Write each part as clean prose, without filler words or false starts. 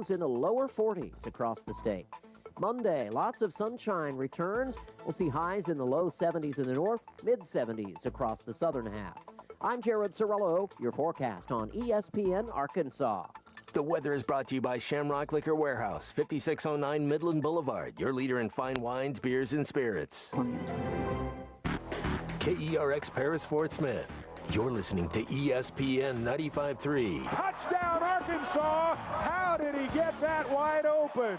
lows in the lower 40s across the state. Monday, lots of sunshine returns. We'll see highs in the low 70s in the north, mid-70s across the southern half. I'm Jared Cirillo, your forecast on ESPN Arkansas. The weather is brought to you by Shamrock Liquor Warehouse, 5609 Midland Boulevard, your leader in fine wines, beers, and spirits. KERX Paris Fort Smith. You're listening to ESPN 95.3. Touchdown, Arkansas! How did he get that wide open?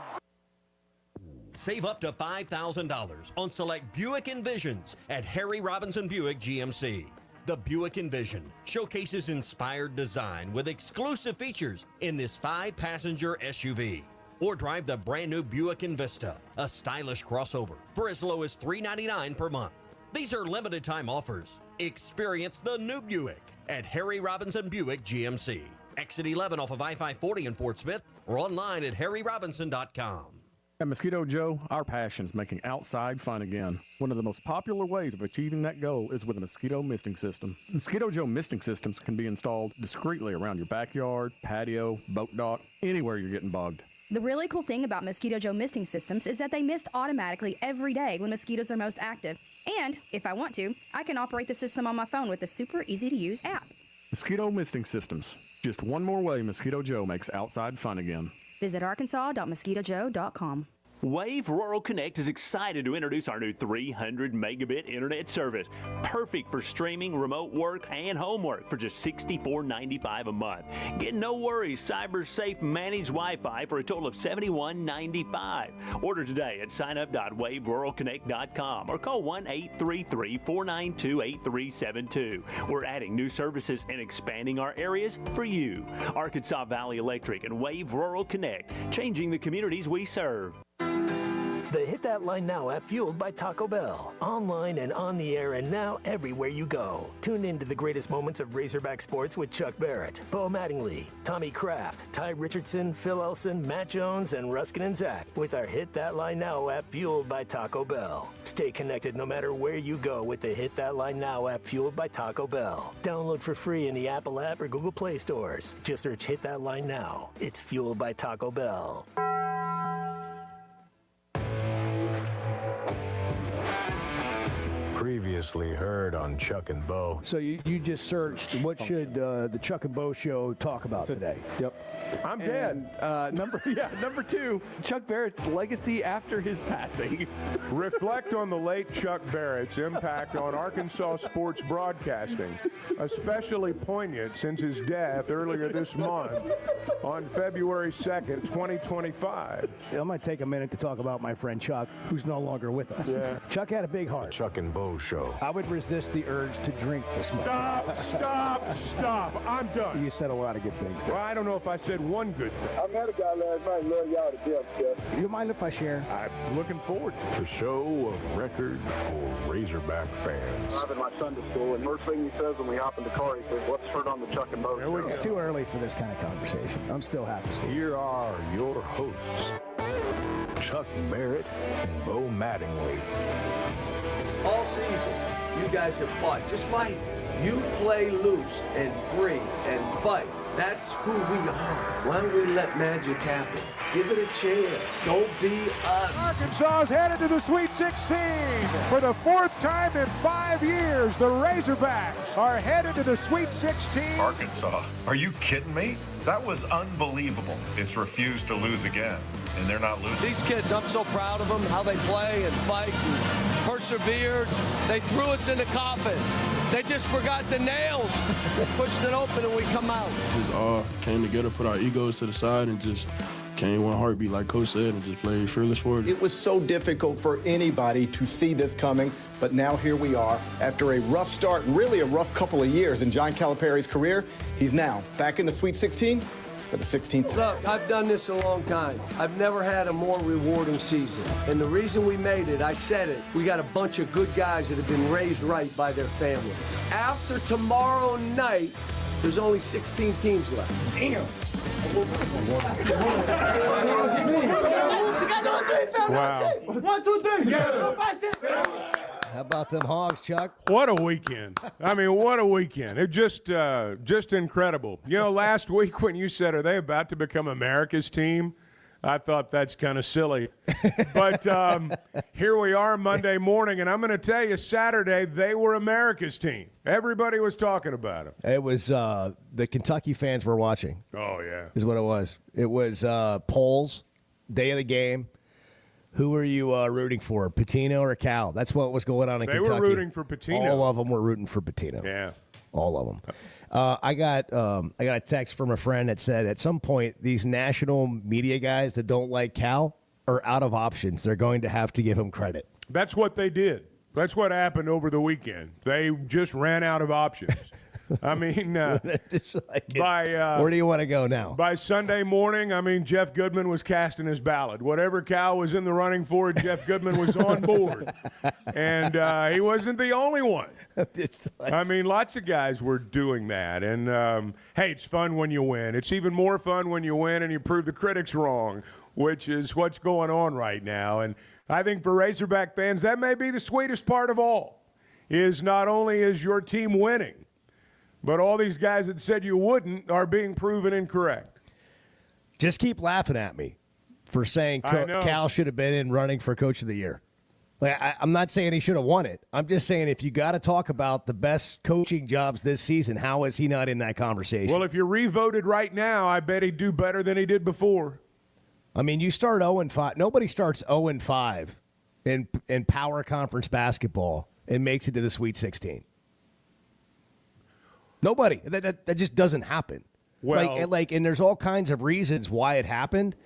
Save up to $5,000 on select Buick Envisions at Harry Robinson Buick GMC. The Buick Envision showcases inspired design with exclusive features in this 5-passenger SUV. Or drive the brand new Buick Envista, a stylish crossover, for as low as $399 per month. These are limited time offers. Experience the new Buick at Harry Robinson Buick GMC. Exit 11 off of I-540 in Fort Smith or online at harryrobinson.com. At Mosquito Joe, our passion is making outside fun again. One of the most popular ways of achieving that goal is with a mosquito misting system. Mosquito Joe misting systems can be installed discreetly around your backyard, patio, boat dock, anywhere you're getting bugged. The really cool thing about Mosquito Joe misting systems is that they mist automatically every day when mosquitoes are most active. And, if I want to, I can operate the system on my phone with a super easy-to-use app. Mosquito misting systems. Just one more way Mosquito Joe makes outside fun again. Visit arkansas.mosquitojoe.com. Wave Rural Connect is excited to introduce our new 300 megabit internet service. Perfect for streaming, remote work, and homework for just $64.95 a month. Get no worries, cyber safe managed Wi-Fi for a total of $71.95. Order today at signup.waveruralconnect.com or call 1-833-492-8372. We're adding new services and expanding our areas for you. Arkansas Valley Electric and Wave Rural Connect, changing the communities we serve. The Hit That Line Now app, fueled by Taco Bell. Online and on the air and now everywhere you go. Tune in to the greatest moments of Razorback sports with Chuck Barrett, Bo Mattingly, Tommy Kraft, Ty Richardson, Phil Elson, Matt Jones, and Ruskin and Zach with our Hit That Line Now app, fueled by Taco Bell. Stay connected no matter where you go with the Hit That Line Now app, fueled by Taco Bell. Download for free in the Apple app or Google Play stores. Just search Hit That Line Now. It's fueled by Taco Bell. Previously heard on Chuck and Bo. So you just searched, what should the Chuck and Bo show talk about today? Yep. I'm dead. Number 2, Chuck Barrett's legacy after his passing. Reflect on the late Chuck Barrett's impact on Arkansas sports broadcasting, especially poignant since his death earlier this month on February 2nd, 2025. I'm going to take a minute to talk about my friend Chuck, who's no longer with us. Yeah. Chuck had a big heart. Chuck and Bo show. I would resist the urge to drink this much. Stop. I'm done. You said a lot of good things there. Well, I don't know if I said one good thing. I met a guy last night, love y'all to death, Jeff. You mind if I share? I'm looking forward to it. The show of record for Razorback fans. I'm in my Sunday school, and first thing he says when we hop in the car, he says, "What's heard on the Chuck and Bo show?" It's too early for this kind of conversation. I'm still half asleep. Here are your hosts, Chuck Barrett and Bo Mattingly. All season, you guys have fought. Just fight. You play loose and free and fight. That's who we are. Why don't we let magic happen? Give it a chance. Don't be us. Arkansas is headed to the Sweet 16. For the fourth time in 5 years, the Razorbacks are headed to the Sweet 16. Arkansas, are you kidding me? That was unbelievable. It's refused to lose again, and they're not losing. These kids, I'm so proud of them, how they play and fight and persevered. They threw us in the coffin. They just forgot the nails. Pushed it open and we come out. We all came together, put our egos to the side, and just came one heartbeat, like Coach said, and just played fearless for it. It was so difficult for anybody to see this coming, but now here we are. After a rough start, really a rough couple of years in John Calipari's career, he's now back in the Sweet 16 for the 16th time. Look, I've done this a long time. I've never had a more rewarding season. And the reason we made it, I said it, we got a bunch of good guys that have been raised right by their families. After tomorrow night, there's only 16 teams left. Damn. Wow. 1, 2, 3. Together. How about them Hogs, Chuck? What a weekend. I mean, what a weekend. It just incredible. You know, last week when you said, are they about to become America's team? I thought that's kind of silly. But here we are Monday morning, and I'm going to tell you, Saturday, they were America's team. Everybody was talking about them. It was the Kentucky fans were watching. Oh, yeah. Is what it was. It was polls, day of the game. Who were you rooting for, Pitino or Cal? That's what was going on in Kentucky. They were rooting for Pitino. All of them were rooting for Pitino. Yeah. All of them. I got a text from a friend that said at some point these national media guys that don't like Cal are out of options. They're going to have to give him credit. That's what they did. That's what happened over the weekend. They just ran out of options. I mean, where do you want to go now? By Sunday morning, I mean, Jeff Goodman was casting his ballot. Whatever Cal was in the running for, Jeff Goodman was on board. And he wasn't the only one. I mean, lots of guys were doing that. And, hey, it's fun when you win. It's even more fun when you win and you prove the critics wrong, which is what's going on right now. And I think for Razorback fans, that may be the sweetest part of all, is not only is your team winning, but all these guys that said you wouldn't are being proven incorrect. Just keep laughing at me for saying Cal should have been in running for Coach of the Year. Like, I'm not saying he should have won it. I'm just saying if you got to talk about the best coaching jobs this season, how is he not in that conversation? Well, if you're revoted right now, I bet he'd do better than he did before. I mean, you start 0-5. Nobody starts 0-5 in power conference basketball and makes it to the Sweet 16. Nobody. That just doesn't happen. Well, and there's all kinds of reasons why it happened,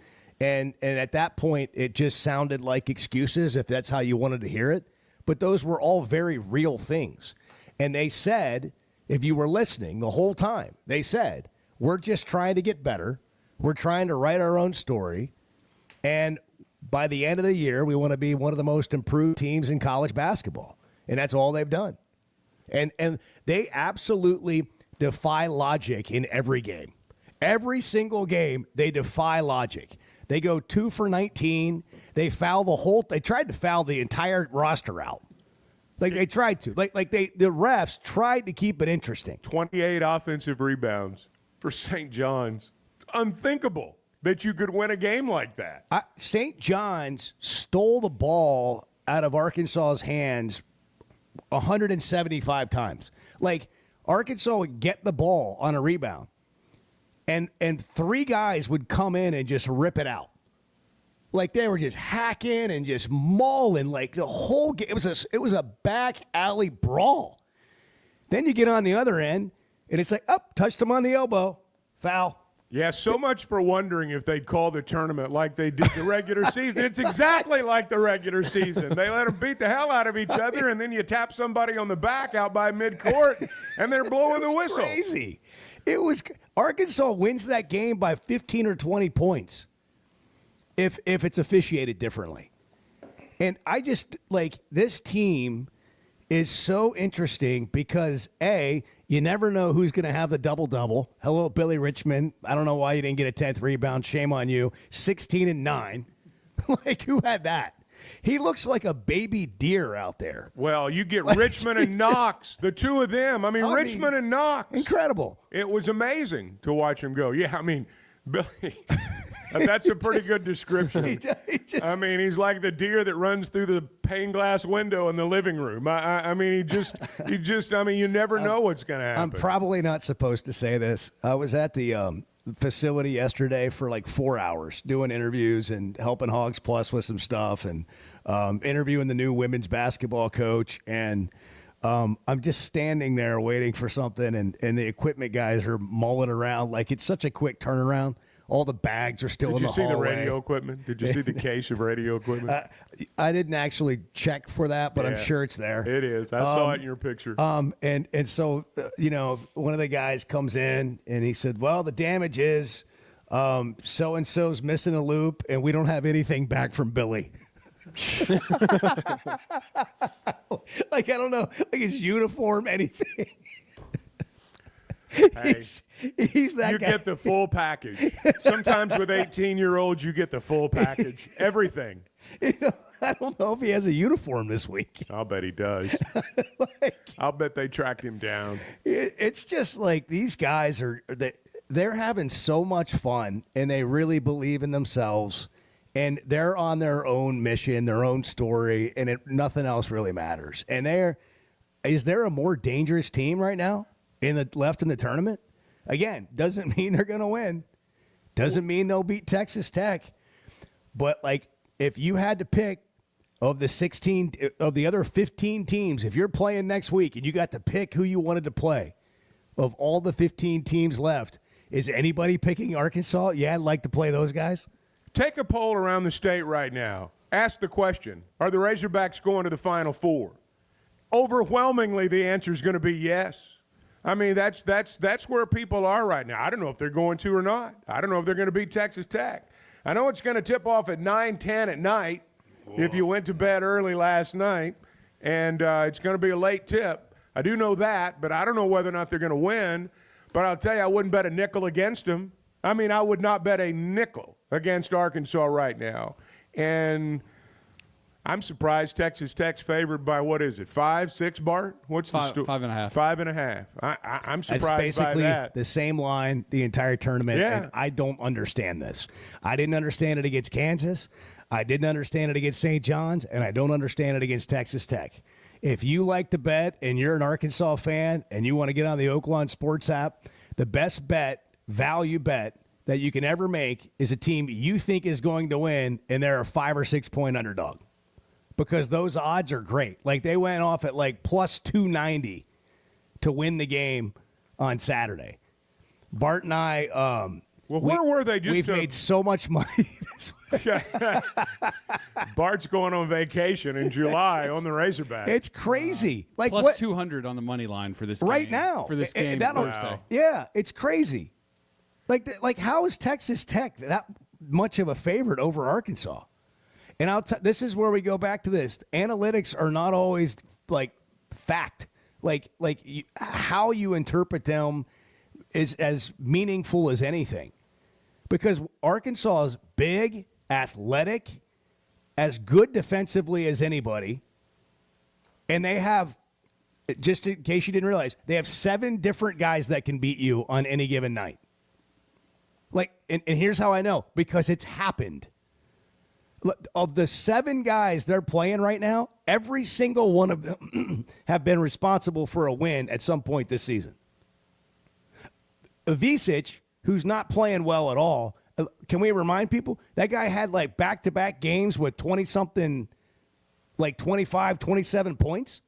and at that point, it just sounded like excuses if that's how you wanted to hear it. But those were all very real things. And they said, if you were listening the whole time, they said, we're just trying to get better. We're trying to write our own story. And by the end of the year, we want to be one of the most improved teams in college basketball. And that's all they've done. And they absolutely defy logic in every game. Every single game, they defy logic. They go 2 for 19. They tried to foul the entire roster out. They tried to. The refs tried to keep it interesting. 28 offensive rebounds for St. John's. It's unthinkable that you could win a game like that. St. John's stole the ball out of Arkansas's hands 175 times. Like, Arkansas would get the ball on a rebound, and 3 guys would come in and just rip it out. Like, they were just hacking and just mauling, like, the whole game. It was a back alley brawl. Then you get on the other end, and it's like, touched him on the elbow. Foul. Yeah, so much for wondering if they'd call the tournament like they did the regular season. It's exactly like the regular season. They let them beat the hell out of each other, and then you tap somebody on the back out by midcourt, and they're blowing the whistle. Crazy. It was Arkansas wins that game by 15 or 20 points if it's officiated differently. And I just, this team is so interesting because, A, you never know who's going to have the double-double. Hello, Billy Richmond. I don't know why you didn't get a 10th rebound. Shame on you. 16 and 9. Who had that? He looks like a baby deer out there. Well, you get Richmond and Knox, the two of them. I mean, Richmond and Knox. Incredible. It was amazing to watch him go. Yeah, I mean, Billy, that's a pretty good description. He's like the deer that runs through the pane glass window in the living room. You never know what's going to happen. I'm probably not supposed to say this. I was at the facility yesterday for 4 hours doing interviews and helping Hogs Plus with some stuff and interviewing the new women's basketball coach. And I'm just standing there waiting for something, and the equipment guys are mulling around. It's such a quick turnaround. All the bags are still in the hallway. Did you see the radio equipment? Did you see the case of radio equipment? I didn't actually check for that, but I'm sure it's there. It is. I saw it in your picture. And so, one of the guys comes in, and he said, well, the damage is so-and-so's missing a loop, and we don't have anything back from Billy. I don't know, his uniform, anything. Hey, he's that you guy. Get the full package. Sometimes with 18-year-olds, you get the full package. Everything. I don't know if he has a uniform this week. I'll bet he does. I'll bet they tracked him down. It's just like these guys they're having so much fun, and they really believe in themselves, and they're on their own mission, their own story, and nothing else really matters. And is there a more dangerous team right now left in the tournament? Again, doesn't mean they're going to win. Doesn't mean they'll beat Texas Tech. But like, if you had to pick of the other 15 teams, if you're playing next week and you got to pick who you wanted to play, of all the 15 teams left, is anybody picking Arkansas? Yeah, I'd like to play those guys. Take a poll around the state right now. Ask the question, are the Razorbacks going to the Final Four? Overwhelmingly, the answer is going to be yes. I mean, that's where people are right now. I don't know if they're going to or not. I don't know if they're going to beat Texas Tech. I know it's going to tip off at 9:10 at night if you went to bed early last night, and it's going to be a late tip. I do know that, but I don't know whether or not they're going to win. But I'll tell you, I wouldn't bet a nickel against them. I mean, I would not bet a nickel against Arkansas right now. And I'm surprised Texas Tech's favored by, what is it, 5, 6, Bart? What's the story? 5.5. 5.5. I'm surprised by that. It's basically the same line the entire tournament, and I don't understand this. I didn't understand it against Kansas. I didn't understand it against St. John's, and I don't understand it against Texas Tech. If you like to bet and you're an Arkansas fan and you want to get on the Oaklawn Sports app, the best value bet that you can ever make is a team you think is going to win, and they're a 5 or 6 point underdog. Because those odds are great. Like, they went off at like plus 290 to win the game on Saturday. Bart and I, where were they? We've made so much money. Bart's going on vacation in July on the Razorback. It's crazy. Like, plus what? 200 on the money line for this right game. now. For this game Thursday. Yeah, it's crazy. Like how is Texas Tech that much of a favorite over Arkansas? And this is where we go back to this. Analytics are not always like fact. How you interpret them is as meaningful as anything. Because Arkansas is big, athletic, as good defensively as anybody. And they have, just in case you didn't realize, they have 7 different guys that can beat you on any given night. And here's how I know. Because it's happened. Of the 7 guys they're playing right now, every single one of them have been responsible for a win at some point this season. Ivicic, who's not playing well at all, can we remind people? That guy had like back-to-back games with 20-something, like 25, 27 points.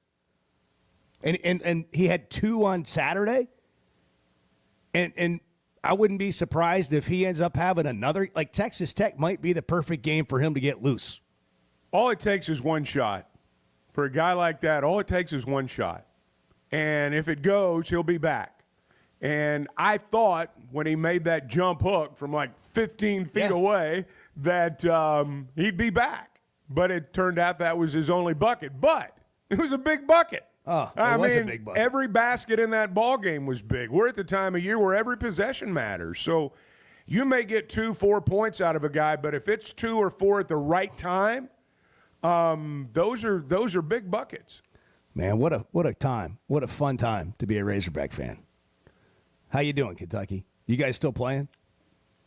And he had 2 on Saturday. And I wouldn't be surprised if he ends up having another. Like, Texas Tech might be the perfect game for him to get loose. All it takes is one shot. For a guy like that, all it takes is one shot. And if it goes, he'll be back. And I thought when he made that jump hook from like 15 feet away that he'd be back. But it turned out that was his only bucket. But it was a big bucket. Oh, it was a big bucket. Every basket in that ball game was big. We're at the time of year where every possession matters. So you may get 2-4 points out of a guy, but if it's 2 or 4 at the right time, those are big buckets. Man, what a time. What a fun time to be a Razorback fan. How you doing, Kentucky? You guys still playing?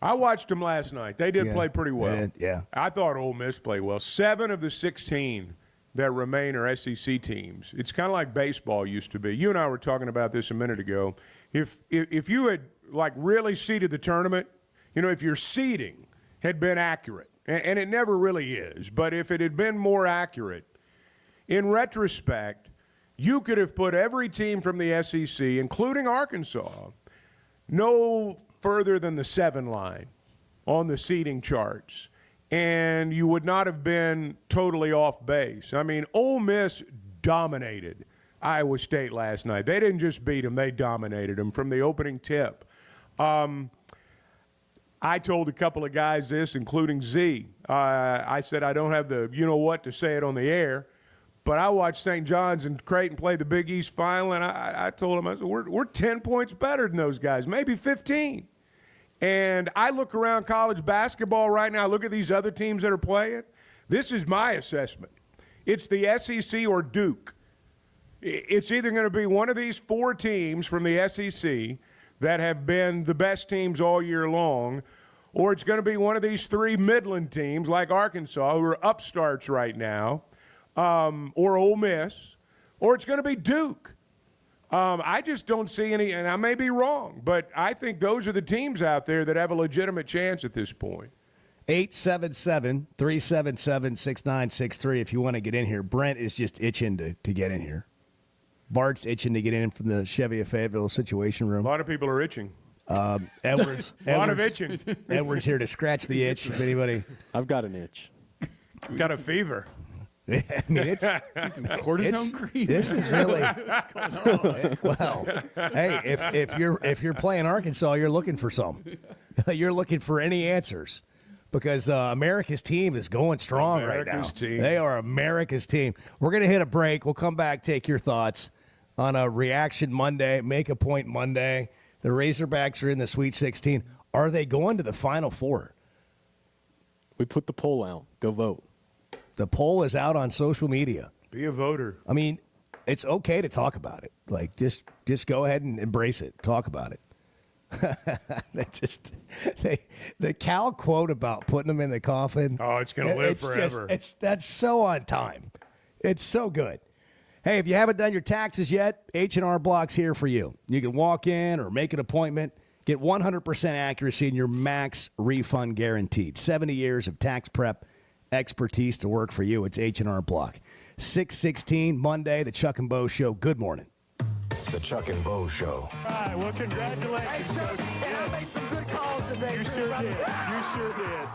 I watched them last night. They did play pretty well. Yeah. I thought Ole Miss played well. 7 of the 16 that remain are SEC teams. It's kind of like baseball used to be. You and I were talking about this a minute ago. If you had like really seeded the tournament, if your seeding had been accurate, and it never really is, but if it had been more accurate, in retrospect, you could have put every team from the SEC, including Arkansas, no further than the 7 line on the seeding charts. And you would not have been totally off base. I mean, Ole Miss dominated Iowa State last night. They didn't just beat them. They dominated them from the opening tip. I told a couple of guys this, including Z. I said I don't have the you-know-what to say it on the air, but I watched St. John's and Creighton play the Big East final, and I told them, I said, we're 10 points better than those guys, maybe 15. And I look around college basketball right now. I look at these other teams that are playing. This is my assessment. It's the SEC or Duke. It's either going to be one of these 4 teams from the SEC that have been the best teams all year long, or it's going to be one of these 3 Midland teams like Arkansas, who are upstarts right now, or Ole Miss, or it's going to be Duke. I just don't see any, and I may be wrong, but I think those are the teams out there that have a legitimate chance at this point. 877-377-6963 if you want to get in here. Brent is just itching to get in here. Bart's itching to get in from the Chevy of Fayetteville Situation Room. A lot of people are itching. Edwards, a lot of itching. Edwards here to scratch the itch. If anybody, I've got an itch. Got a fever. I mean, it's cortisone cream. This is really well. Hey, if you're playing Arkansas, you're looking for some. You're looking for any answers because America's team is going strong right now. Team. They are America's team. We're gonna hit a break. We'll come back, take your thoughts on a Reaction Monday, Make a Point Monday. The Razorbacks are in the Sweet 16. Are they going to the Final Four? We put the poll out. Go vote. The poll is out on social media. Be a voter. I mean, it's okay to talk about it. Like, just go ahead and embrace it. Talk about it. The Cal quote about putting them in the coffin. Oh, it's going to live forever. That's so on time. It's so good. Hey, if you haven't done your taxes yet, H&R Block's here for you. You can walk in or make an appointment, get 100% accuracy, and your max refund guaranteed. 70 years of tax prep expertise to work for you. It's H&R Block. 6:16 Monday, the Chuck and Bo Show. Good morning. The Chuck and Bo Show. All right, well, congratulations. Hey, Chuck, I made some good calls today. You sure did. You sure did.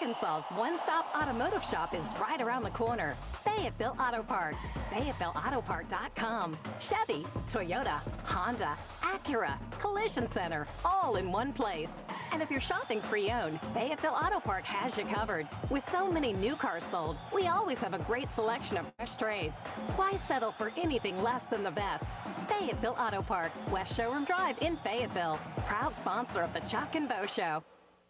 Arkansas's one-stop automotive shop is right around the corner. Fayetteville Auto Park. FayettevilleAutoPark.com. Chevy, Toyota, Honda, Acura, Collision Center, all in one place. And if you're shopping pre-owned, Fayetteville Auto Park has you covered. With so many new cars sold, we always have a great selection of fresh trades. Why settle for anything less than the best? Fayetteville Auto Park, West Showroom Drive in Fayetteville. Proud sponsor of the Chuck and Bo Show.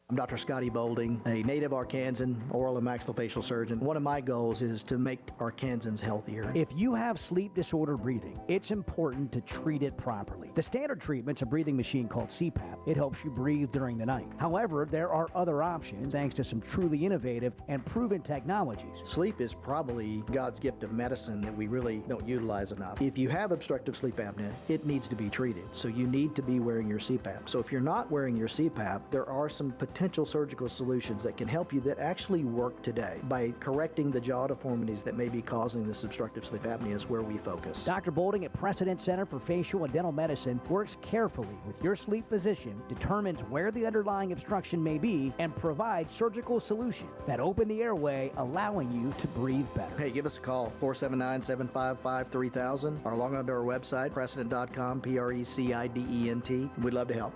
I'm Dr. Scotty Bolding, a native Arkansan oral and maxillofacial surgeon. One of my goals is to make Arkansans healthier. If you have sleep disorder breathing, it's important to treat it properly. The standard treatment's a breathing machine called CPAP. It helps you breathe during the night. However, there are other options thanks to some truly innovative and proven technologies. Sleep is probably God's gift of medicine that we really don't utilize enough. If you have obstructive sleep apnea, it needs to be treated. So you need to be wearing your CPAP. So if you're not wearing your CPAP, there are some potential surgical solutions that can help you that actually work today. By correcting the jaw deformities that may be causing this obstructive sleep apnea is where we focus. Dr. Bolding at Precedent Center for Facial and Dental Medicine works carefully with your sleep physician, determines where the underlying obstruction may be, and provides surgical solutions that open the airway, allowing you to breathe better. Hey, give us a call, 479-755-3000, or log on to our website, precedent.com, Precedent. We'd love to help.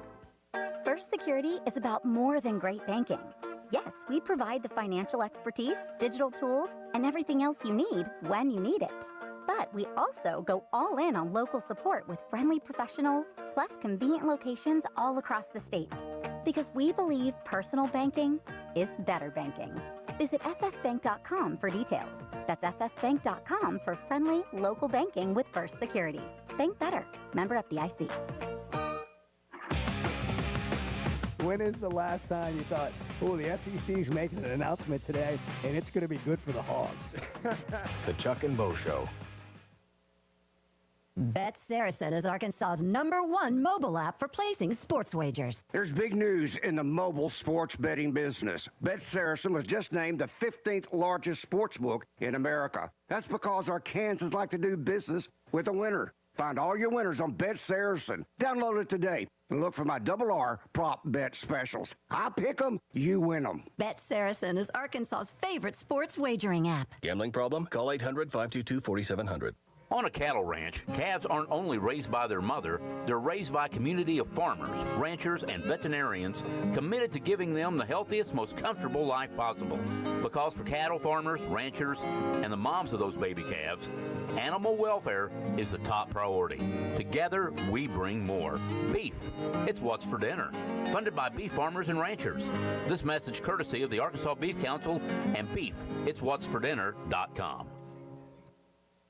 First Security is about more than great banking. Yes, we provide the financial expertise, digital tools, and everything else you need when you need it. But we also go all in on local support with friendly professionals, plus convenient locations all across the state. Because we believe personal banking is better banking. Visit fsbank.com for details. That's fsbank.com for friendly local banking with First Security. Bank better. Member FDIC. When is the last time you thought, oh, the SEC's making an announcement today, and it's going to be good for the Hogs? The Chuck and Bo Show. Bet Saracen is Arkansas's #1 mobile app for placing sports wagers. There's big news in the mobile sports betting business. Bet Saracen was just named the 15th largest sports book in America. That's because Arkansans like to do business with a winner. Find all your winners on Bet Saracen. Download it today and look for my RR prop bet specials. I pick them, you win them. Bet Saracen is Arkansas's favorite sports wagering app. Gambling problem? Call 800-522-4700. On a cattle ranch, calves aren't only raised by their mother, they're raised by a community of farmers, ranchers, and veterinarians committed to giving them the healthiest, most comfortable life possible. Because for cattle farmers, ranchers, and the moms of those baby calves, animal welfare is the top priority. Together, we bring more. Beef, it's what's for dinner. Funded by beef farmers and ranchers. This message courtesy of the Arkansas Beef Council and Beef, it's what's for dinner.com.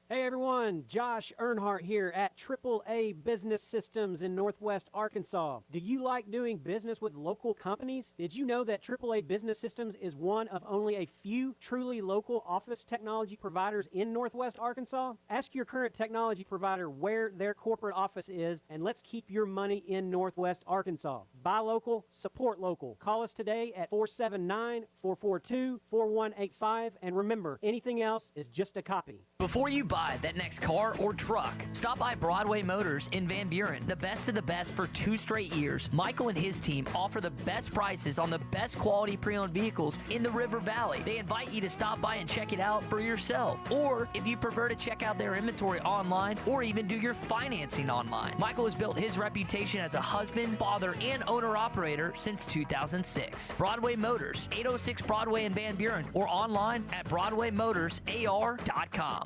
Hey everyone, Josh Earnhardt here at AAA Business Systems in Northwest Arkansas. Do you like doing business with local companies? Did you know that AAA Business Systems is one of only a few truly local office technology providers in Northwest Arkansas? Ask your current technology provider where their corporate office is, and let's keep your money in Northwest Arkansas. Buy local, support local. Call us today at 479-442-4185, and remember, anything else is just a copy. Before you buy that next car or truck, stop by Broadway Motors in Van Buren. The best of the best for 2 straight years. Michael and his team offer the best prices on the best quality pre-owned vehicles in the River Valley. They invite you to stop by and check it out for yourself. Or if you prefer to check out their inventory online or even do your financing online. Michael has built his reputation as a husband, father, and owner-operator since 2006. Broadway Motors, 806 Broadway in Van Buren, or online at BroadwayMotorsAR.com.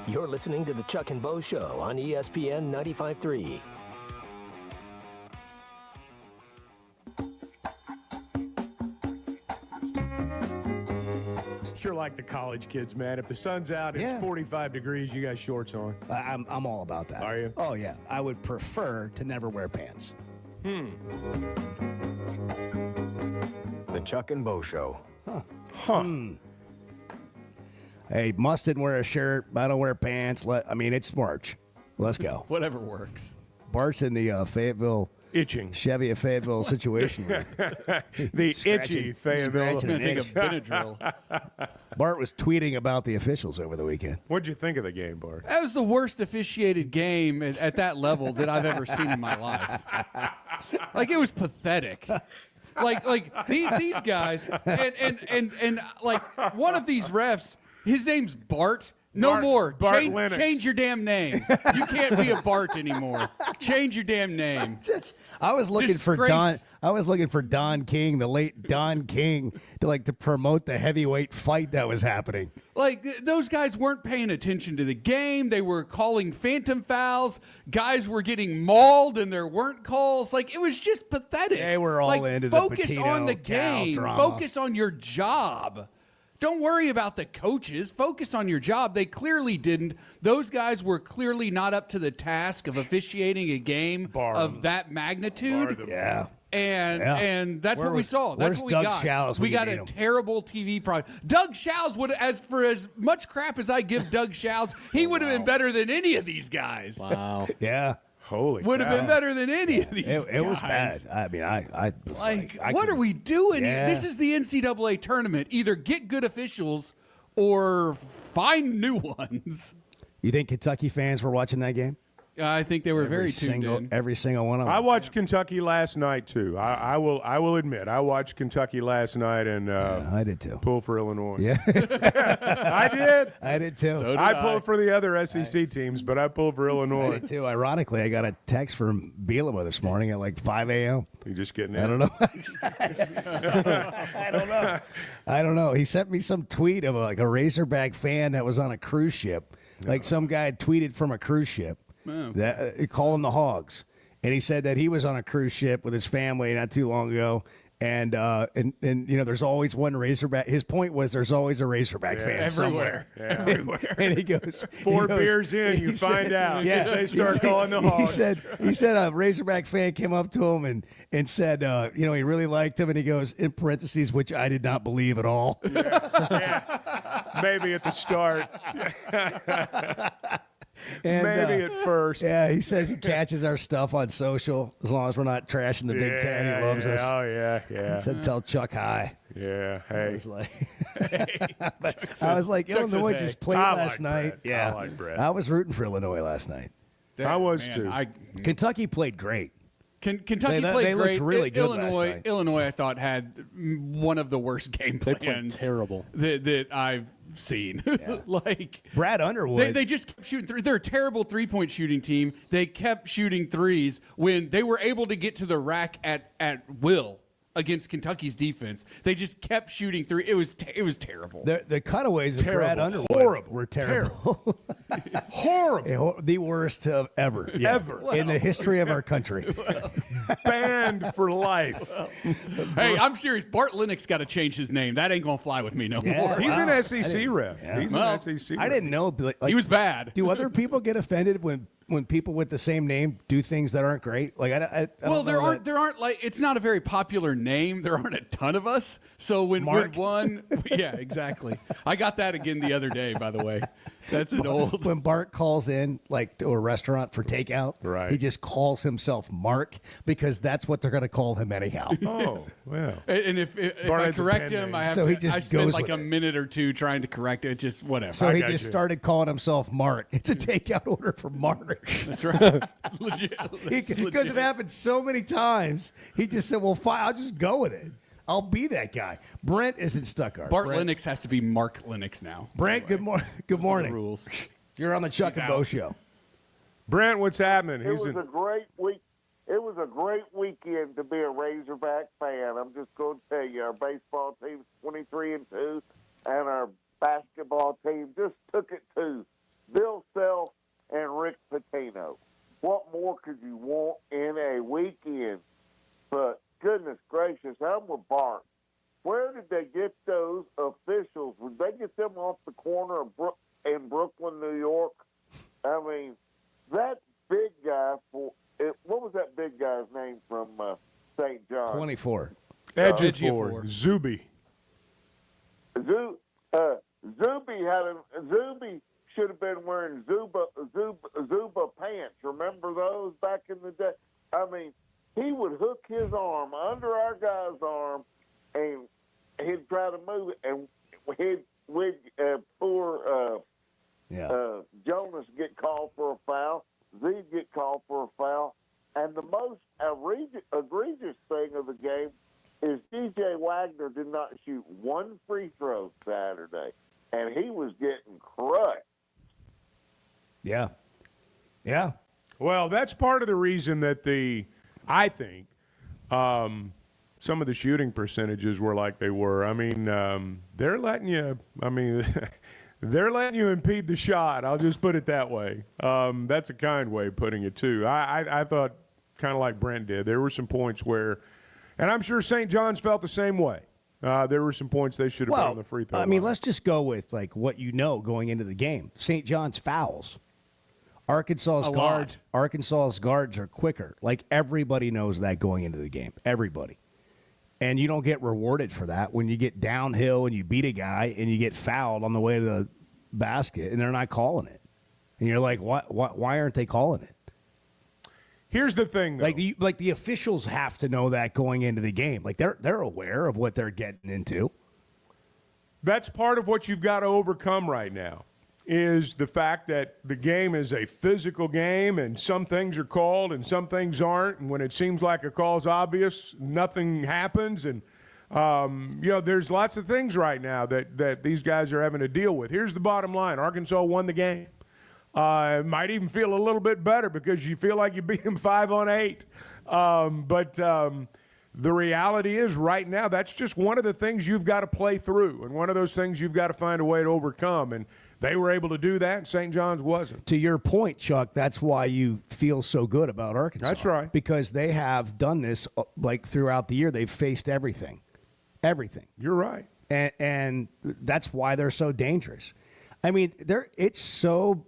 You're listening to the Chuck and Bo Show on ESPN 95.3. You're like the college kids, man. If the sun's out, it's 45 degrees, you got shorts on. I'm all about that. Are you? Oh, yeah. I would prefer to never wear pants. The Chuck and Bo Show. Hey, mustn't wear a shirt. I don't wear pants. It's March. Let's go. Whatever works. Bart's in the Fayetteville itching Chevy of Fayetteville situation. The itchy Fayetteville. Benadryl. Bart was tweeting about the officials over the weekend. What'd you think of the game, Bart? That was the worst officiated game at that level that I've ever seen in my life. Like, it was pathetic. Like these guys and like one of these refs, his name's Bart. No more. Change your damn name. You can't be a Bart anymore. Change your damn name. I was looking for Don. I was looking for Don King, the late Don King, to promote the heavyweight fight that was happening. Like, those guys weren't paying attention to the game. They were calling phantom fouls. Guys were getting mauled, and there weren't calls. Like, it was just pathetic. They were all into the focus on the game. Drama. Focus on your job. Don't worry about the coaches. Focus on your job. They clearly didn't. Those guys were clearly not up to the task of officiating a game of that magnitude. And that's what we saw. That's what we got. Shallows we got a terrible TV product. Doug Shows would, as much crap as I give Doug Shows, he would have been better than any of these guys. Wow. Yeah. Holy would have been better than any of these guys. It was bad. I mean, I was what are we doing? Yeah. This is the NCAA tournament. Either get good officials or find new ones. You think Kentucky fans were watching that game? I think they were very tuned in. Every single one of them. I watched Kentucky last night too. I will admit I watched Kentucky last night and I did too. Pulled for Illinois. Yeah, I did. I did too. So did I pulled for the other SEC teams, but I pulled for Illinois. I did too. Ironically, I got a text from Bielema this morning at like 5 a.m. You just getting in? I don't know. I don't know. He sent me some tweet of a Razorback fan that was on a cruise ship. Like some guy had tweeted from a cruise ship. That calling the Hogs, and he said that he was on a cruise ship with his family not too long ago, and there's always one Razorback. His point was there's always a Razorback fan everywhere. Everywhere. And he goes, Four beers in, you find out. Yeah, they start calling the Hogs. He said a Razorback fan came up to him and said he really liked him, and he goes in parentheses, which I did not believe at all. Yeah. Maybe at the start. And, maybe at first. Yeah, he says he catches our stuff on social as long as we're not trashing the Big Ten. He loves us. Oh, yeah. He said, tell Chuck hi. Yeah, hey. I was like, Illinois just played last night. Brett. Yeah, I like Brett. I was rooting for Illinois last night. I was too. Kentucky played great. Kentucky played they great. Looked really good last night. Illinois, I thought, had one of the worst game plans. They played terrible. That I've seen. Yeah. Like Brad Underwood. They just kept shooting threes. They're a terrible 3-point shooting team. They kept shooting threes when they were able to get to the rack at will against Kentucky's defense. They just kept shooting three. It was terrible. The cutaways of Brad Underwood were terrible. Horrible. The worst of ever. Yeah. Ever. In the history of our country. Banned for life. Hey, I'm serious. Bart Lennox got to change his name. That ain't going to fly with me no more. He's an SEC rep. Yeah. He's Well, an SEC I rep. didn't know. Like, he was bad. Do other people get offended when people with the same name do things that aren't great? Like I Well, don't there aren't like it's not a very popular name. There aren't a ton of us. So when one, yeah, exactly. I got that again the other day. By the way, that's an old. When Bart calls in like to a restaurant for takeout, right? He just calls himself Mark because that's what they're going to call him anyhow. Oh, well. And if I correct him, I have so to, he just I spend goes like with a it. minute or two trying to correct it. Just whatever. So he just started calling himself Mark. It's a takeout order for Mark. That's right. Legit. Because it happened so many times. He just said, well, fine, I'll just go with it. I'll be that guy. Brent isn't Stuttgart. Bart Brent, Lennox has to be Mark Lennox now. Brent, good morning. Good Those are the morning. rules. You're on the Chuck and Bo Show. Brent, what's happening? It was a great week. It was a great weekend to be a Razorback fan. I'm just going to tell you, our baseball team's 23-2, and our basketball team just took it to Bill Self and Rick Pitino. What more could you want in a weekend? But goodness gracious, I'm with Bart. Where did they get those officials? Would they get them off the corner of in Brooklyn, New York? I mean, that big guy what was that big guy's name from St. John? 24. Edgeford. Zuby. Zuby should have been wearing Zuba pants. Remember those back in the day? I mean, he would hook his arm under our guy's arm, and he'd try to move it, and poor Jonas get called for a foul. Zeke get called for a foul. And the most egregious thing of the game is DJ Wagner did not shoot one free throw Saturday, and he was getting crushed. Yeah. Yeah. Well, that's part of the reason that I think some of the shooting percentages were like they were. I mean, they're letting you impede the shot. I'll just put it that way. That's a kind way of putting it, too. I thought kind of like Brent did. There were some points where, and I'm sure St. John's felt the same way. There were some points they should have been on the free throw line. I mean, let's just go with like what you know going into the game. St. John's fouls. Arkansas's guards are quicker. Like everybody knows that going into the game. Everybody. And you don't get rewarded for that when you get downhill and you beat a guy and you get fouled on the way to the basket and they're not calling it. And you're like, why aren't they calling it? Here's the thing, though. Like the officials have to know that going into the game. Like they're aware of what they're getting into. That's part of what you've got to overcome right now is the fact that the game is a physical game and some things are called and some things aren't. And when it seems like a call's obvious, nothing happens. And, there's lots of things right now that these guys are having to deal with. Here's the bottom line. Arkansas won the game. Might even feel a little bit better because you feel like you beat them 5-on-8. But the reality is right now that's just one of the things you've got to play through and one of those things you've got to find a way to overcome. And they were able to do that, and St. John's wasn't. To your point, Chuck, that's why you feel so good about Arkansas. That's right. Because they have done this like throughout the year. They've faced everything. Everything. You're right. And that's why they're so dangerous. I mean, it's so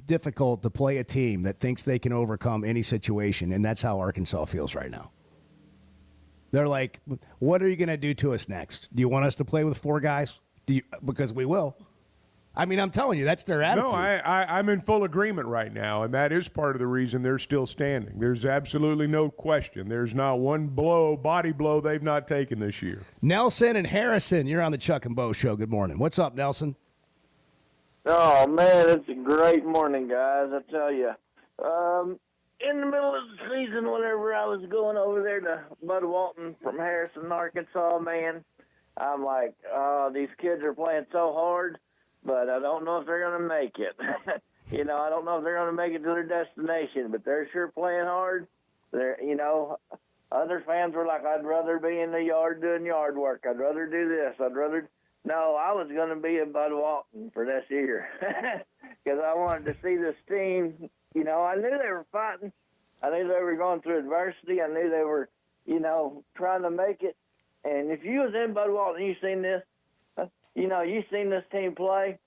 difficult to play a team that thinks they can overcome any situation, and that's how Arkansas feels right now. They're like, what are you going to do to us next? Do you want us to play with four guys? Because we will. I mean, I'm telling you, that's their attitude. No, I'm in full agreement right now, and that is part of the reason they're still standing. There's absolutely no question. There's not one body blow they've not taken this year. Nelson and Harrison, you're on the Chuck and Bo Show. Good morning. What's up, Nelson? Oh, man, it's a great morning, guys, I tell you. In the middle of the season, whenever I was going over there to Bud Walton from Harrison, Arkansas, man, I'm like, oh, these kids are playing so hard. but I don't know if they're going to make it. I don't know if they're going to make it to their destination, but they're sure playing hard. Other fans were like, I'd rather be in the yard doing yard work. I'd rather do this. No, I was going to be in Bud Walton for this year because I wanted to see this team. I knew they were fighting. I knew they were going through adversity. I knew they were, trying to make it. And if you was in Bud Walton, you seen this, you seen this team play.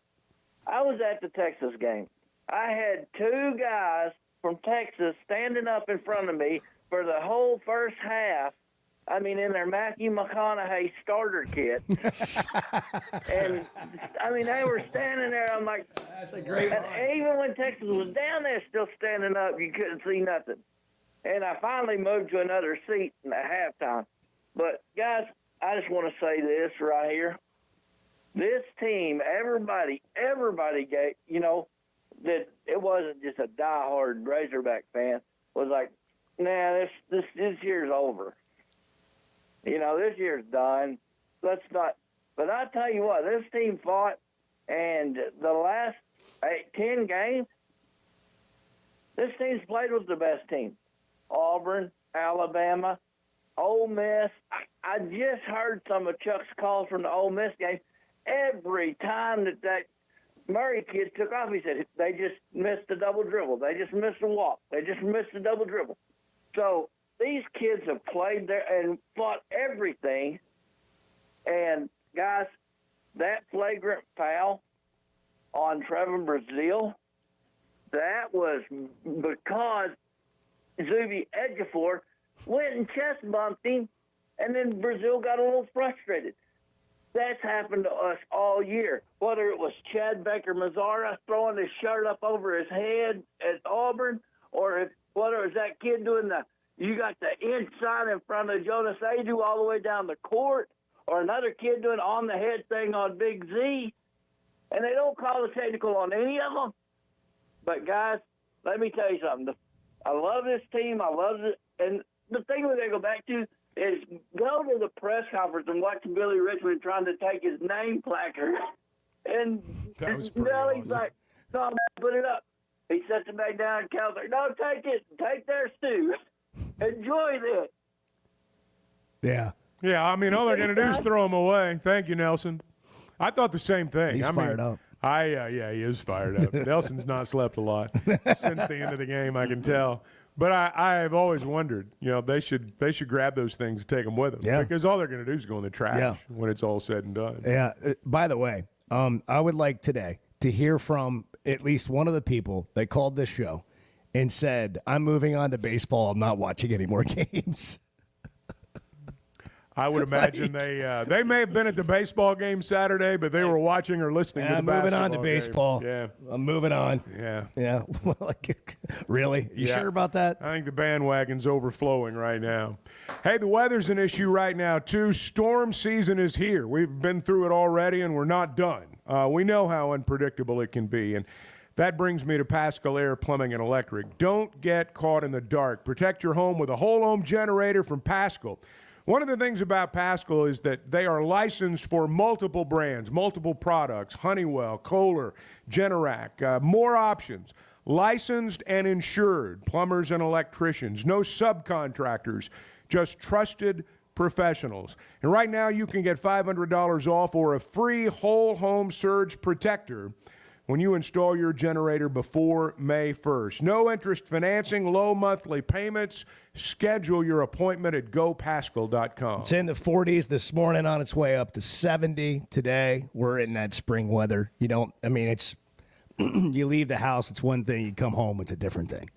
I was at the Texas game. I had two guys from Texas standing up in front of me for the whole first half. In their Matthew McConaughey starter kit. And, they were standing there. I'm like, that's a great one. Even when Texas was down there still standing up, you couldn't see nothing. And I finally moved to another seat at halftime. But, guys, I just want to say this right here. This team, everybody gave, that it wasn't just a diehard Razorback fan, was like, nah, this year's over. This year's done. Let's not. But I tell you what, this team fought, and the last 10 games, this team's played with the best team. Auburn, Alabama, Ole Miss. I just heard some of Chuck's calls from the Ole Miss game. Every time that Murray kid took off, he said they just missed a double dribble. They just missed a walk. They just missed a double dribble. So these kids have played there and fought everything. And, guys, that flagrant foul on Trevor Brazil, that was because Zuby Ejiofor went and chest bumped him, and then Brazil got a little frustrated. That's happened to us all year, whether it was Chad Baker-Mazara throwing his shirt up over his head at Auburn, or whether it was that kid doing you got the inch sign in front of Jonas Adu all the way down the court, or another kid doing on the head thing on Big Z, and they don't call the technical on any of them. But, guys, let me tell you something. I love this team. I love it. And the thing we're going to go back to is go to the press conference and watch Billy Richmond trying to take his name placard. And that was pretty awesome. He's like, no, man, put it up. He sets it back down and Cal's like, no, take it. Take theirs too. Enjoy this. Yeah. Yeah, all they're going to do is throw them away. Thank you, Nelson. I thought the same thing. He's fired up. Yeah, he is fired up. Nelson's not slept a lot since the end of the game, I can tell. But I have always wondered, they should grab those things and take them with them. Yeah. Because all they're going to do is go in the trash when it's all said and done. Yeah. By the way, I would like today to hear from at least one of the people that called this show and said, I'm moving on to baseball. I'm not watching any more games. I would imagine they may have been at the baseball game Saturday, but they were watching or listening to the basketball moving on to baseball. Game. Yeah. I'm moving on. Yeah. Yeah. Really? You sure about that? I think the bandwagon's overflowing right now. Hey, the weather's an issue right now, too. Storm season is here. We've been through it already, and we're not done. We know how unpredictable it can be, and that brings me to Paschal Air Plumbing and Electric. Don't get caught in the dark. Protect your home with a whole home generator from Paschal. One of the things about Paschal is that they are licensed for multiple brands, multiple products, Honeywell, Kohler, Generac, more options. Licensed and insured plumbers and electricians, no subcontractors, just trusted professionals. And right now you can get $500 off or a free whole home surge protector when you install your generator before May 1st. No interest financing, low monthly payments. Schedule your appointment at gopaschal.com. It's in the 40s this morning, on its way up to 70 today. We're in that spring weather. It's you leave the house, it's one thing. You come home, it's a different thing.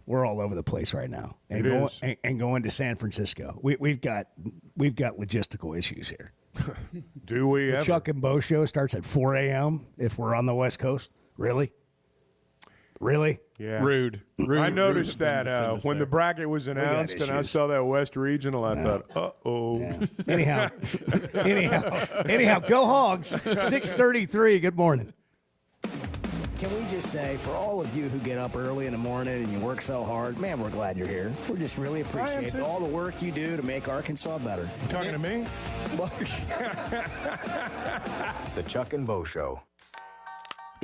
We're all over the place right now. And going to San Francisco. We've got logistical issues here. Do we The ever? Chuck and Bo show starts at 4 a.m. if we're on the West Coast. Really? Yeah. Rude. I noticed that when the bracket was announced and I saw that West Regional, I thought, uh-oh. Yeah. Anyhow, go Hogs. 6:33. Good morning. Can we just say, for all of you who get up early in the morning and you work so hard, man, we're glad you're here. We just really appreciate all the work you do to make Arkansas better. You talking to me? The Chuck and Bo Show.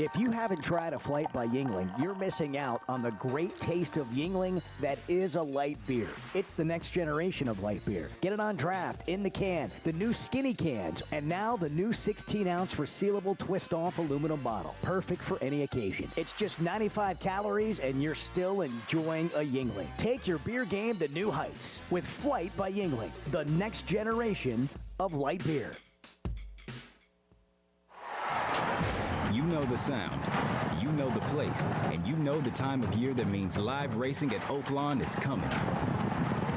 If you haven't tried a flight by Yuengling, you're missing out on the great taste of Yuengling that is a light beer. It's the next generation of light beer. Get it on draft, in the can, the new skinny cans, and now the new 16-ounce resealable twist-off aluminum bottle. Perfect for any occasion. It's just 95 calories, and you're still enjoying a Yuengling. Take your beer game to new heights with Flight by Yuengling, the next generation of light beer. You know the sound, you know the place, and you know the time of year that means live racing at Oaklawn is coming.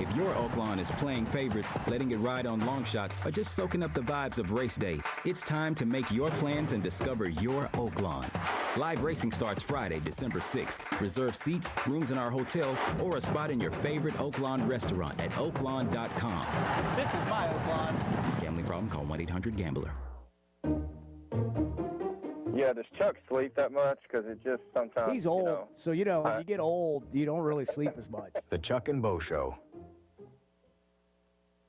If your Oaklawn is playing favorites, letting it ride on long shots, or just soaking up the vibes of race day, it's time to make your plans and discover your Oaklawn. Live racing starts Friday, December 6th. Reserve seats, rooms in our hotel, or a spot in your favorite Oaklawn restaurant at oaklawn.com. This is my Oaklawn. Gambling problem? Call 1-800-GAMBLER. Yeah, does Chuck sleep that much? Because it just sometimes... He's old, so when you get old, you don't really sleep as much. The Chuck and Bo Show.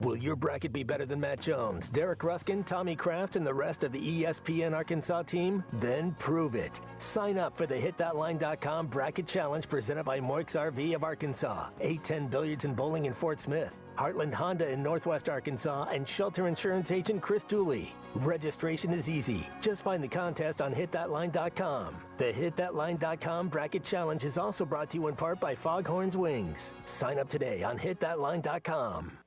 Will your bracket be better than Matt Jones, Derek Ruskin, Tommy Kraft, and the rest of the ESPN Arkansas team? Then prove it. Sign up for the HitThatLine.com Bracket Challenge presented by Moix RV of Arkansas, 810 Billiards and Bowling in Fort Smith, Heartland Honda in Northwest Arkansas, and Shelter Insurance Agent Chris Dooley. Registration is easy. Just find the contest on HitThatLine.com. The HitThatLine.com Bracket Challenge is also brought to you in part by Foghorns Wings. Sign up today on HitThatLine.com.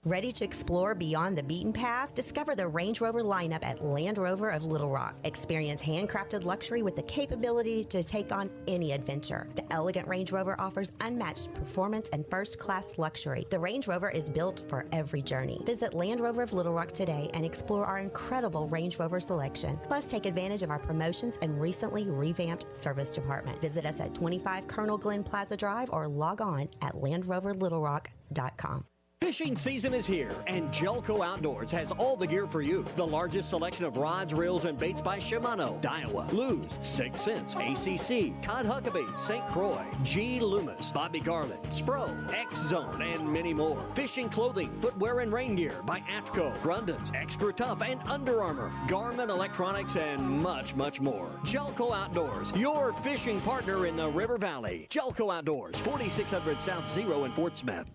Ready to explore beyond the beaten path? Discover the Range Rover lineup at Land Rover of Little Rock. Experience handcrafted luxury with the capability to take on any adventure. The elegant Range Rover offers unmatched performance and first-class luxury. The Range Rover is built for every journey. Visit Land Rover of Little Rock today and explore our incredible Range Rover selection. Plus, take advantage of our promotions and recently revamped service department. Visit us at 25 Colonel Glenn Plaza Drive or log on at LandRoverLittleRock.com. Fishing season is here, and Jelco Outdoors has all the gear for you. The largest selection of rods, reels, and baits by Shimano, Daiwa, Lew's, Sixth Sense, ACC, Todd Huckabee, St. Croix, G. Loomis, Bobby Garland, Spro, X-Zone, and many more. Fishing clothing, footwear, and rain gear by AFCO, Grundens, Extra Tough, and Under Armour, Garmin Electronics, and much, much more. Jelco Outdoors, your fishing partner in the River Valley. Jelco Outdoors, 4600 South Zero in Fort Smith.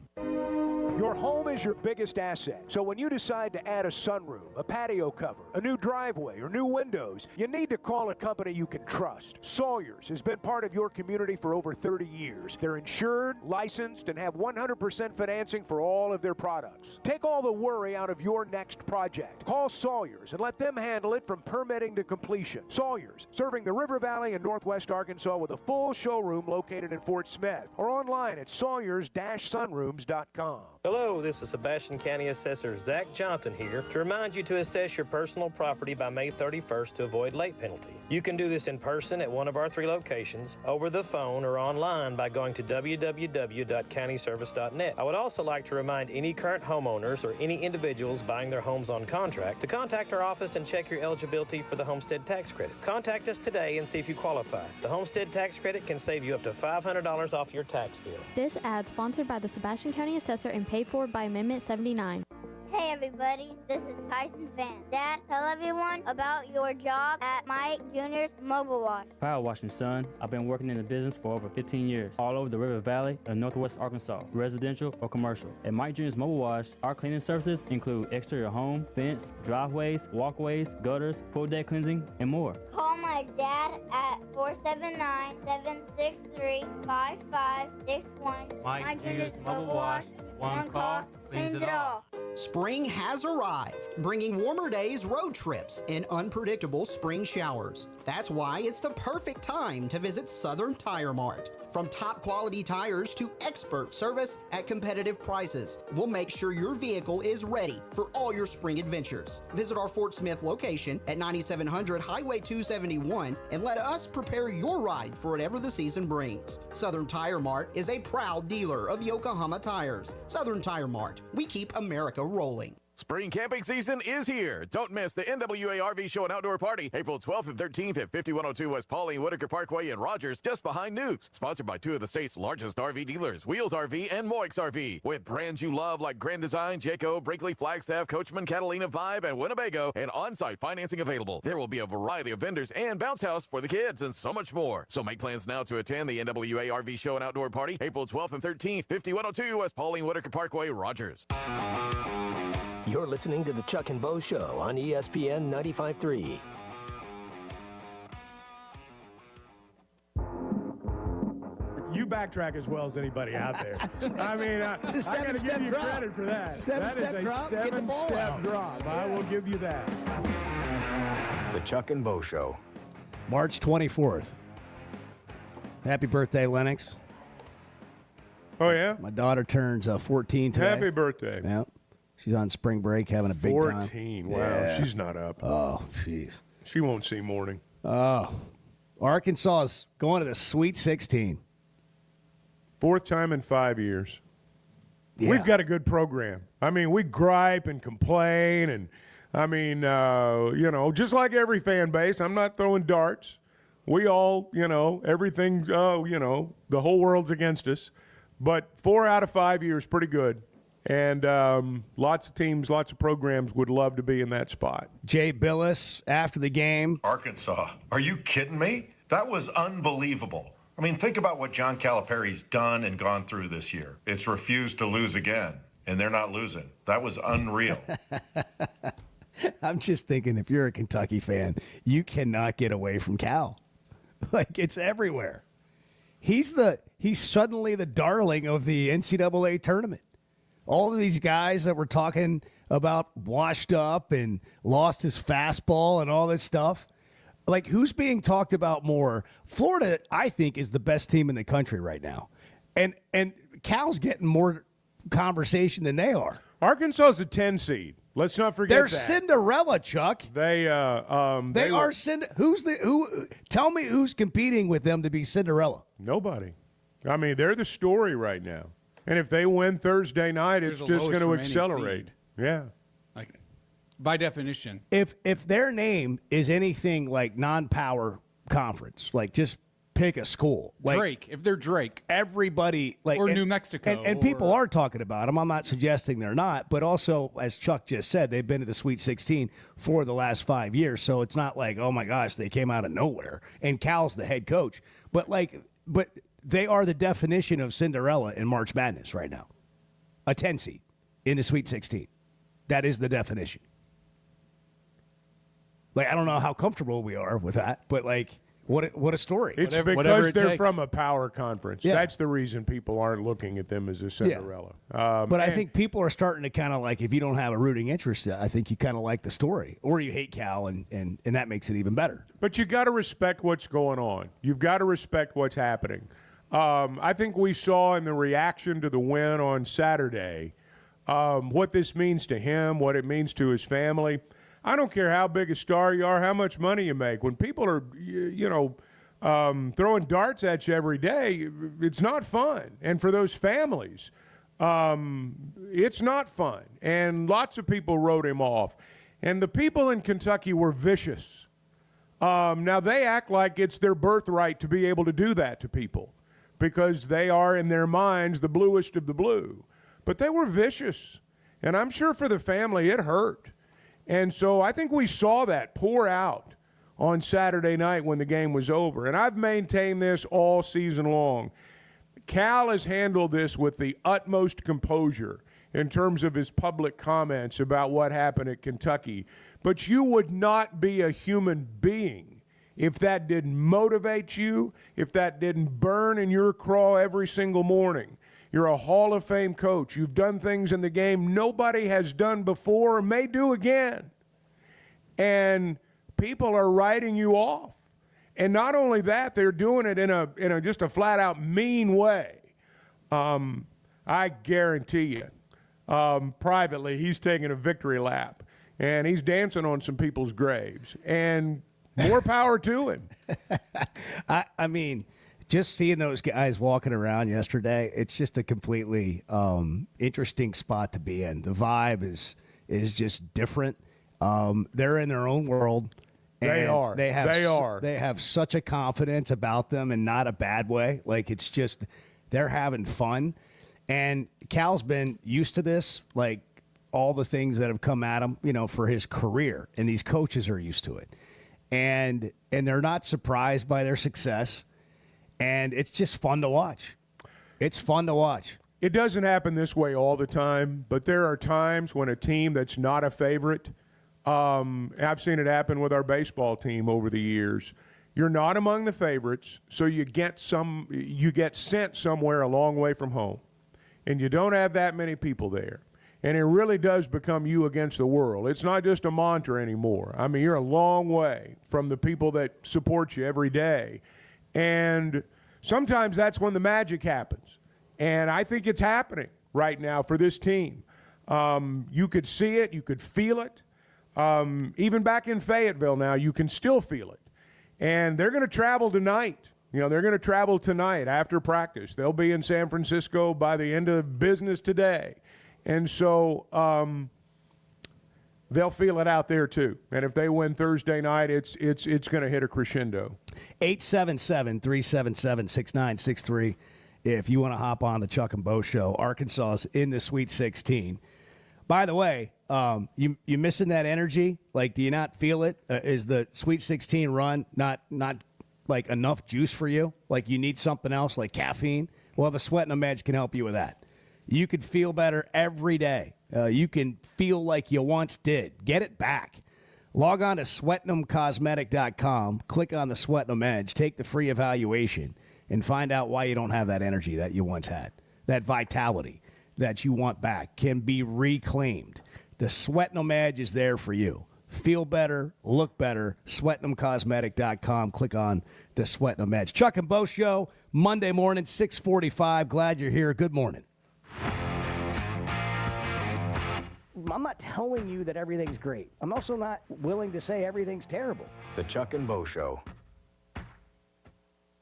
Your home is your biggest asset. So when you decide to add a sunroom, a patio cover, a new driveway, or new windows, you need to call a company you can trust. Sawyers has been part of your community for over 30 years. They're insured, licensed, and have 100% financing for all of their products. Take all the worry out of your next project. Call Sawyers and let them handle it from permitting to completion. Sawyers, serving the River Valley and Northwest Arkansas with a full showroom located in Fort Smith or online at sawyers-sunrooms.com. Hello, this is Sebastian County Assessor Zach Johnson here to remind you to assess your personal property by May 31st to avoid late penalty. You can do this in person at one of our 3 locations, over the phone, or online by going to www.countyservice.net. I would also like to remind any current homeowners or any individuals buying their homes on contract to contact our office and check your eligibility for the homestead tax credit. Contact us today and see if you qualify. The homestead tax credit can save you up to $500 off your tax bill. This ad sponsored by the Sebastian County Assessor and paid for by Amendment 79. Hey everybody, this is Tyson Van. Dad, tell everyone about your job at Mike Jr.'s Mobile Wash. Power washing, son. I've been working in the business for over 15 years, all over the River Valley and Northwest Arkansas, residential or commercial. At Mike Jr.'s Mobile Wash, our cleaning services include exterior home, fence, driveways, walkways, gutters, full deck cleansing, and more. Call my dad at 479-763-5561. Mike Jr.'s Mobile Wash. One call cleans it all. Spring has arrived, bringing warmer days, road trips, and unpredictable spring showers. That's why it's the perfect time to visit Southern Tire Mart. From top quality tires to expert service at competitive prices, we'll make sure your vehicle is ready for all your spring adventures. Visit our Fort Smith location at 9700 Highway 271 and let us prepare your ride for whatever the season brings. Southern Tire Mart is a proud dealer of Yokohama tires. Southern Tire Mart, we keep America rolling. Spring camping season is here. Don't miss the NWA RV Show and Outdoor Party, April 12th and 13th at 5102 West Pauline Whitaker Parkway in Rogers, just behind Newk's. Sponsored by 2 of the state's largest RV dealers, Wheels RV and Moix RV. With brands you love like Grand Design, Jayco, Brinkley, Flagstaff, Coachman, Catalina, Vibe, and Winnebago, and on-site financing available. There will be a variety of vendors and bounce house for the kids and so much more. So make plans now to attend the NWA RV Show and Outdoor Party, April 12th and 13th, 5102 West Pauline Whitaker Parkway, Rogers. You're listening to the Chuck and Bo Show on ESPN 95.3. You backtrack as well as anybody out there. I mean, I got to give you credit for that. That is a seven-step drop. I will give you that. The Chuck and Bo Show. March 24th. Happy birthday, Lennox. Oh, yeah? My daughter turns 14 today. Happy birthday. Yeah. She's on spring break having a big 14. time. 14. Wow. Yeah. She's not up. Oh, jeez. She won't see morning. Oh. Arkansas is going to the Sweet 16. 4th time in 5 years. Yeah. We've got a good program. I mean, we gripe and complain, and I mean, just like every fan base, I'm not throwing darts. We all, everything's, the whole world's against us. But 4 out of 5 years, pretty good. And lots of teams, lots of programs would love to be in that spot. Jay Billis, after the game. Arkansas, are you kidding me? That was unbelievable. I mean, think about what John Calipari's done and gone through this year. It's refused to lose again, and they're not losing. That was unreal. I'm just thinking, if you're a Kentucky fan, you cannot get away from Cal. Like, it's everywhere. He's suddenly the darling of the NCAA tournament. All of these guys that were talking about washed up and lost his fastball and all this stuff. Like, who's being talked about more? Florida, I think, is the best team in the country right now. And Cal's getting more conversation than they are. Arkansas is a 10 seed. Let's not forget They're that. Cinderella, Chuck. They are Who? Tell me who's competing with them to be Cinderella. Nobody. I mean, they're the story right now. And if they win Thursday night, it's just going to accelerate. Yeah. Like, by definition. If their name is anything like non-power conference, like just pick a school. Like Drake, if they're Drake. Everybody. Or New Mexico. And people are talking about them. I'm not suggesting they're not. But also, as Chuck just said, they've been to the Sweet 16 for the last 5 years. So it's not like, oh, my gosh, they came out of nowhere. And Cal's the head coach. But they are the definition of Cinderella in March Madness right now. A 10 seed in the Sweet 16. That is the definition. Like, I don't know how comfortable we are with that, but what a story. It's because they're from a power conference. Yeah. That's the reason people aren't looking at them as a Cinderella. Yeah. But I think people are starting to kind of like, if you don't have a rooting interest, I think you kind of like the story. Or you hate Cal, and that makes it even better. But you got to respect what's going on. You've got to respect what's happening. I think we saw in the reaction to the win on Saturday what this means to him, what it means to his family. I don't care how big a star you are, how much money you make. When people are, throwing darts at you every day, it's not fun. And for those families, it's not fun. And lots of people wrote him off. And the people in Kentucky were vicious. Now, they act like it's their birthright to be able to do that to people because they are, in their minds, the bluest of the blue. But they were vicious. And I'm sure for the family, it hurt. And so I think we saw that pour out on Saturday night when the game was over. And I've maintained this all season long. Cal has handled this with the utmost composure in terms of his public comments about what happened at Kentucky. But you would not be a human being if that didn't motivate you, if that didn't burn in your craw every single morning. You're a Hall of Fame coach. You've done things in the game nobody has done before or may do again. And people are writing you off. And not only that, they're doing it in a just a flat-out mean way. I guarantee you, privately, he's taking a victory lap. And he's dancing on some people's graves. And more power to him. I mean, just seeing those guys walking around yesterday, it's just a completely interesting spot to be in. The vibe is just different. They're in their own world. They are. They are. They have such a confidence about them, and not a bad way. Like, it's just they're having fun. And Cal's been used to this, like all the things that have come at him, for his career. And these coaches are used to it. And they're not surprised by their success. And it's just fun to watch. It's fun to watch. It doesn't happen this way all the time, but there are times when a team that's not a favorite, I've seen it happen with our baseball team over the years. You're not among the favorites, so you get sent somewhere a long way from home, and you don't have that many people there. And it really does become you against the world. It's not just a mantra anymore. I mean, you're a long way from the people that support you every day. And sometimes that's when the magic happens. And I think it's happening right now for this team. You could see it. You could feel it. Even back in Fayetteville now, you can still feel it. And they're going to travel tonight. They're going to travel tonight after practice. They'll be in San Francisco by the end of business today. And so they'll feel it out there too. And if they win Thursday night, it's going to hit a crescendo. 877-377-6963 if you want to hop on the Chuck and Bo Show. Arkansas is in the Sweet 16. By the way, you missing that energy? Like, do you not feel it? Is the Sweet 16 run not like enough juice for you? Like, you need something else, like caffeine? Well, the Sweating Them Edge can help you with that. You can feel better every day. You can feel like you once did. Get it back. Log on to sweatingthemcosmetic.com, click on the Sweating Them Edge, take the free evaluation, and find out why you don't have that energy that you once had. That vitality that you want back can be reclaimed. The Sweating Them Edge is there for you. Feel better, look better, sweatingthemcosmetic.com. Click on the Sweating Them Edge. Chuck and Bo Show, Monday morning, 6:45. Glad you're here. Good morning. I'm not telling you that everything's great. I'm also not willing to say everything's terrible. The Chuck and Bo Show.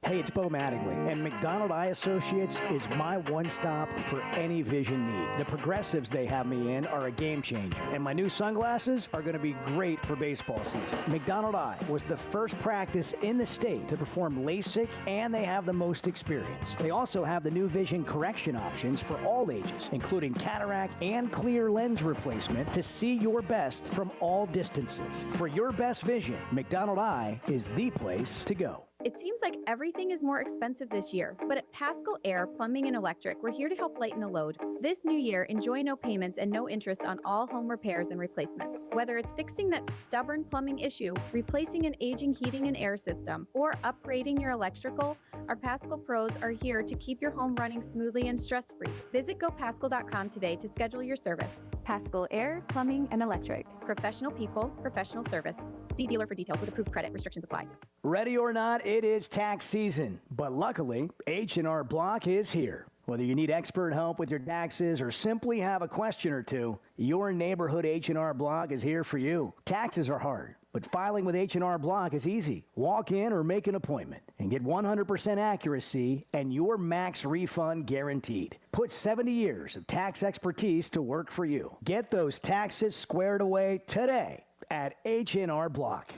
Hey, it's Bo Mattingly, and McDonald Eye Associates is my one-stop for any vision need. The progressives they have me in are a game changer, and my new sunglasses are going to be great for baseball season. McDonald Eye was the first practice in the state to perform LASIK, and they have the most experience. They also have the new vision correction options for all ages, including cataract and clear lens replacement to see your best from all distances. For your best vision, McDonald Eye is the place to go. It seems like everything is more expensive this year, but at Pascal Air Plumbing and Electric, we're here to help lighten the load. This new year, enjoy no payments and no interest on all home repairs and replacements. Whether it's fixing that stubborn plumbing issue, replacing an aging heating and air system, or upgrading your electrical, our Pascal pros are here to keep your home running smoothly and stress-free. Visit gopascal.com today to schedule your service. Pascal Air Plumbing and Electric. Professional people, professional service. See dealer for details with approved credit. Restrictions apply. Ready or not, it is tax season. But luckily, H&R Block is here. Whether you need expert help with your taxes or simply have a question or two, your neighborhood H&R Block is here for you. Taxes are hard, but filing with H&R Block is easy. Walk in or make an appointment and get 100% accuracy and your max refund guaranteed. Put 70 years of tax expertise to work for you. Get those taxes squared away today at H&R Block.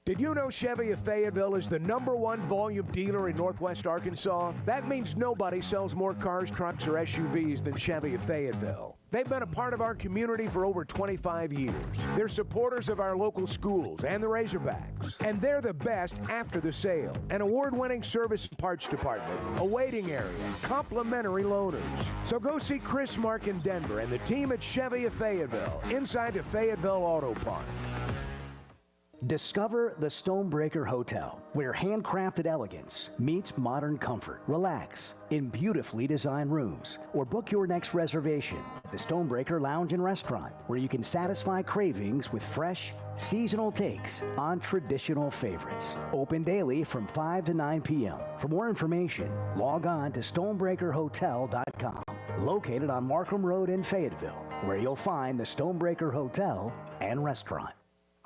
Did you know Chevy of Fayetteville is the #1 volume dealer in Northwest Arkansas? That means nobody sells more cars, trucks, or SUVs than Chevy of Fayetteville. They've been a part of our community for over 25 years. They're supporters of our local schools and the Razorbacks. And they're the best after the sale. An award-winning service and parts department, a waiting area, complimentary loaners. So go see Chris, Mark, in Denver and the team at Chevy of Fayetteville, inside the Fayetteville Auto Park. Discover the Stonebreaker Hotel, where handcrafted elegance meets modern comfort. Relax in beautifully designed rooms, or book your next reservation at the Stonebreaker Lounge and Restaurant, where you can satisfy cravings with fresh, seasonal takes on traditional favorites. Open daily from 5 to 9 p.m. For more information, log on to stonebreakerhotel.com, located on Markham Road in Fayetteville, where you'll find the Stonebreaker Hotel and Restaurant.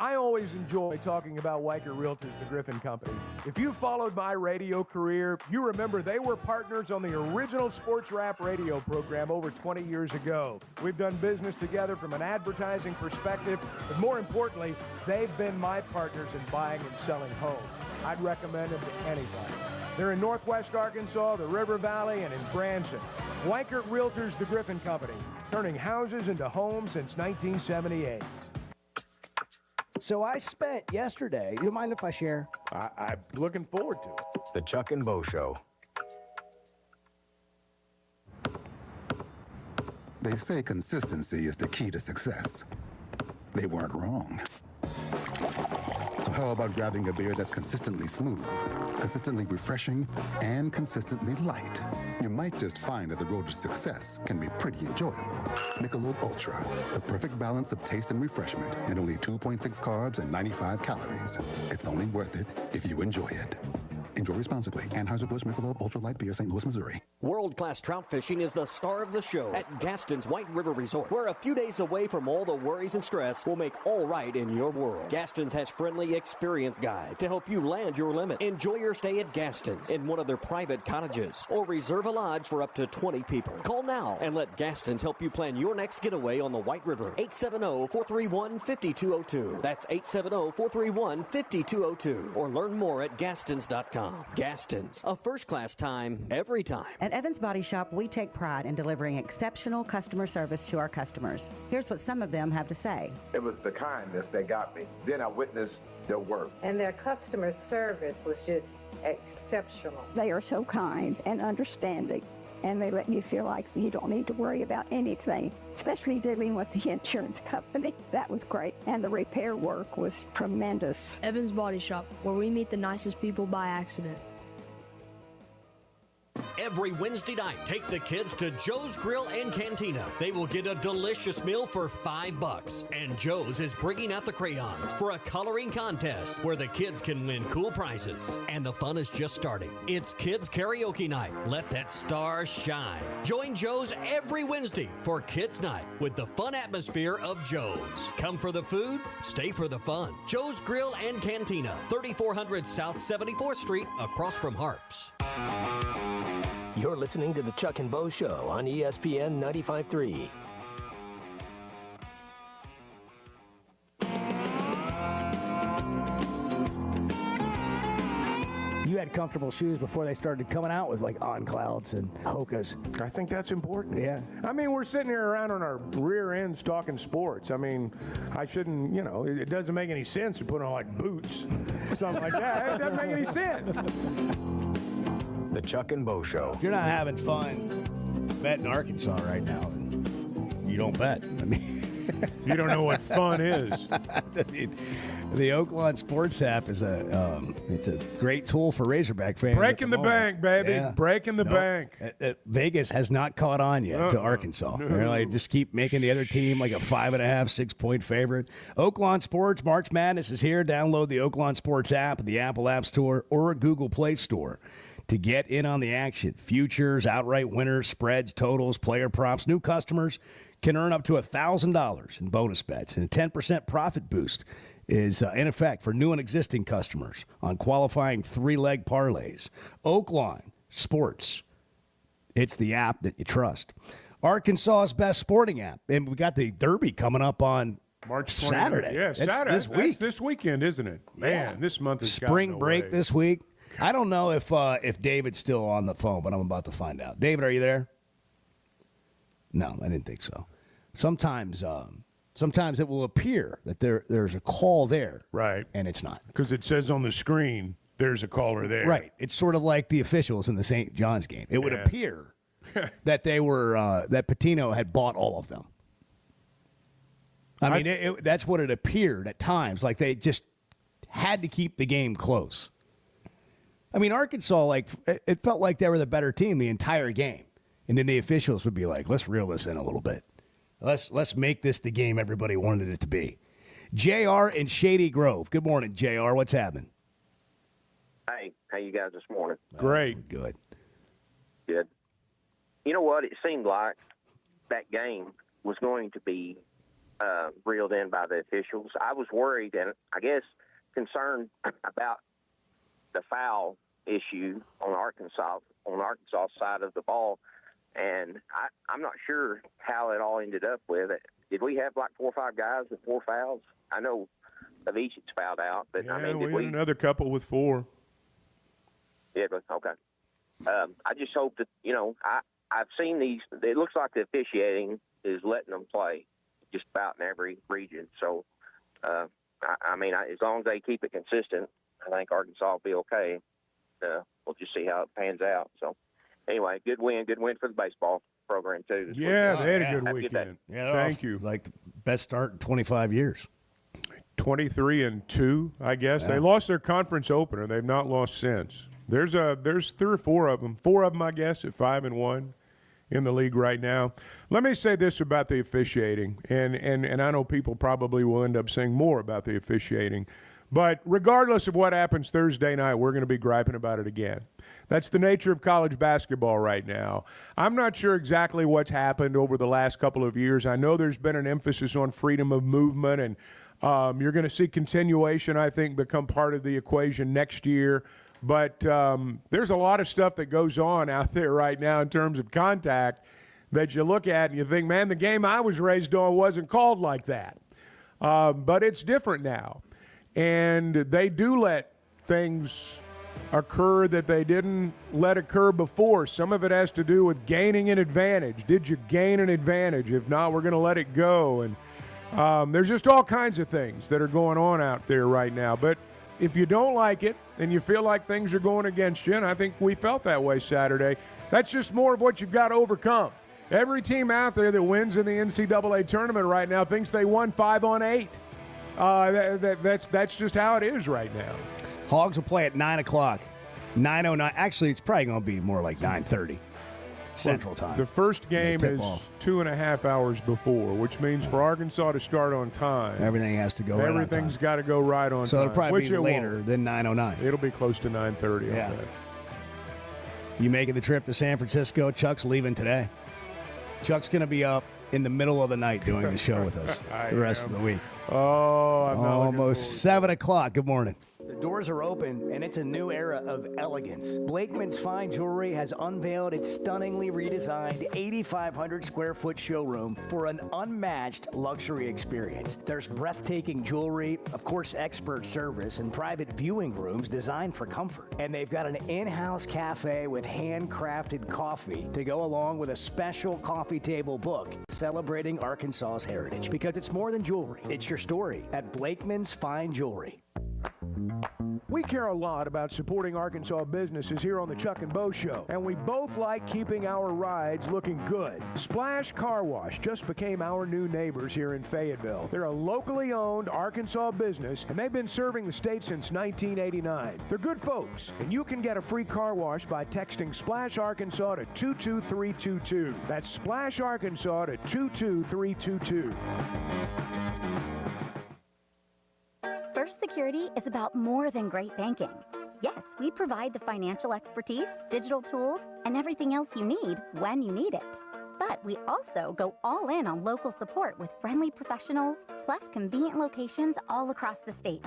I always enjoy talking about Weicker Realtors, the Griffin Company. If you followed my radio career, you remember they were partners on the original sports rap radio program over 20 years ago. We've done business together from an advertising perspective, but more importantly, they've been my partners in buying and selling homes. I'd recommend them to anybody. They're in Northwest Arkansas, the River Valley, and in Branson. Weicker Realtors, the Griffin Company, turning houses into homes since 1978. So I spent yesterday, you mind if I share? I'm looking forward to it. The Chuck and Bo Show. They say consistency is the key to success. They weren't wrong. So how about grabbing a beer that's consistently smooth, consistently refreshing, and consistently light? You might just find that the road to success can be pretty enjoyable. Michelob Ultra, the perfect balance of taste and refreshment, and only 2.6 carbs and 95 calories. It's only worth it if you enjoy it. Enjoy responsibly. Anheuser-Busch Michelob Ultra Light Beer, St. Louis, Missouri. World-class trout fishing is the star of the show at Gaston's White River Resort, where a few days away from all the worries and stress will make all right in your world. Gaston's has friendly, experienced guides to help you land your limit. Enjoy your stay at Gaston's in one of their private cottages, or reserve a lodge for up to 20 people. Call now and let Gaston's help you plan your next getaway on the White River. 870-431-5202. That's 870-431-5202. Or learn more at Gastons.com. Gaston's, a first-class time, every time. At Evans Body Shop, we take pride in delivering exceptional customer service to our customers. Here's what some of them have to say. It was the kindness that got me. Then I witnessed their work. And their customer service was just exceptional. They are so kind and understanding, and they let you feel like you don't need to worry about anything, especially dealing with the insurance company. That was great, and the repair work was tremendous. Evans Body Shop, where we meet the nicest people by accident. Every Wednesday night, take the kids to Joe's Grill and Cantina. They will get a delicious meal for $5. And Joe's is bringing out the crayons for a coloring contest where the kids can win cool prizes. And the fun is just starting. It's Kids Karaoke Night. Let that star shine. Join Joe's every Wednesday for Kids Night with the fun atmosphere of Joe's. Come for the food, stay for the fun. Joe's Grill and Cantina, 3400 South 74th Street, across from Harps. You're listening to the Chuck and Bo Show on ESPN 95.3. You had comfortable shoes before they started coming out with like On Clouds and Hokas. I think that's important. Yeah. I mean, we're sitting here around on our rear ends talking sports. I mean, I shouldn't, it doesn't make any sense to put on like boots, something like that. It doesn't make any sense. The Chuck and Bo Show. If you're not having fun betting Arkansas right now, then you don't bet. I mean, you don't know what fun is. The Oaklawn Sports app is it's a great tool for Razorback fans. Breaking the bank, baby. Yeah. Breaking the bank. Vegas has not caught on yet to Arkansas. No. They're like, just keep making the other team like a 5.5, 6 point favorite. Oaklawn Sports March Madness is here. Download the Oaklawn Sports app at the Apple App Store or Google Play Store to get in on the action. Futures, outright winners, spreads, totals, player props. New customers can earn up to $1,000 in bonus bets. And a 10% profit boost is in effect for new and existing customers on qualifying 3-leg parlays. Oaklawn Sports. It's the app that you trust. Arkansas's best sporting app. And we got the Derby coming up on March 29th. Saturday. Yeah, Saturday. This week. That's this weekend, isn't it? Man, this month is spring break this week. I don't know if David's still on the phone, but I'm about to find out. David, are you there? No, I didn't think so. Sometimes it will appear that there's a call there, right, and it's not, because it says on the screen there's a caller there. Right. It's sort of like the officials in the St. John's game. It would appear that they were that Patino had bought all of them. I mean, that's what it appeared at times, like they just had to keep the game close. I mean, Arkansas, it felt like they were the better team the entire game. And then the officials would be like, let's reel this in a little bit. Let's make this the game everybody wanted it to be. JR in Shady Grove. Good morning, JR. What's happening? Hey, how you guys this morning? Great. Good. Good. You know what? It seemed like that game was going to be reeled in by the officials. I was worried and I guess concerned about the foul issue on Arkansas side of the ball, and I'm not sure how it all ended up with it. Did we have like 4 or 5 guys with 4 fouls? I know Avicic's fouled out, but Yeah, I mean, we had another couple with 4. Yeah, but okay. I just hope that, I've seen these. It looks like the officiating is letting them play just about in every region. So, I mean, as long as they keep it consistent, I think Arkansas will be okay. We'll just see how it pans out. So, anyway, good win for the baseball program too. This Yeah, weekend. they had a good Have a weekend. day. Yeah, Thank you. Like the best start in 25 years. 23-2, I guess. They lost their conference opener. They've not lost since. There's 3 or 4 of them. 4 of them, I guess, at 5-1 in the league right now. Let me say this about the officiating, and I know people probably will end up saying more about the officiating, but regardless of what happens Thursday night, we're going to be griping about it again. That's the nature of college basketball right now. I'm not sure exactly what's happened over the last couple of years. I know there's been an emphasis on freedom of movement, and you're going to see continuation, I think, become part of the equation next year. But there's a lot of stuff that goes on out there right now in terms of contact that you look at and you think, man, the game I was raised on wasn't called like that. But it's different now. And they do let things occur that they didn't let occur before. Some of it has to do with gaining an advantage. Did you gain an advantage? If not, we're going to let it go. And there's just all kinds of things that are going on out there right now. But if you don't like it and you feel like things are going against you, and I think we felt that way Saturday, that's just more of what you've got to overcome. Every team out there that wins in the NCAA tournament right now thinks they won 5 on 8. That's just how it is right now. Hogs will play at 9 o'clock. 9:09. Actually, it's probably going to be more like 9:30 Central Time. The first game is off. 2.5 hours before, which means for Arkansas to start on time, Everything has to go right on time. everything's got to go right on So time. it'll probably which be it later won't. than 9:09. It'll be close to 9:30. Yeah. I'll bet. You making the trip to San Francisco? Chuck's leaving today. Chuck's going to be up in the middle of the night doing the show with us the rest of the week. Oh, I'm not looking Almost 7 o'clock. Good morning. The doors are open, and it's a new era of elegance. Blakeman's Fine Jewelry has unveiled its stunningly redesigned 8,500 square foot showroom for an unmatched luxury experience. There's breathtaking jewelry, of course, expert service, and private viewing rooms designed for comfort. And they've got an in-house cafe with handcrafted coffee to go along with a special coffee table book celebrating Arkansas's heritage. Because it's more than jewelry, it's your story at Blakeman's Fine Jewelry. We care a lot about supporting Arkansas businesses here on the Chuck and Bo Show, and we both like keeping our rides looking good. Splash Car Wash just became our new neighbors here in Fayetteville. They're a locally owned Arkansas business, and they've been serving the state since 1989. They're good folks, and you can get a free car wash by texting Splash Arkansas to 22322. That's Splash Arkansas to 22322. First Security is about more than great banking. Yes, we provide the financial expertise, digital tools, and everything else you need when you need it. But we also go all in on local support with friendly professionals, plus convenient locations all across the state.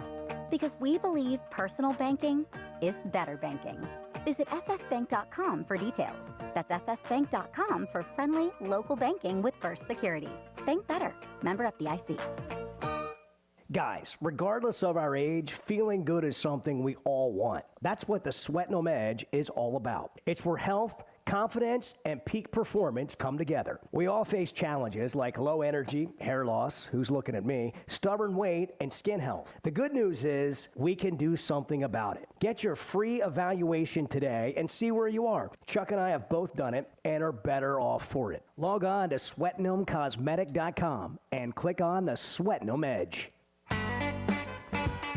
Because we believe personal banking is better banking. Visit fsbank.com for details. That's fsbank.com for friendly local banking with First Security. Bank better. Member FDIC. Guys, regardless of our age, feeling good is something we all want. That's what the Sweatnum Edge is all about. It's where health, confidence, and peak performance come together. We all face challenges like low energy, hair loss, who's looking at me, stubborn weight, and skin health. The good news is we can do something about it. Get your free evaluation today and see where you are. Chuck and I have both done it and are better off for it. Log on to SweatnumCosmetic.com and click on the Sweatnum Edge.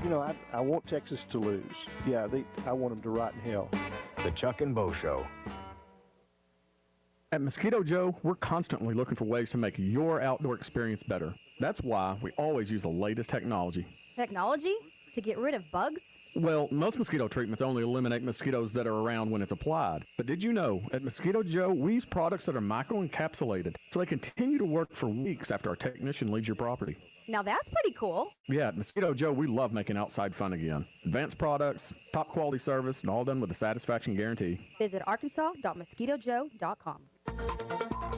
You know, I want Texas to lose. Yeah, I want them to rot in hell. The Chuck and Bo Show. At Mosquito Joe, we're constantly looking for ways to make your outdoor experience better. That's why we always use the latest technology. Technology? To get rid of bugs? Well, most mosquito treatments only eliminate mosquitoes that are around when it's applied. But did you know, at Mosquito Joe, we use products that are microencapsulated, so they continue to work for weeks after our technician leaves your property. Now that's pretty cool. Yeah, at Mosquito Joe, we love making outside fun again. Advanced products, top quality service, and all done with a satisfaction guarantee. Visit arkansas.mosquitojoe.com.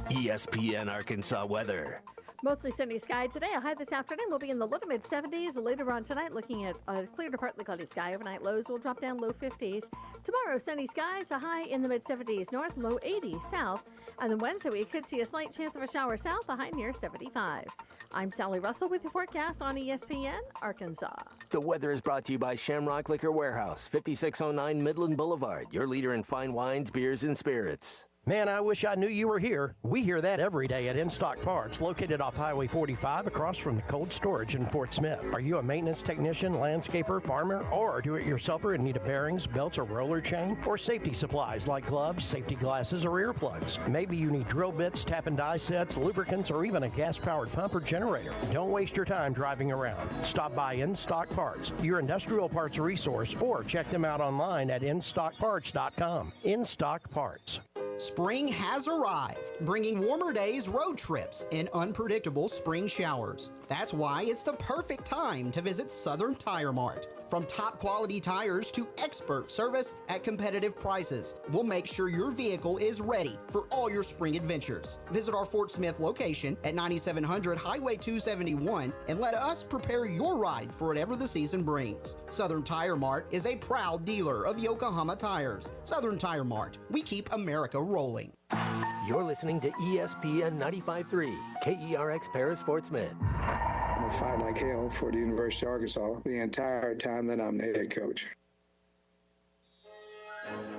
ESPN Arkansas weather. Mostly sunny sky today. A high this afternoon will be in the low to mid 70s. Later on tonight, looking at a clear to partly cloudy sky. Overnight lows will drop down low 50s. Tomorrow, sunny skies, a high in the mid 70s north, low 80s south. And then Wednesday, we could see a slight chance of a shower south, a high near 75. I'm Sally Russell with your forecast on ESPN Arkansas. The weather is brought to you by Shamrock Liquor Warehouse, 5609 Midland Boulevard, your leader in fine wines, beers, and spirits. Man, I wish I knew you were here. We hear that every day at In Stock Parts, located off Highway 45 across from the cold storage in Fort Smith. Are you a maintenance technician, landscaper, farmer, or a do-it-yourselfer in need of bearings, belts, or roller chain? Or safety supplies like gloves, safety glasses, or earplugs? Maybe you need drill bits, tap and die sets, lubricants, or even a gas-powered pump or generator. Don't waste your time driving around. Stop by In Stock Parts, your industrial parts resource, or check them out online at InStockParts.com. In Stock Parts. Spring has arrived, bringing warmer days, road trips, and unpredictable spring showers. That's why it's the perfect time to visit Southern Tire Mart. From top quality tires to expert service at competitive prices, we'll make sure your vehicle is ready for all your spring adventures. Visit our Fort Smith location at 9700 Highway 271 and let us prepare your ride for whatever the season brings. Southern Tire Mart is a proud dealer of Yokohama tires. Southern Tire Mart, we keep America rolling. You're listening to ESPN 95.3, KERX Paris, Fort Smith. I'm going to fight like hell for the University of Arkansas the entire time that I'm the head coach.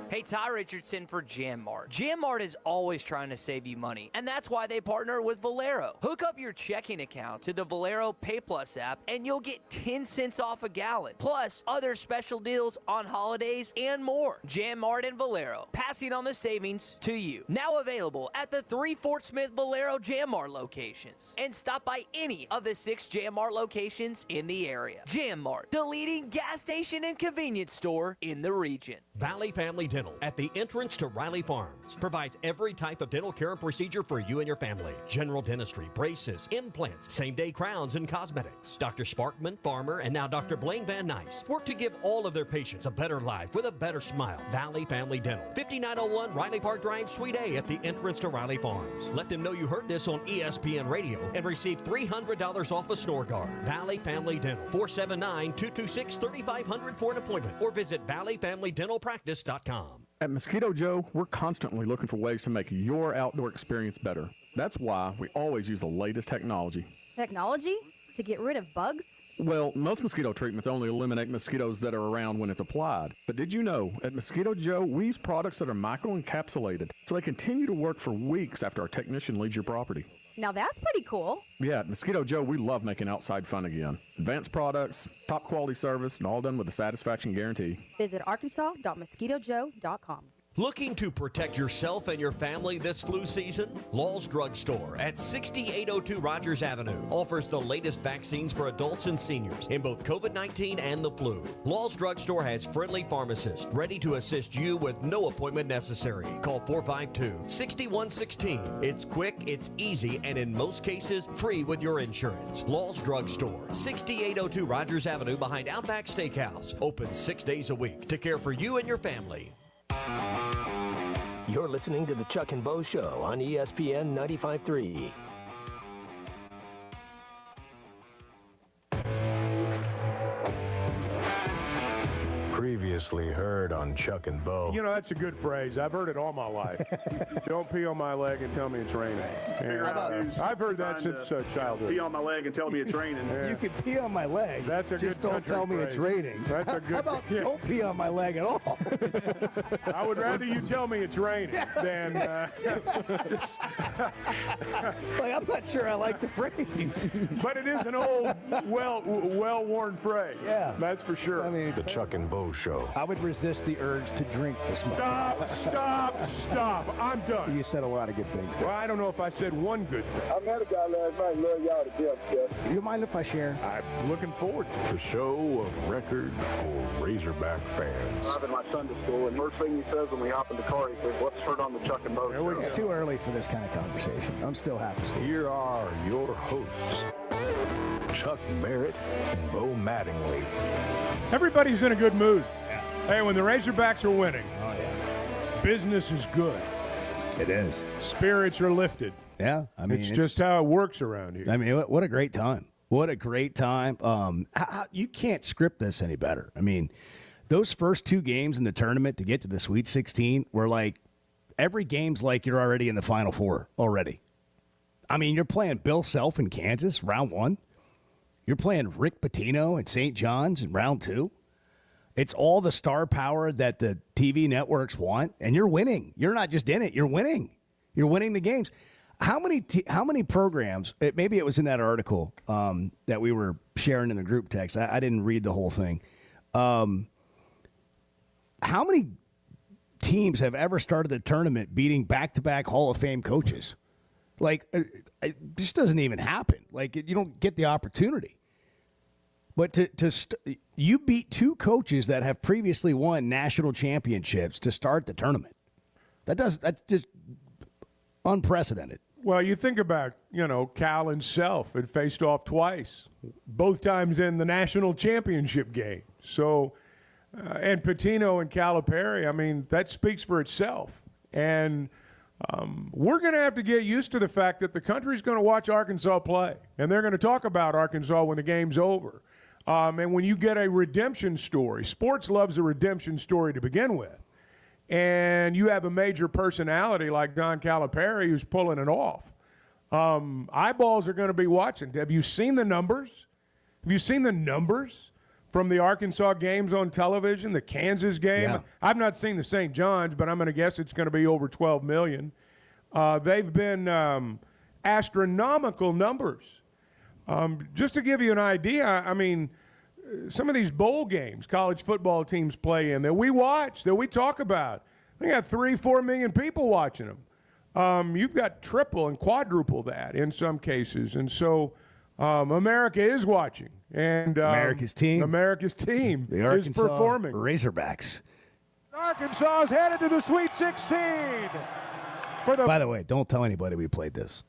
Hey, Ty Richardson for Jam Mart. Jam Mart is always trying to save you money, and that's why they partner with Valero. Hook up your checking account to the Valero Pay Plus app, and you'll get 10 cents off a gallon, plus other special deals on holidays and more. Jam Mart and Valero, passing on the savings to you. Now available at the 3 Fort Smith Valero Jam Mart locations. And stop by any of the 6 Jam Mart locations in the area. Jam Mart, the leading gas station and convenience store in the region. Valley Family Dental at the entrance to Riley Farms provides every type of dental care and procedure for you and your family. General dentistry, braces, implants, same-day crowns, and cosmetics. Dr. Sparkman, Farmer, and now Dr. Blaine Van Nice work to give all of their patients a better life with a better smile. Valley Family Dental, 5901 Riley Park Drive, Suite A at the entrance to Riley Farms. Let them know you heard this on ESPN Radio and receive $300 off a snore guard. Valley Family Dental, 479-226-3500 for an appointment or visit valleyfamilydentalpractice.com. At Mosquito Joe, we're constantly looking for ways to make your outdoor experience better. That's why we always use the latest technology. Technology? To get rid of bugs? Well, most mosquito treatments only eliminate mosquitoes that are around when it's applied. But did you know, at Mosquito Joe, we use products that are microencapsulated, so they continue to work for weeks after our technician leaves your property. Now that's pretty cool. Yeah, at Mosquito Joe, we love making outside fun again. Advanced products, top quality service, and all done with a satisfaction guarantee. Visit arkansas.mosquitojoe.com. Looking to protect yourself and your family this flu season? Law's Drug Store at 6802 Rogers Avenue offers the latest vaccines for adults and seniors in both COVID-19 and the flu. Law's Drug Store has friendly pharmacists ready to assist you with no appointment necessary. Call 452-6116. It's quick, it's easy, and in most cases, free with your insurance. Law's Drug Store, 6802 Rogers Avenue behind Outback Steakhouse. Open 6 days a week to care for you and your family. You're listening to the Chuck and Bo Show on ESPN 95.3. Previously heard on Chuck and Bo. You know, that's a good phrase. I've heard it all my life. Don't pee on my leg and tell me it's raining. And, I've heard that since childhood. Pee on my leg and tell me it's raining. Yeah. You can pee on my leg. That's a just good don't tell me phrase. it's raining. That's a good. How about don't pee on my leg at all? I would rather you tell me it's raining than. Like, I'm not sure I like the phrase, but it is an old, well-worn phrase. Yeah, that's for sure. I mean, the Chuck and Bo Show. I would resist the urge to drink this much. Stop. I'm done. You said a lot of good things there. Well, I don't know if I said one good thing. I met a guy last night, love y'all to death, Jeff. You mind if I share? I'm looking forward to it. The show of record for Razorback fans. I'm in my Sunday school, and first thing he says when we hop in the car, he says, "What's heard on the Chuck and Bo show?" It's too early for this kind of conversation. I'm still half asleep. Here are your hosts, Chuck Barrett and Bo Mattingly. Everybody's in a good mood. Yeah. Hey, when the Razorbacks are winning, Oh, yeah. business is good. It is. Spirits are lifted. Yeah. I mean, it's just how it works around here. I mean, what a great time. What a great time. You can't script this any better. I mean, those first two games in the tournament to get to the Sweet 16 were like, every game's like you're already in the Final Four already. I mean, you're playing Bill Self in Kansas, round one. You're playing Rick Pitino in St. John's in round two. It's all the star power that the TV networks want, and you're winning. You're not just in it. You're winning. You're winning the games. How many programs, maybe it was in that article that we were sharing in the group text. I didn't read the whole thing. How many teams have ever started the tournament beating back-to-back Hall of Fame coaches? Like, it just doesn't even happen. Like, you don't get the opportunity. But you beat two coaches that have previously won national championships to start the tournament. That's just unprecedented. Well, you think about, Cal and Self had faced off twice, both times in the national championship game. So, and Pitino and Calipari, I mean, that speaks for itself. And we're going to have to get used to the fact that the country's going to watch Arkansas play, and they're going to talk about Arkansas when the game's over. And when you get a redemption story, sports loves a redemption story to begin with, and you have a major personality like Don Calipari who's pulling it off, eyeballs are going to be watching. Have you seen the numbers? Have you seen the numbers from the Arkansas games on television, the Kansas game? Yeah. I've not seen the St. John's, but I'm going to guess it's going to be over 12 million. They've been astronomical numbers. Just to give you an idea, I mean, some of these bowl games college football teams play in that we watch, that we talk about, they got 3-4 million people watching them. You've got triple and quadruple that in some cases. And so America is watching. And America's team the Arkansas is performing. Razorbacks. Arkansas is headed to the Sweet 16. By the way, don't tell anybody we played this.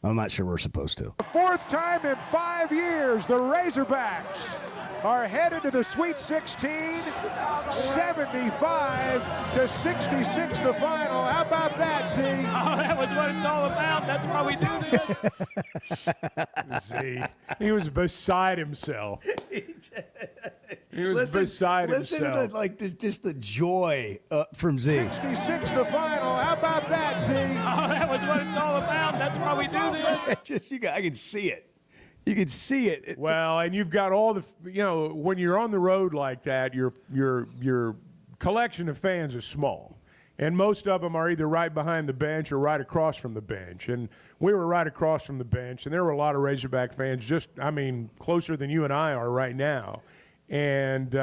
I'm not sure we're supposed to. The fourth time in 5 years, the Razorbacks are headed to the Sweet 16, 75-66 the final. How about that, Z? Oh, that was what it's all about. That's why we do this. Z, he was beside himself. He was beside listen himself. Listen to just the joy from Z. 66 the final. How about that, Z? Oh, that was what it's all about. That's why we do this. I can see it. You can see it. Well, and you've got all the, when you're on the road like that, your collection of fans is small. And most of them are either right behind the bench or right across from the bench. And we were right across from the bench, and there were a lot of Razorback fans closer than you and I are right now. And,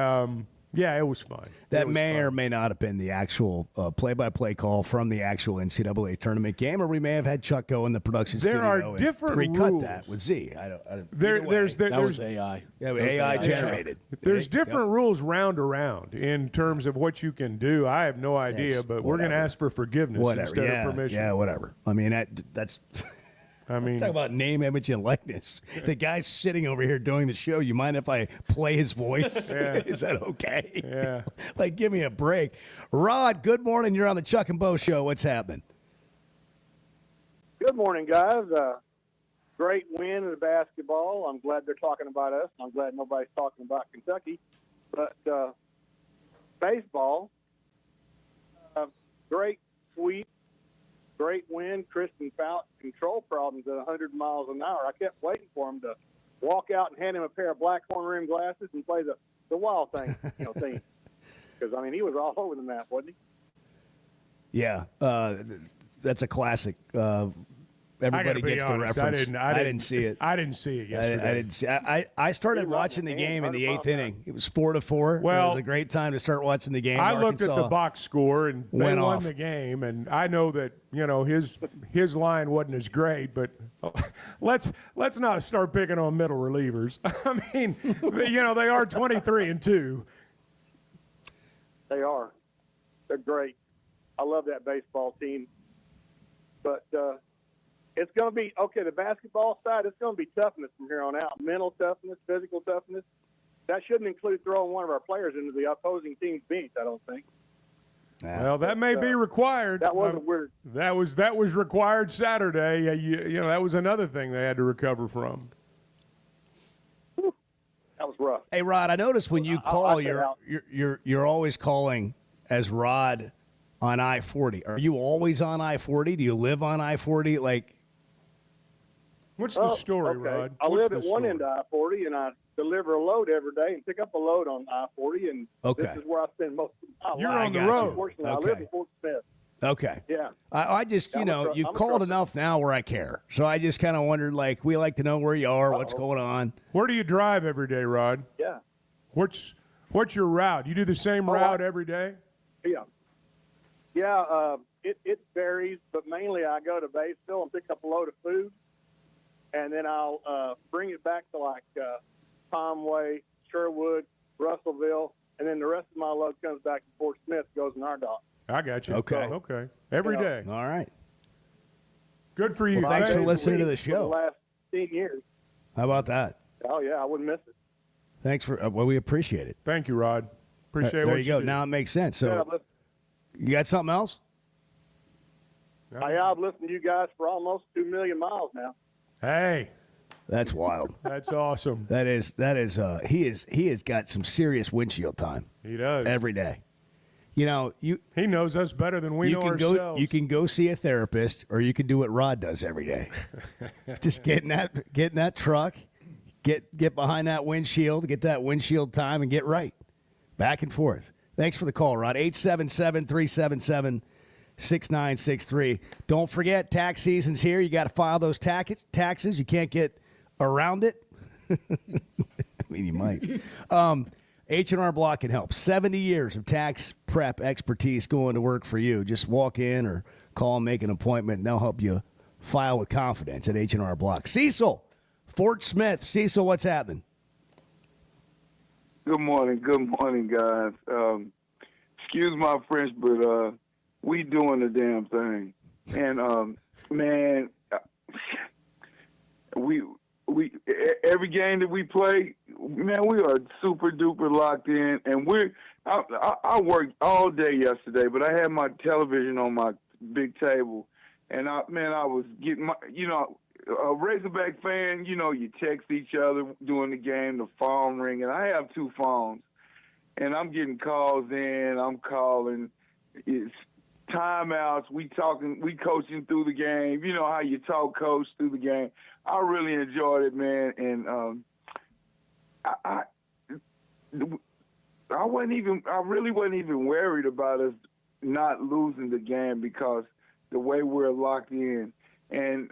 yeah, it was fun. That may or may not have been the actual play-by-play call from the actual NCAA tournament game, or we may have had Chuck go in the production studio. There are different recut rules. That with Z. That was AI. Yeah, AI generated. There's different rules round around in terms of what you can do. I have no idea, but we're going to ask for forgiveness instead of permission. Yeah, whatever. I mean, that's... talk about name, image, and likeness. The guy's sitting over here doing the show. You mind if I play his voice? Yeah. Is that okay? Yeah. Give me a break. Rod, good morning. You're on the Chuck and Bo Show. What's happening? Good morning, guys. Great win in the basketball. I'm glad they're talking about us. I'm glad nobody's talking about Kentucky. But baseball, great sweep. Great win. Kristen Fout control problems at 100 miles an hour. I kept waiting for him to walk out and hand him a pair of black horn rim glasses and play the wild thing, theme. Because, he was all over the map, wasn't he? Yeah, that's a classic. everybody gets the honest, reference. I didn't see it. I didn't see it yesterday. I didn't see. I started watching the game in the 8th inning. It was 4-4. Well, it was a great time to start watching the game. I looked at Arkansas the box score, and they went won off. the game. And I know that his line wasn't as great, but let's not start picking on middle relievers. I mean, they are 23-2. They are. They're great. I love that baseball team. But it's going to be, okay, the basketball side, it's going to be toughness from here on out. Mental toughness, physical toughness. That shouldn't include throwing one of our players into the opposing team's bench, I don't think. Well, that may be required. That wasn't weird. That was required Saturday. That was another thing they had to recover from. That was rough. Hey, Rod, I noticed when you call, you're always calling as Rod on I-40. Are you always on I-40? Do you live on I-40? What's the story, okay. Rod? I What's live the at one story? end of I-40, and I deliver a load every day and pick up a load on I-40, and this is where I spend most of my life. You're on the road. Unfortunately, I live in Fort Smith. Okay. Yeah. I just, you've called enough now where I care. So I just kind of wondered, we like to know where you are, what's going on. Where do you drive every day, Rod? Yeah. What's your route? You do the same route every day? Yeah. Yeah, it varies, but mainly I go to Batesville and pick up a load of food, and then I'll bring it back to Conway, Sherwood, Russellville, and then the rest of my load comes back to Fort Smith, goes in our dock. I got you. Okay. Okay. Every day. All right. Good for you. Well, thanks for listening to the For the show. last 10 years. How about that? Oh, yeah, I wouldn't miss it. Thanks for we appreciate it. Thank you, Rod. Appreciate there what you go. do. Now it makes sense. So you got something else? I've listened to you guys for almost 2 million miles now. Hey. That's wild. That's awesome. That is he has got some serious windshield time. He does. Every day. He knows us better than we know ourselves. You can go see a therapist, or you can do what Rod does every day. Just get in that truck, get behind that windshield, get that windshield time, and get right. Back and forth. Thanks for the call, Rod. 877-377-6963. Don't forget, tax season's here. You got to file those taxes. You can't get around it. I mean, you might. H&R Block can help. 70 years of tax prep expertise going to work for you. Just walk in or call and make an appointment, and they'll help you file with confidence at H&R Block. Cecil, Fort Smith. Cecil, what's happening? Good morning, guys. Excuse my French, but we doing the damn thing. And man, we every game that we play, man, we are super duper locked in. And I worked all day yesterday, but I had my television on my big table, and I was getting my, a Razorback fan, you text each other during the game, the phone ring, and I have two phones, and I'm getting calls in, I'm calling, it's timeouts, we coaching through the game, you know how you talk coach through the game. I really enjoyed it, man, and I really wasn't even worried about us not losing the game because the way we're locked in, and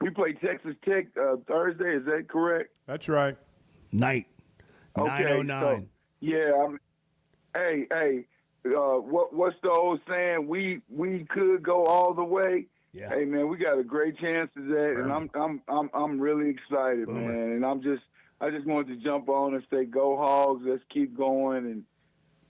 we play Texas Tech Thursday. Is that correct? That's right. Night. Okay, 9:09. So, what's the old saying? We could go all the way. Yeah. Hey man, we got a great chance of that, and I'm really excited, man. And I just wanted to jump on and say, go Hogs! Let's keep going.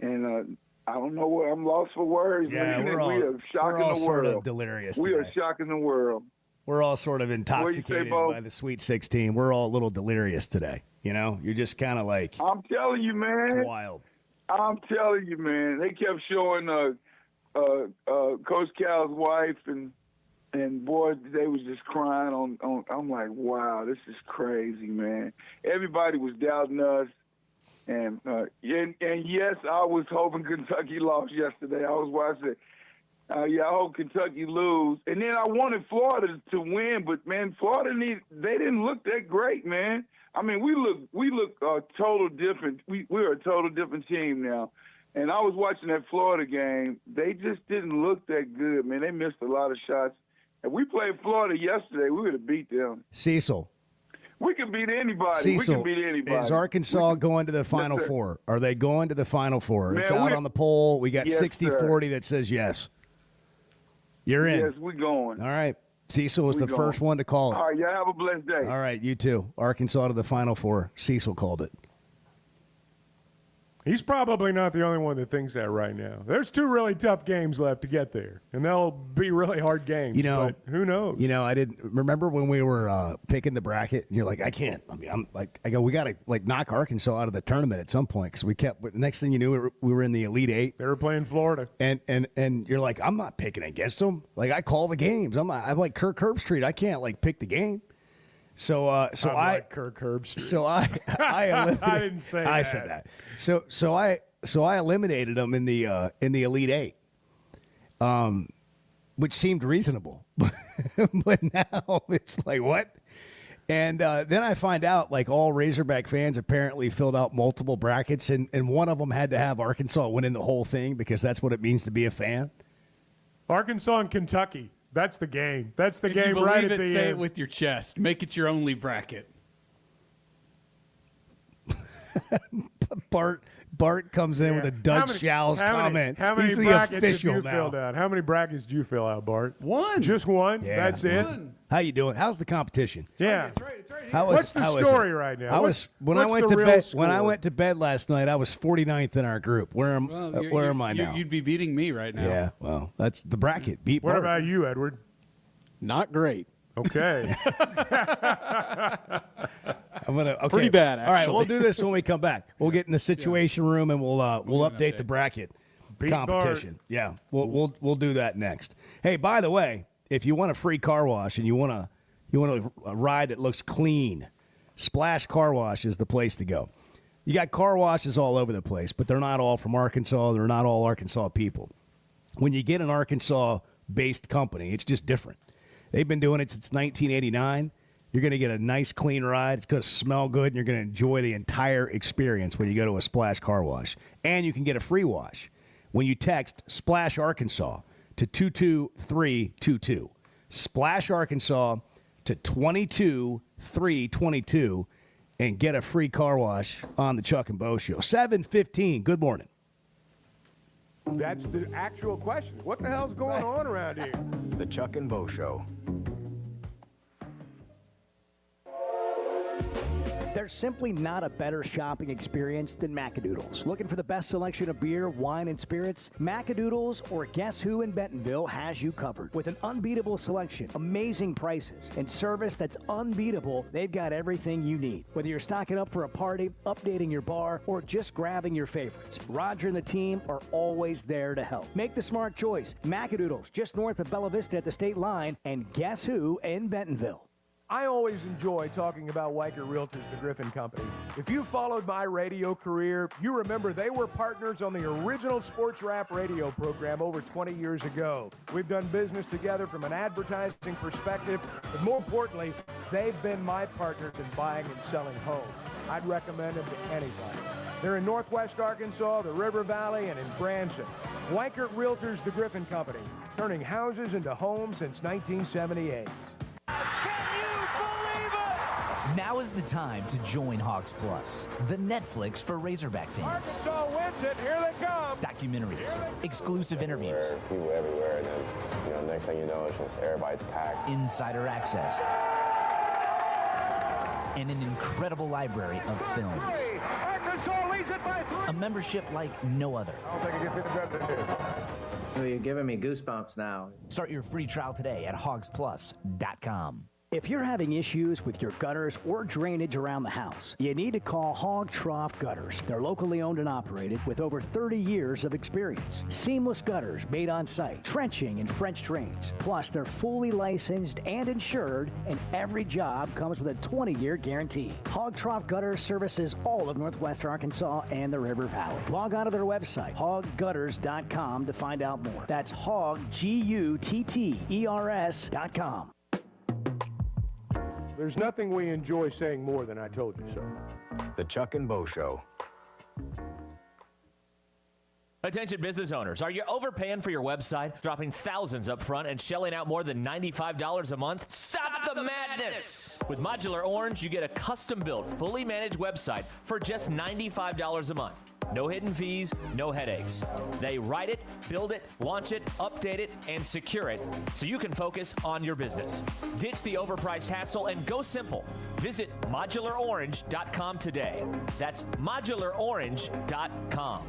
And I don't know what I'm lost for words. Yeah, man. we're all shocking the sort world. of delirious. We are today. shocking the world. We're all sort of Bo? intoxicated by the Sweet 16. We're all a little delirious today. You're just kind of like. I'm telling you, man. It's wild. I'm telling you, man. They kept showing Coach Cal's wife, and boy, they was just crying on. I'm like, wow, this is crazy, man. Everybody was doubting us, and yes, I was hoping Kentucky lost yesterday. I was watching. I hope Kentucky lose. And then I wanted Florida to win, but man, they didn't look that great, man. I mean, we look total different. We're a total different team now. And I was watching that Florida game. They just didn't look that good, man. They missed a lot of shots. If we played Florida yesterday, we would have beat them. Cecil. We can beat anybody. Cecil, we can beat anybody. is Arkansas going to the Final Four? Are they going to the Final Four? Man, it's out on the poll. We got Yes, 60-40 that says yes. You're in. Yes, we're going. All right. Cecil was We the going. first one to call it. All right, y'all have a blessed day. All right, you too. Arkansas to the Final Four. Cecil called it. He's probably not the only one that thinks that right now. There's 2 really tough games left to get there, and they'll be really hard games. You know, but who knows? You know, I didn't remember when we were picking the bracket. And you're like, I can't. I mean, I'm like, I go, we got to like knock Arkansas out of the tournament at some point because we kept. The next thing you knew, we were in the Elite Eight. They were playing Florida, and you're like, I'm not picking against them. Like I call the games. I'm like Kirk Herbstreit. I can't like pick the game. So I like Kirk Herbstreit. So I eliminated, I didn't say I that. said that. So I eliminated them in the Elite Eight, which seemed reasonable, but now it's like what? And then I find out like all Razorback fans apparently filled out multiple brackets, and one of them had to have Arkansas winning the whole thing because that's what it means to be a fan. Arkansas and Kentucky. That's the game. That's the If game you believe right at it, the say end. it with your chest. Make it your only bracket. Bart comes in with a Doug Schall's comment. How many He's the brackets official have you now. filled out? How many brackets did you fill out, Bart? One. Just one? Yeah, That's it? one. How you doing? How's the competition? Yeah. What's the story right now? What's the real score? When I went to bed last night, I was 49th in our group. Where am I now? You'd be beating me right now. Yeah, well, that's the bracket. Beat What Bart. about you, Edward? Not great. Okay. Okay. Pretty bad, All right, actually. we'll do this when we come back. We'll get in the situation room and we'll update the bracket Beat competition. Yeah, we'll do that next. Hey, by the way, if you want a free car wash and you want a ride that looks clean, Splash Car Wash is the place to go. You got car washes all over the place, but they're not all from Arkansas. They're not all Arkansas people. When you get an Arkansas-based company, it's just different. They've been doing it since 1989. You're going to get a nice, clean ride. It's going to smell good, and you're going to enjoy the entire experience when you go to a Splash Car Wash. And you can get a free wash when you text Splash Arkansas to 22322. Splash Arkansas to 22322 and get a free car wash on the Chuck and Bo Show. 7:15. Good morning. That's the actual question. What the hell's going on around here? The Chuck and Bo Show. There's simply not a better shopping experience than Macadoodles. Looking for the best selection of beer, wine, and spirits? Macadoodles or Guess Who in Bentonville has you covered. With an unbeatable selection, amazing prices, and service that's unbeatable, they've got everything you need. Whether you're stocking up for a party, updating your bar, or just grabbing your favorites, Roger and the team are always there to help. Make the smart choice. Macadoodles, just north of Bella Vista at the state line, and Guess Who in Bentonville. I always enjoy talking about Weichert Realtors, the Griffin Company. If you followed my radio career, you remember they were partners on the original sports rap radio program over 20 years ago. We've done business together from an advertising perspective, but more importantly, they've been my partners in buying and selling homes. I'd recommend them to anybody. They're in Northwest Arkansas, the River Valley, and in Branson. Weichert Realtors, the Griffin Company, turning houses into homes since 1978. Now is the time to join Hogs Plus, the Netflix for Razorback fans. Arkansas wins it. Here they come. Documentaries, exclusive interviews, people everywhere, and then next thing you know, it's just everybody's packed. insider access, and an incredible library of films. Arkansas leads it by 3. A membership like no other. I don't think it gets any better than this. Oh, you're giving me goosebumps now. Start your free trial today at hogsplus.com. If you're having issues with your gutters or drainage around the house, you need to call Hog Trough Gutters. They're locally owned and operated with over 30 years of experience. Seamless gutters made on site, trenching and French drains. Plus, they're fully licensed and insured, and every job comes with a 20-year guarantee. Hog Trough Gutters services all of Northwest Arkansas and the River Valley. Log on to their website, hoggutters.com, to find out more. That's hog, Gutters.com. There's nothing we enjoy saying more than I told you so. The Chuck and Bo Show. Attention business owners, are you overpaying for your website, dropping thousands up front and shelling out more than $95 a month? Stop the madness! With Modular Orange, you get a custom-built, fully managed website for just $95 a month. No hidden fees, no headaches. They write it, build it, launch it, update it, and secure it so you can focus on your business. Ditch the overpriced hassle and go simple. Visit modularorange.com today. That's modularorange.com.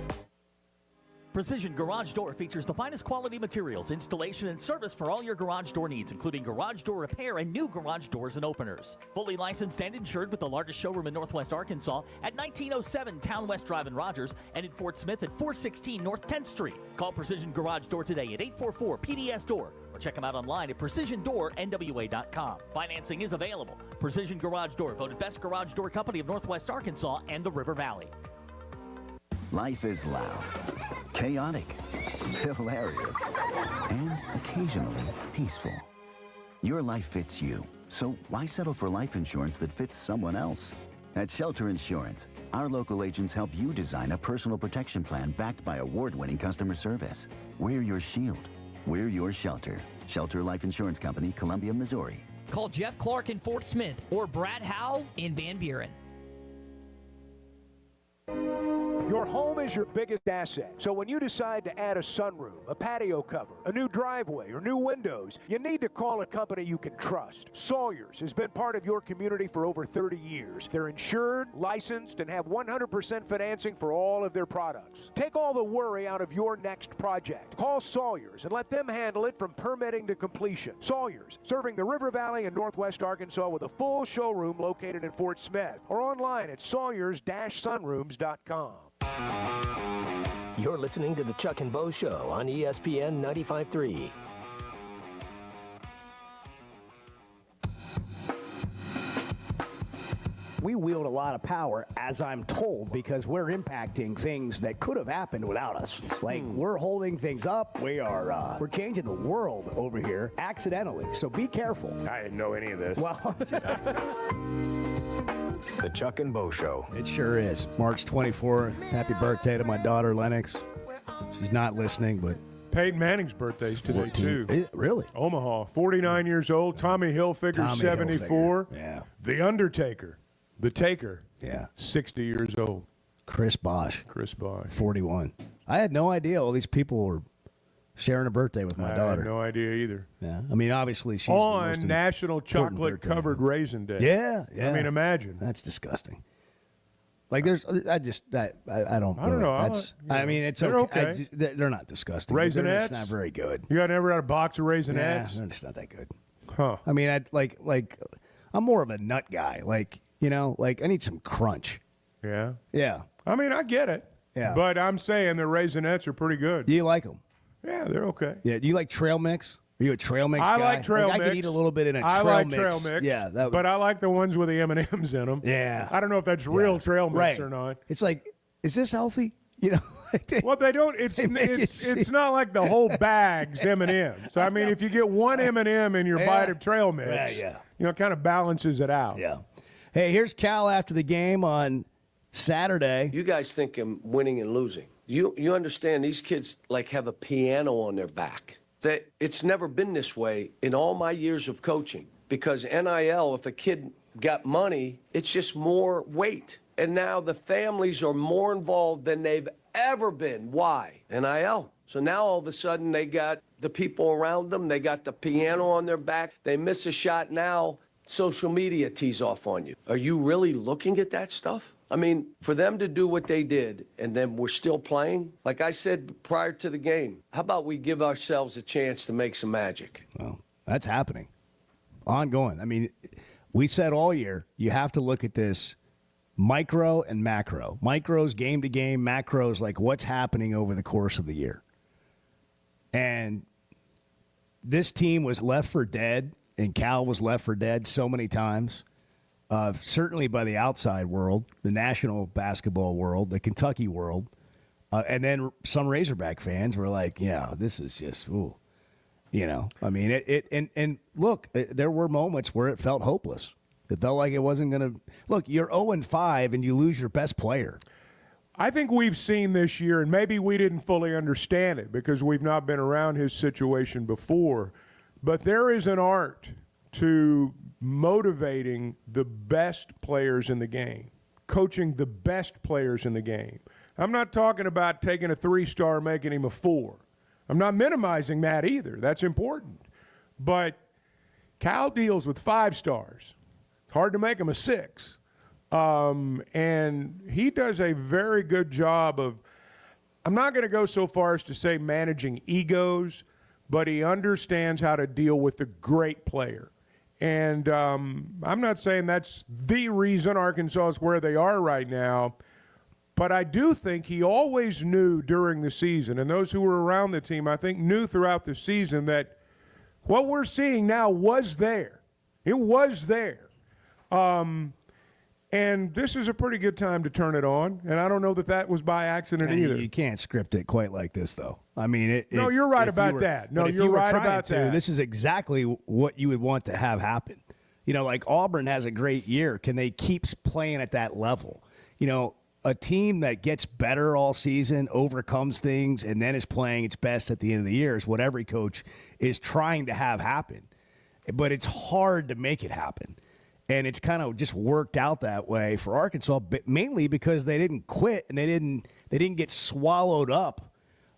Precision Garage Door features the finest quality materials, installation, and service for all your garage door needs, including garage door repair and new garage doors and openers. Fully licensed and insured with the largest showroom in Northwest Arkansas at 1907 Town West Drive in Rogers and in Fort Smith at 416 North 10th Street. Call Precision Garage Door today at 844-PDS-DOOR or check them out online at precisiondoornwa.com. Financing is available. Precision Garage Door, voted best garage door company of Northwest Arkansas and the River Valley. Life is loud, chaotic, hilarious, and occasionally peaceful. Your life fits you, so why settle for life insurance that fits someone else? At Shelter Insurance, our local agents help you design a personal protection plan backed by award-winning customer service. We're your shield. We're your shelter. Shelter Life Insurance Company, Columbia, Missouri. Call Jeff Clark in Fort Smith or Brad Howe in Van Buren. Your home is your biggest asset. So when you decide to add a sunroom, a patio cover, a new driveway, or new windows, you need to call a company you can trust. Sawyers has been part of your community for over 30 years. They're insured, licensed, and have 100% financing for all of their products. Take all the worry out of your next project. Call Sawyers and let them handle it from permitting to completion. Sawyers, serving the River Valley and Northwest Arkansas with a full showroom located in Fort Smith or online at sawyers-sunrooms.com. You're listening to the Chuck and Bo Show on ESPN 95.3. We wield a lot of power, as I'm told, because we're impacting things that could have happened without us. Like, we're holding things up. We're changing the world over here accidentally. So be careful. I didn't know any of this. Well, The Chuck and Bo Show. It sure is. March 24th. Happy birthday to my daughter, Lennox. She's not listening, but Peyton Manning's birthday's today, 14. too. Is it really? Omaha, 49 years old. Tommy Hilfiger, 74. Yeah. The Undertaker, the Taker, 60 years old. Chris Bosh. 41. I had no idea all these people were sharing a birthday with my daughter. I had no idea either. Yeah. I mean, obviously she's on National Chocolate-Covered Raisin Day. Yeah. I mean, imagine. That's disgusting. Like, I don't know. That's, I mean, it's okay. They're not disgusting. Raisinets? They're just not very good. You got never had a box of Raisinets? Yeah, they're just not that good. Huh. I mean, I'm more of a nut guy. Like, I need some crunch. Yeah? Yeah. I mean, I get it. Yeah. But I'm saying the Raisinets are pretty good. Do you like them? Yeah, they're okay. Yeah. Do you like trail mix? Are you a trail mix guy? I like trail mix. I could eat a little bit in a trail mix. I like trail mix. Yeah. But I like the ones with the M&Ms in them. Yeah. I don't know if that's real trail mix or not. It's like, is this healthy? Well, they don't. It's not like the whole bag's M&Ms. So, I mean, if you get one M&M in your bite of trail mix, it kind of balances it out. Yeah. Hey, here's Cal after the game on Saturday. You guys think I'm winning and losing. You understand these kids have a piano on their back. That it's never been this way in all my years of coaching. Because NIL, if a kid got money, it's just more weight. And now the families are more involved than they've ever been. Why? NIL. So now all of a sudden they got the people around them. They got the piano on their back. They miss a shot now. Social media tees off on you. Are you really looking at that stuff? I mean, for them to do what they did and then we're still playing, like I said prior to the game, how about we give ourselves a chance to make some magic? Well, that's happening. Ongoing. I mean, we said all year, you have to look at this micro and macro. Micro's game to game, macro's like what's happening over the course of the year. And this team was left for dead, and Cal was left for dead so many times. Certainly by the outside world, the national basketball world, the Kentucky world. And then some Razorback fans were like, yeah, this is just, ooh. I mean, and look, there were moments where it felt hopeless. It felt like it wasn't going to. Look, you're 0-5 and you lose your best player. I think we've seen this year, and maybe we didn't fully understand it because we've not been around his situation before, but there is an art to motivating the best players in the game, coaching the best players in the game. I'm not talking about taking a 3-star, making him a 4. I'm not minimizing that either. That's important. But Cal deals with 5 stars. It's hard to make him a 6. And he does a very good job of, I'm not going to go so far as to say managing egos, but he understands how to deal with the great player. And I'm not saying that's the reason Arkansas is where they are right now, but I do think he always knew during the season, and those who were around the team, I think, knew throughout the season that what we're seeing now was there. It was there. And this is a pretty good time to turn it on, and I don't know that that was by accident either. You can't script it quite like this, though. I mean, no, you're right about that. No, you're right about that. This is exactly what you would want to have happen. You know, like Auburn has a great year. Can they keep playing at that level? You know, a team that gets better all season, overcomes things, and then is playing its best at the end of the year is what every coach is trying to have happen. But it's hard to make it happen. And it's kind of just worked out that way for Arkansas, but mainly because they didn't quit and they didn't get swallowed up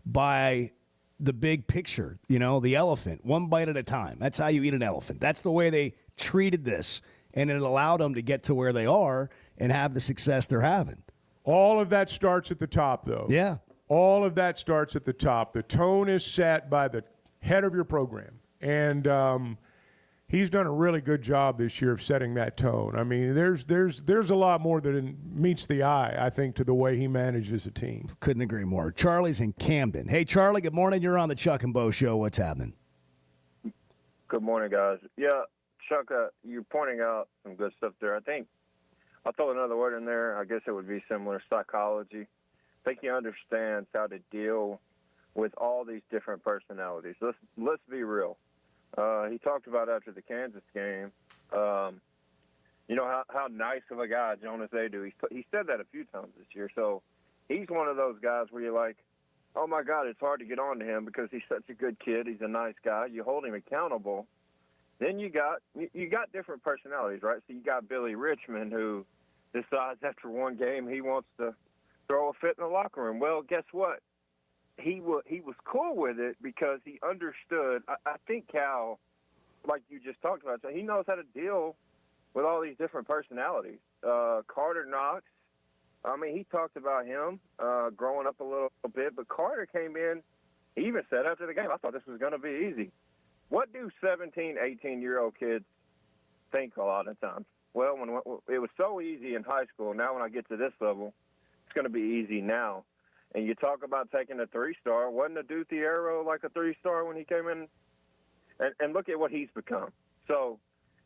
by the big picture, you know, the elephant, one bite at a time. That's how you eat an elephant. That's the way they treated this, and it allowed them to get to where they are and have the success they're having. All of that starts at the top, though. Yeah. All of that starts at the top. The tone is set by the head of your program. And he's done a really good job this year of setting that tone. I mean, there's a lot more that meets the eye, I think, to the way he manages a team. Couldn't agree more. Charlie's in Camden. Hey, Charlie, good morning. You're on the Chuck and Bo Show. What's happening? Good morning, guys. Yeah, Chuck, you're pointing out some good stuff there. I think I'll throw another word in there. I guess it would be similar, psychology. I think he understands how to deal with all these different personalities. Let's be real. He talked about after the Kansas game, you know, how nice of a guy Jonas Adu. He said that a few times this year. So he's one of those guys where you're like, oh, my God, it's hard to get on to him because he's such a good kid. He's a nice guy. You hold him accountable. Then you got different personalities, right? So you got Billy Richmond, who decides after one game he wants to throw a fit in the locker room. Well, guess what? He was cool with it because he understood. I think Cal, like you just talked about, so he knows how to deal with all these different personalities. Carter Knox, I mean, he talked about him growing up a little bit, but Carter came in, he even said after the game, I thought this was going to be easy. What do 17, 18-year-old kids think a lot of times? Well, when it was so easy in high school, now when I get to this level, it's going to be easy now. And you talk about taking a 3-star. Wasn't Adu Thiero like a 3-star when he came in? And look at what he's become. So,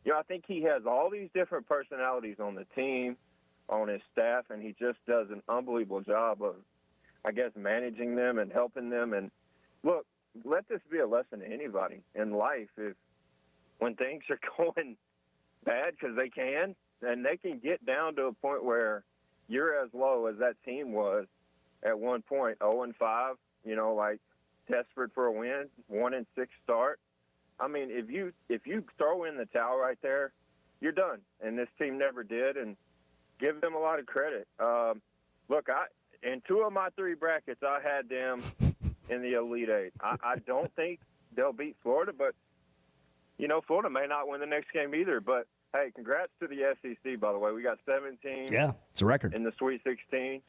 you know, I think he has all these different personalities on the team, on his staff, and he just does an unbelievable job of, I guess, managing them and helping them. And, look, let this be a lesson to anybody in life. If when things are going bad, because they can, and they can get down to a point where you're as low as that team was at one point, 0-5, you know, like desperate for a win, 1-6 start. I mean, if you throw in the towel right there, you're done. And this team never did, and give them a lot of credit. Look, in 2 of my 3 brackets, I had them in the Elite Eight. I don't think they'll beat Florida, but, you know, Florida may not win the next game either. But, hey, congrats to the SEC, by the way. We got 17. Yeah, it's a record. In the Sweet 16.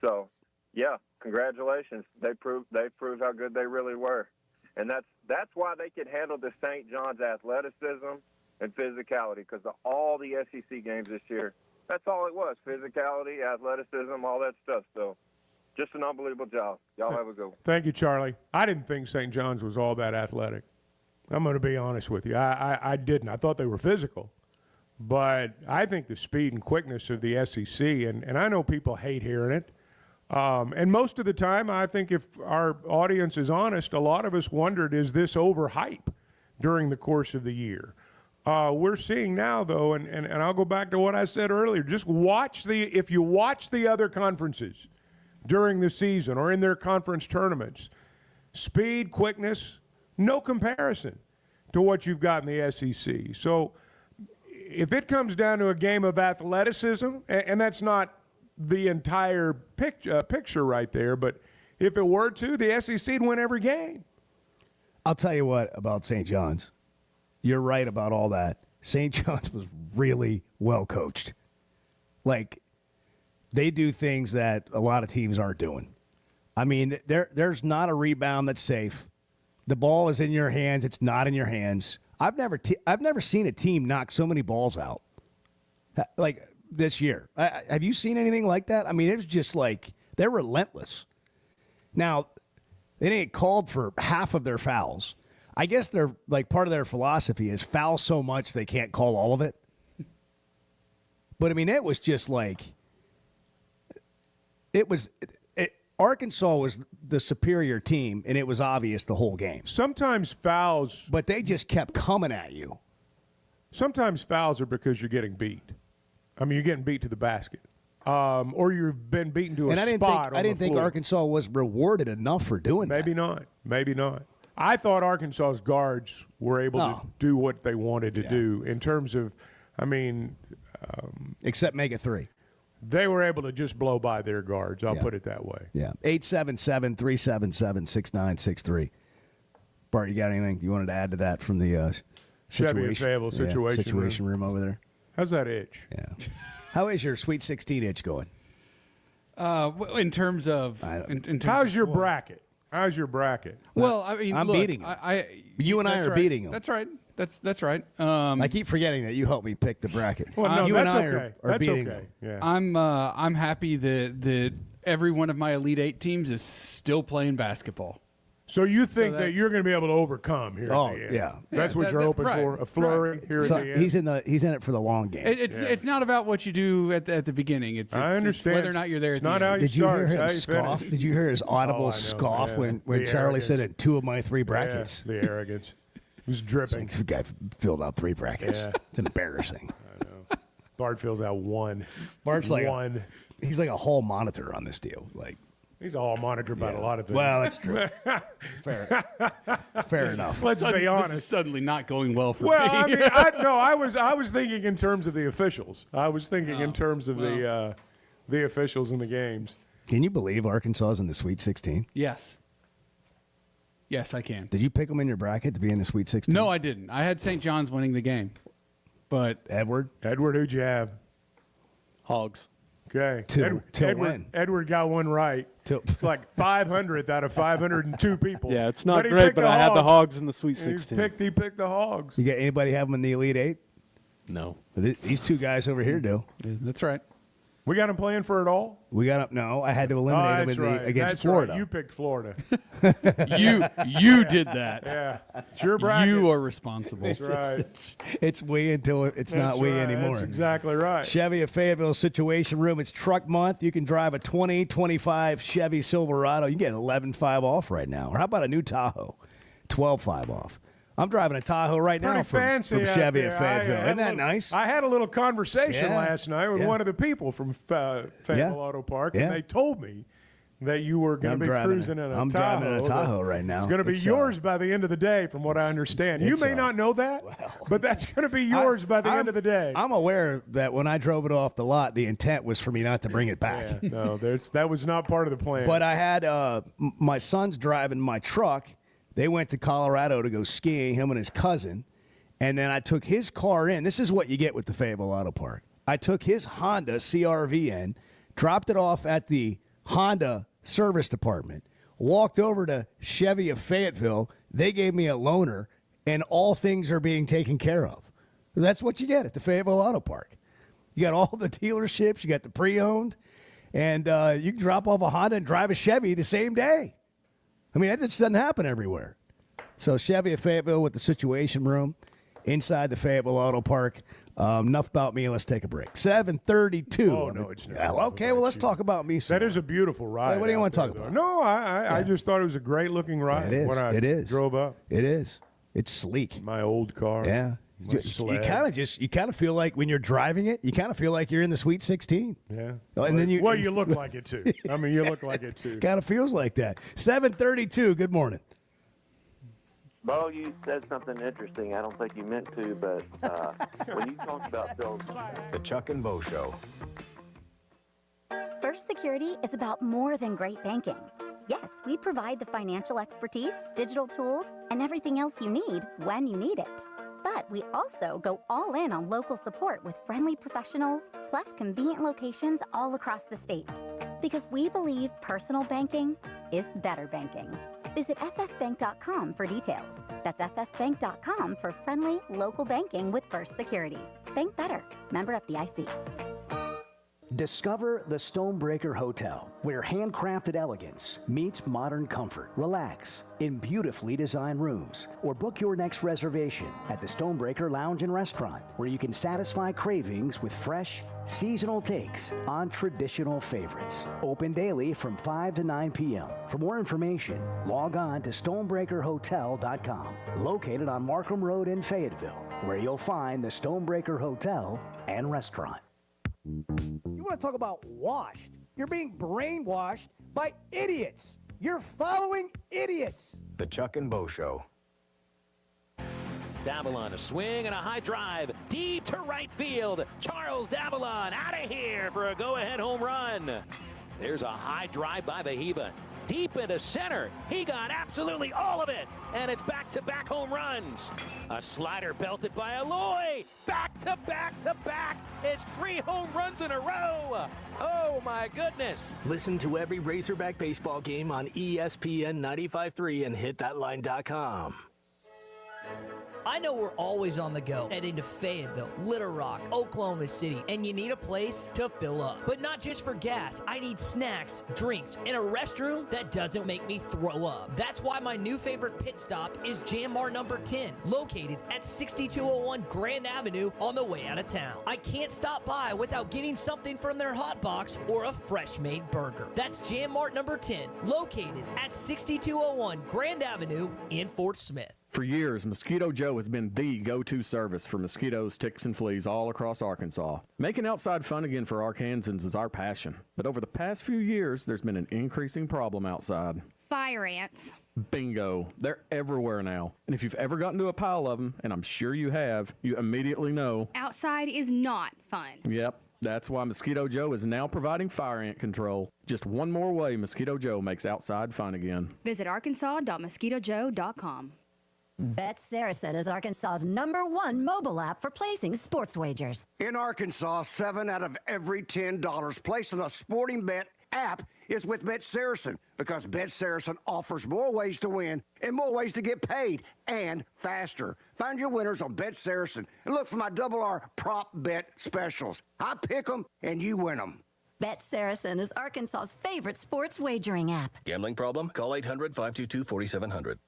So, yeah, congratulations. They proved how good they really were. And that's why they could handle the St. John's athleticism and physicality, because of all the SEC games this year, that's all it was, physicality, athleticism, all that stuff. So just an unbelievable job. Y'all have a good one. Thank you, Charlie. I didn't think St. John's was all that athletic. I'm going to be honest with you. I didn't. I thought they were physical. But I think the speed and quickness of the SEC, and I know people hate hearing it, and most of the time, I think if our audience is honest, a lot of us wondered, is this overhype during the course of the year? We're seeing now, though, and I'll go back to what I said earlier, just if you watch the other conferences, during the season or in their conference tournaments. Speed, quickness, no comparison to what you've got in the SEC. So if it comes down to a game of athleticism, and that's not the entire picture right there, but if it were to, the SEC would win every game. I'll tell you what about St. John's. You're right about all that. St. John's was really well coached. Like, they do things that a lot of teams aren't doing. I mean, there's not a rebound that's safe. The ball is in your hands. It's not in your hands. I've never seen a team knock so many balls out like this year. Have you seen anything like that? I mean, it was just like they're relentless. Now, they didn't get called for half of their fouls. I guess they're like part of their philosophy is foul so much they can't call all of it. But I mean, it was just like Arkansas was the superior team, and it was obvious the whole game. Sometimes fouls, but they just kept coming at you. Sometimes fouls are because you're getting beat. I mean, you're getting beat to the basket, or you've been beaten to a spot. I didn't think Arkansas was rewarded enough for doing that. Maybe not. I thought Arkansas's guards were able to do what they wanted to do in terms of, I mean, except make it 3. They were able to just blow by their guards. I'll put it that way. Yeah. 877-377-6963. Bart, you got anything you wanted to add to that from the situation room over there? How's that itch? Yeah. How is your Sweet 16 itch going? In terms of how's your bracket? How's your bracket? Well, I mean, I'm beating him. You and I are beating him. That's right. That's right. I keep forgetting that you helped me pick the bracket. Well, no, you that's and I okay. are beating okay. him. Yeah. I'm happy that every one of my Elite Eight teams is still playing basketball. So you think that you're going to be able to overcome here? Oh, at the end. yeah. That's what you're hoping for. A flurry here at the end. He's in it for the long game. It's not about what you do at the beginning. It's I understand. It's whether or not you're there. It's at not the how end. you Did you start. hear him scoff? Did you hear his audible scoff when Charlie said it? 2 of my 3 brackets. Yeah, the arrogance. It was dripping. This guy filled out 3 brackets. Yeah. It's embarrassing. I know. Bart fills out 1. Bart's like one. He's like a hall monitor on this deal. Like. He's a hall monitor about a lot of things. Well, that's true. Fair enough. Let's be honest. This is suddenly not going well for me. Well, I mean, I was thinking in terms of the officials. I was thinking in terms of the officials in the games. Can you believe Arkansas is in the Sweet 16? Yes. Yes, I can. Did you pick them in your bracket to be in the Sweet 16? No, I didn't. I had St. John's winning the game. But Edward, who'd you have? Hogs. Okay. Edward, Edward got one right. It's like 500th out of 502 people. Yeah, it's not great, but I had the Hogs in the Sweet 16. He picked the Hogs. You got anybody have them in the Elite 8? No. These 2 guys over here do. Yeah, that's right. We got him playing for it all? We got him. No, I had to eliminate him against Florida. Right. You picked Florida. you did that. Yeah. It's your bracket. You are responsible. That's right. It's we until it's not we anymore. That's exactly right. Chevy of Fayetteville Situation Room. It's truck month. You can drive a 2025 Chevy Silverado. You get 11.5 off right now. Or how about a new Tahoe? 12.5 off. I'm driving a Tahoe right now from Chevy of Fayetteville. Isn't that nice? I had a little conversation last night with one of the people from Fayetteville Auto Park, and they told me that you were going to be cruising in a Tahoe. I'm driving in a Tahoe right now. It's going to be yours by the end of the day, from what I understand. You may not know that, but that's going to be yours by the end of the day. I'm aware that when I drove it off the lot, the intent was for me not to bring it back. Yeah, no, that was not part of the plan. But I had my son's driving my truck. They went to Colorado to go skiing, him and his cousin, and then I took his car in. This is what you get with the Fayetteville Auto Park. I took his Honda CRV in, dropped it off at the Honda service department, walked over to Chevy of Fayetteville. They gave me a loaner, and all things are being taken care of. That's what you get at the Fayetteville Auto Park. You got all the dealerships, you got the pre-owned, and you can drop off a Honda and drive a Chevy the same day. I mean, that just doesn't happen everywhere. So Chevy of Fayetteville with the Situation Room inside the Fayetteville Auto Park. Enough about me. Let's take a break. 7:32. Oh, no, it's not. Okay, well, let's talk about me. That is a beautiful ride. Hey, what do you want to talk about? No, I just thought it was a great-looking ride when I drove up. It is. It's sleek. My old car. Yeah. sled. You kind of feel like when you're driving it, you kind of feel like you're in the Sweet 16. Yeah. And then you look like it too. I mean, you look like it too. Kind of feels like that. 7:32. Good morning. Bo, you said something interesting. I don't think you meant to, but when you talked about those... The Chuck and Bo Show. First Security is about more than great banking. Yes, we provide the financial expertise, digital tools, and everything else you need when you need it. But we also go all in on local support with friendly professionals, plus convenient locations all across the state. Because we believe personal banking is better banking. Visit fsbank.com for details. That's fsbank.com for friendly, local banking with First Security. Bank better. Member FDIC. Discover the Stonebreaker Hotel, where handcrafted elegance meets modern comfort. Relax in beautifully designed rooms, or book your next reservation at the Stonebreaker Lounge and Restaurant, where you can satisfy cravings with fresh, seasonal takes on traditional favorites. Open daily from 5 to 9 p.m. For more information, log on to stonebreakerhotel.com, located on Markham Road in Fayetteville, where you'll find the Stonebreaker Hotel and Restaurant. You want to talk about washed? You're being brainwashed by idiots. You're following idiots. The Chuck and Bo Show. Davalon, a swing and a high drive. Deep to right field. Charles Davalon out of here for a go-ahead home run. There's a high drive by Vahiba. Deep into center. He got absolutely all of it. And it's back-to-back home runs. A slider belted by Aloy. Back-to-back-to-back. It's 3 home runs in a row. Oh, my goodness. Listen to every Razorback baseball game on ESPN 95.3 and hitthatline.com. I know we're always on the go, heading to Fayetteville, Little Rock, Oklahoma City, and you need a place to fill up. But not just for gas. I need snacks, drinks, and a restroom that doesn't make me throw up. That's why my new favorite pit stop is Jam Mart number 10, located at 6201 Grand Avenue on the way out of town. I can't stop by without getting something from their hot box or a fresh-made burger. That's Jam Mart number 10, located at 6201 Grand Avenue in Fort Smith. For years, Mosquito Joe has been the go-to service for mosquitoes, ticks, and fleas all across Arkansas. Making outside fun again for Arkansans is our passion. But over the past few years, there's been an increasing problem outside. Fire ants. Bingo. They're everywhere now. And if you've ever gotten to a pile of them, and I'm sure you have, you immediately know. Outside is not fun. Yep. That's why Mosquito Joe is now providing fire ant control. Just one more way Mosquito Joe makes outside fun again. Visit arkansas.mosquitojoe.com. Bet Saracen is Arkansas's #1 mobile app for placing sports wagers. In Arkansas, 7 out of every $10 placed on a sporting bet app is with Bet Saracen, because Bet Saracen offers more ways to win and more ways to get paid, and faster. Find your winners on Bet Saracen and look for my R prop bet specials. I pick them and you win them. Bet Saracen is Arkansas's favorite sports wagering app. Gambling problem? Call 800-522-4700.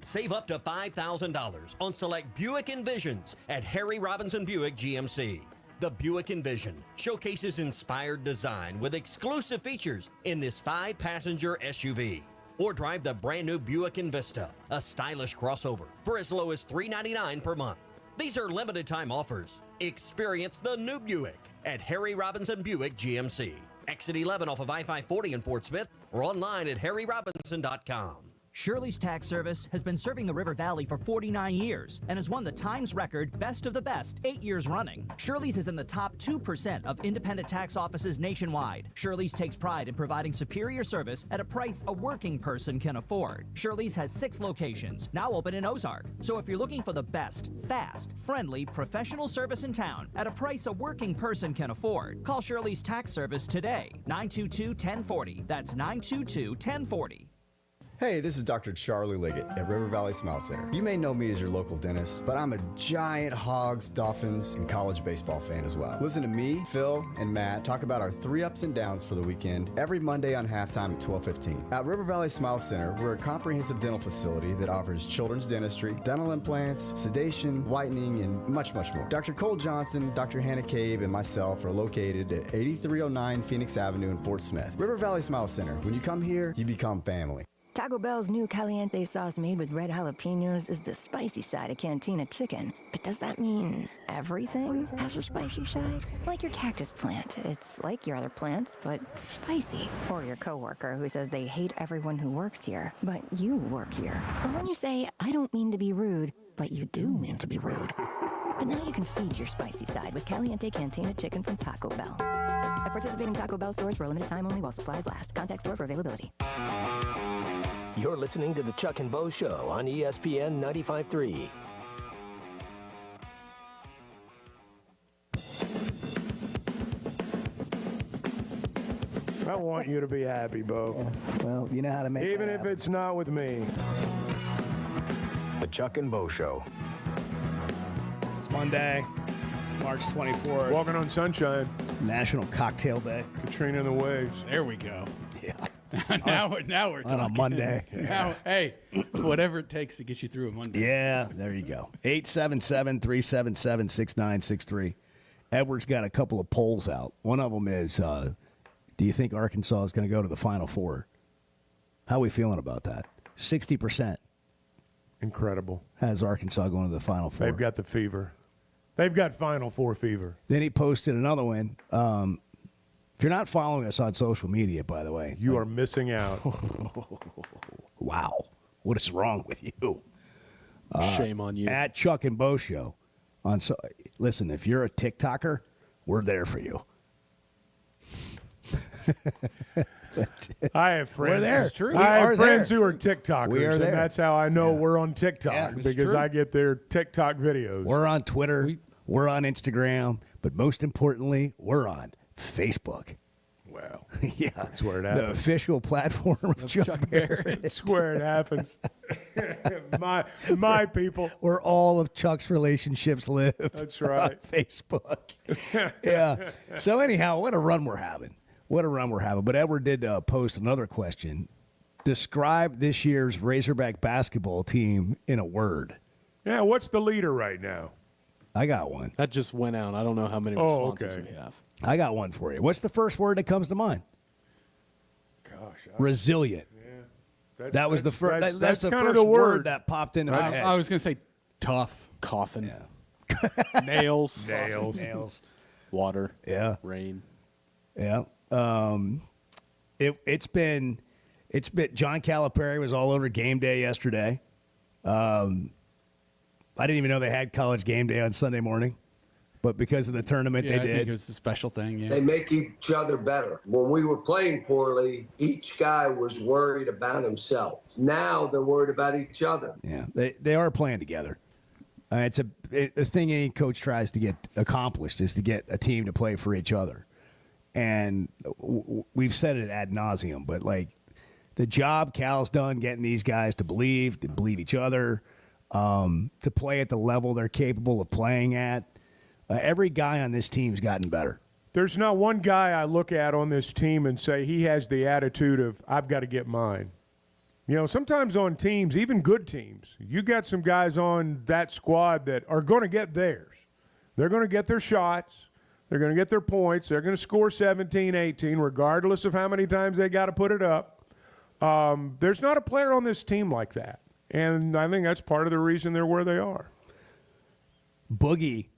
Save up to $5,000 on select Buick Envisions at Harry Robinson Buick GMC. The Buick Envision showcases inspired design with exclusive features in this 5-passenger SUV. Or drive the brand new Buick Envista, a stylish crossover, for as low as $399 per month. These are limited time offers. Experience the new Buick at Harry Robinson Buick GMC. Exit 11 off of I-540 in Fort Smith, or online at harryrobinson.com. Shirley's Tax Service has been serving the River Valley for 49 years and has won the Times record Best of the Best 8 years running. Shirley's is in the top 2% of independent tax offices nationwide. Shirley's takes pride in providing superior service at a price a working person can afford. Shirley's has 6 locations, now open in Ozark. So if you're looking for the best, fast, friendly, professional service in town at a price a working person can afford, call Shirley's Tax Service today, 922-1040. That's 922-1040. Hey, this is Dr. Charlie Liggett at River Valley Smile Center. You may know me as your local dentist, but I'm a giant Hogs, Dolphins, and college baseball fan as well. Listen to me, Phil, and Matt talk about our 3 ups and downs for the weekend every Monday on halftime at 12:15. At River Valley Smile Center, we're a comprehensive dental facility that offers children's dentistry, dental implants, sedation, whitening, and much, much more. Dr. Cole Johnson, Dr. Hannah Cabe, and myself are located at 8309 Phoenix Avenue in Fort Smith. River Valley Smile Center. When you come here, you become family. Taco Bell's new caliente sauce made with red jalapenos is the spicy side of Cantina chicken. But does that mean everything has a spicy side? Like your cactus plant. It's like your other plants, but spicy. Or your coworker who says they hate everyone who works here, but you work here. Or when you say, I don't mean to be rude, but you do mean to be rude. But now you can feed your spicy side with Caliente Cantina chicken from Taco Bell. At participating Taco Bell stores for a limited time only while supplies last. Contact store for availability. You're listening to the Chuck and Bo Show on ESPN 95.3. I want you to be happy, Bo. Yeah. Well, you know how to make Even if it's not with me. The Chuck and Bo Show. It's Monday, March 24th. Walking on sunshine. National Cocktail Day. Katrina and the waves. There we go. Yeah. now we're talking. On a Monday. Now, hey, it's whatever it takes to get you through a Monday. Yeah, there you go. 877-377-6963. Edward's got a couple of polls out. One of them is, do you think Arkansas is going to go to the Final Four? How are we feeling about that? 60%. Incredible. Has Arkansas going to the Final Four. They've got the fever. They've got Final Four fever. Then he posted another one. If you're not following us on social media, by the way. You are missing out. Wow. What is wrong with you? Shame on you. At Chuck and Bo Show. Listen, if you're a TikToker, we're there for you. I have friends. We're there. It's true. I have friends there. who are TikTokers, We are and there. that's how I know we're on TikTok, Yeah, because true. I get their TikTok videos. We're on Twitter. We're on Instagram. But most importantly, we're on Facebook. Well, Yeah. that's where it The happens. official platform of Chuck Barrett. That's where it happens. my people. Where all of Chuck's relationships live. That's right. On Facebook. Yeah. So anyhow, what a run we're having. What a run we're having. But Edward did post another question. Describe this year's Razorback basketball team in a word. Yeah, what's the leader right now? I got one. That just went out. I don't know how many Oh, responses okay. we have. I got one for you. What's the first word that comes to mind? Gosh. Resilient. That was the first. That's the kind first of the word that popped into my head. I was going to say tough. Coffin. Yeah. Nails. Nails. Water. Yeah. Rain. Yeah. It's been John Calipari was all over game day yesterday. I didn't even know they had college game day on Sunday morning, but because of the tournament Yeah, they I think did. it was a special thing. Yeah. They make each other better. When we were playing poorly, each guy was worried about himself. Now they're worried about each other. Yeah, they are playing together. It's a thing any coach tries to get accomplished is to get a team to play for each other. And we've said it ad nauseum, but like the job Cal's done getting these guys to believe each other, to play at the level they're capable of playing at. Every guy on this team's gotten better. There's not one guy I look at on this team and say he has the attitude of, I've got to get mine. You know, sometimes on teams, even good teams, you got some guys on that squad that are going to get theirs. They're going to get their shots. They're going to get their points. They're going to score 17, 18, regardless of how many times they got to put it up. There's not a player on this team like that. And I think that's part of the reason they're where they are. Boogie,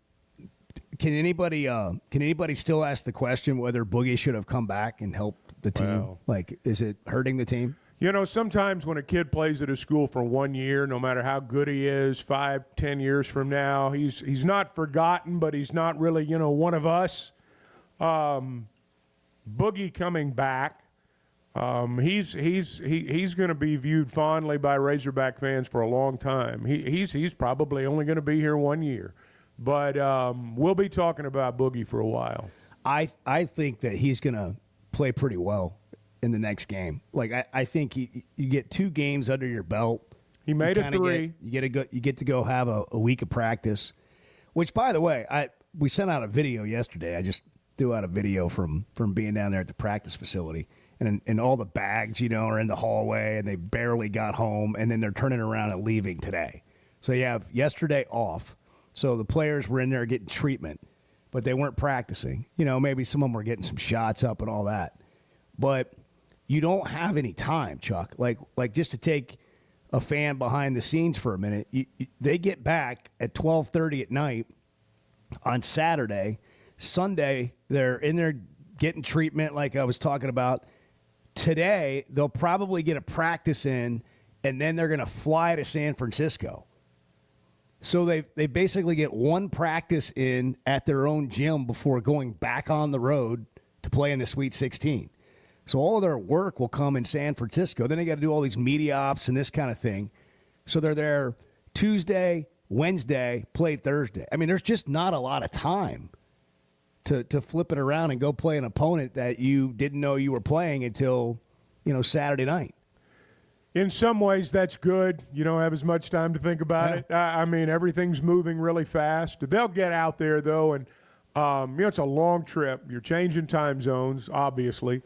can anybody still ask the question whether Boogie should have come back and helped the team? Well, like, is it hurting the team? You know, sometimes when a kid plays at a school for 1 year, no matter how good he is, 5, 10 years from now, he's not forgotten, but he's not really, one of us. Boogie coming back, he's going to be viewed fondly by Razorback fans for a long time. He's probably only going to be here 1 year, but we'll be talking about Boogie for a while. I think that he's going to play pretty well in the next game. Like I think you get 2 games under your belt. He made it 3. You get to go have a week of practice. Which, by the way, we sent out a video yesterday. I just threw out a video from being down there at the practice facility, and all the bags are in the hallway, and they barely got home, and then they're turning around and leaving today. So you have yesterday off. So the players were in there getting treatment, but they weren't practicing. Maybe some of them were getting some shots up and all that, but you don't have any time, Chuck. Like just to take a fan behind the scenes for a minute, they get back at 12:30 at night on Saturday. Sunday, they're in there getting treatment like I was talking about. Today, they'll probably get a practice in, and then they're going to fly to San Francisco. So they basically get one practice in at their own gym before going back on the road to play in the Sweet 16. So all of their work will come in San Francisco. Then they got to do all these media ops and this kind of thing. So they're there Tuesday, Wednesday, play Thursday. I mean, there's just not a lot of time to flip it around and go play an opponent that you didn't know you were playing until, Saturday night. In some ways, that's good. You don't have as much time to think about it. I mean, everything's moving really fast. They'll get out there, though, and, it's a long trip. You're changing time zones, obviously.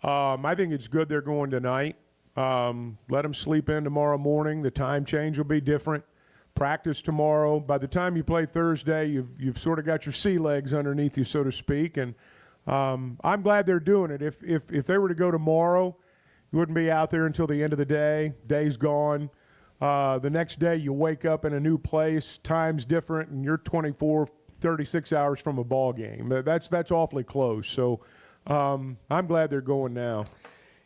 I think it's good they're going tonight. Let them sleep in tomorrow morning. The time change will be different. Practice tomorrow. By the time you play Thursday, you've sort of got your sea legs underneath you, so to speak. And I'm glad they're doing it. If they were to go tomorrow, you wouldn't be out there until the end of the day. Day's gone. The next day you wake up in a new place. Time's different, and you're 24, 36 hours from a ball game. That's awfully close. So I'm glad they're going now.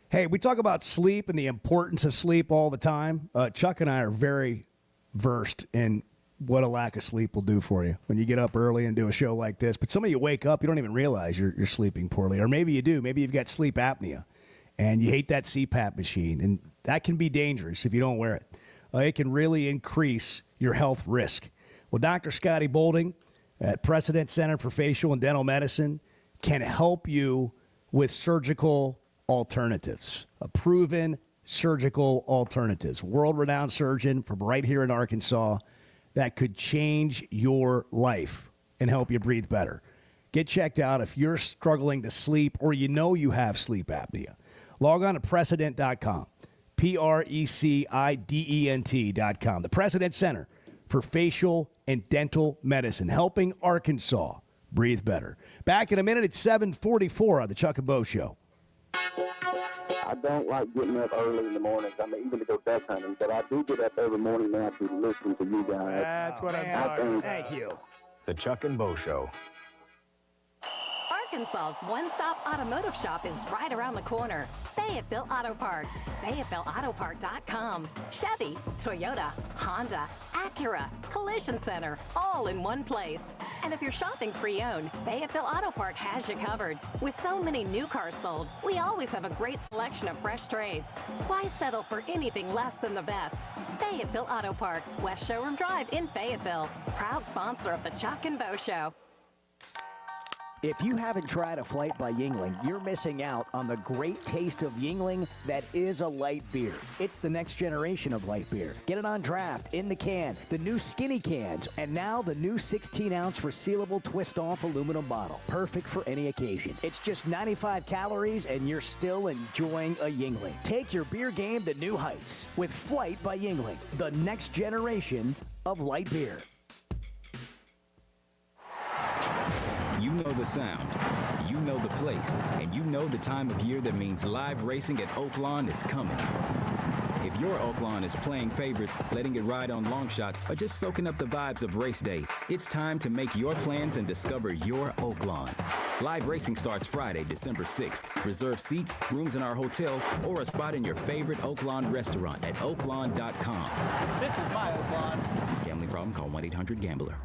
Hey, we talk about sleep and the importance of sleep all the time. Chuck and I are very versed in what a lack of sleep will do for you when you get up early and do a show like this. But some of you wake up, you don't even realize you're sleeping poorly. Or maybe you do. Maybe you've got sleep apnea, and you hate that CPAP machine. And that can be dangerous if you don't wear it. It can really increase your health risk. Well, Dr. Scotty Bolding at Precedent Center for Facial and Dental Medicine can help you with surgical alternatives, a proven surgical alternatives. World-renowned surgeon from right here in Arkansas that could change your life and help you breathe better. Get checked out if you're struggling to sleep or you have sleep apnea. Log on to Precedent.com, Precedent.com. The Precedent Center for Facial and Dental Medicine, helping Arkansas breathe better. Back in a minute at 7:44 on the Chuck and Bo Show. I don't like getting up early in the mornings. Even to go duck hunting, but I do get up every morning now to listen to you guys. That's what I'm talking about. Thank you. The Chuck and Bo Show. Arkansas's one-stop automotive shop is right around the corner. Fayetteville Auto Park. FayettevilleAutoPark.com. Chevy, Toyota, Honda, Acura, Collision Center, all in one place. And if you're shopping pre-owned, Fayetteville Auto Park has you covered. With so many new cars sold, we always have a great selection of fresh trades. Why settle for anything less than the best? Fayetteville Auto Park, West Showroom Drive in Fayetteville. Proud sponsor of the Chuck and Bo Show. If you haven't tried a flight by Yuengling, you're missing out on the great taste of Yuengling that is a light beer. It's the next generation of light beer. Get it on draft, in the can, the new skinny cans, and now the new 16-ounce resealable twist-off aluminum bottle. Perfect for any occasion. It's just 95 calories, and you're still enjoying a Yuengling. Take your beer game to new heights with Flight by Yuengling, the next generation of light beer. You know the sound, you know the place, and you know the time of year that means live racing at Oaklawn is coming. If your Oaklawn is playing favorites, letting it ride on long shots, or just soaking up the vibes of race day, it's time to make your plans and discover your Oaklawn. Live racing starts Friday, December 6th. Reserve seats, rooms in our hotel, or a spot in your favorite Oaklawn restaurant at oaklawn.com. This is my Oaklawn. Gambling problem? Call 1-800-GAMBLER.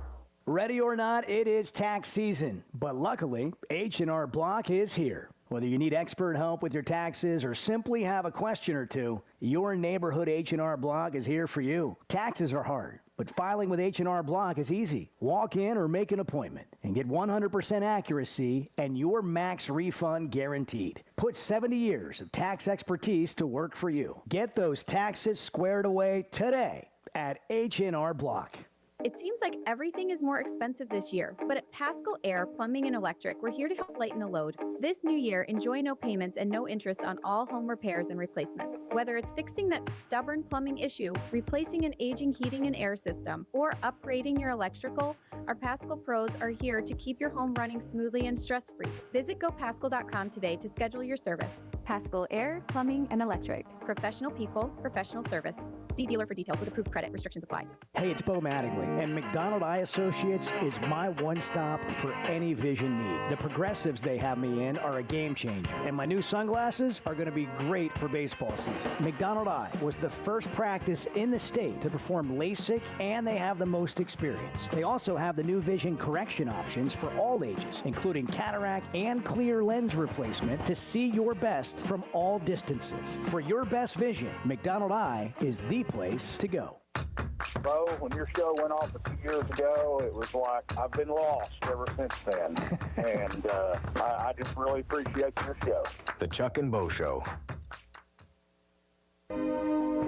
Ready or not, it is tax season. But luckily, H&R Block is here. Whether you need expert help with your taxes or simply have a question or two, your neighborhood H&R Block is here for you. Taxes are hard, but filing with H&R Block is easy. Walk in or make an appointment and get 100% accuracy and your max refund guaranteed. Put 70 years of tax expertise to work for you. Get those taxes squared away today at H&R Block. It seems like everything is more expensive this year, but at Paschal Air Plumbing and Electric, we're here to help lighten the load. This new year, enjoy no payments and no interest on all home repairs and replacements. Whether it's fixing that stubborn plumbing issue, replacing an aging heating and air system, or upgrading your electrical, our Paschal pros are here to keep your home running smoothly and stress-free. Visit GoPaschal.com today to schedule your service. Pascal Air, Plumbing, and Electric. Professional people, professional service. See dealer for details with approved credit. Restrictions apply. Hey, it's Bo Mattingly, and McDonald Eye Associates is my one-stop for any vision need. The progressives they have me in are a game changer, and my new sunglasses are going to be great for baseball season. McDonald Eye was the first practice in the state to perform LASIK, and they have the most experience. They also have the new vision correction options for all ages, including cataract and clear lens replacement to see your best from all distances. For your best vision, McDonald Eye is the place to go. Bo, when your show went off a few years ago, it was like I've been lost ever since then. And I just really appreciate your show. The Chuck and Bo Show.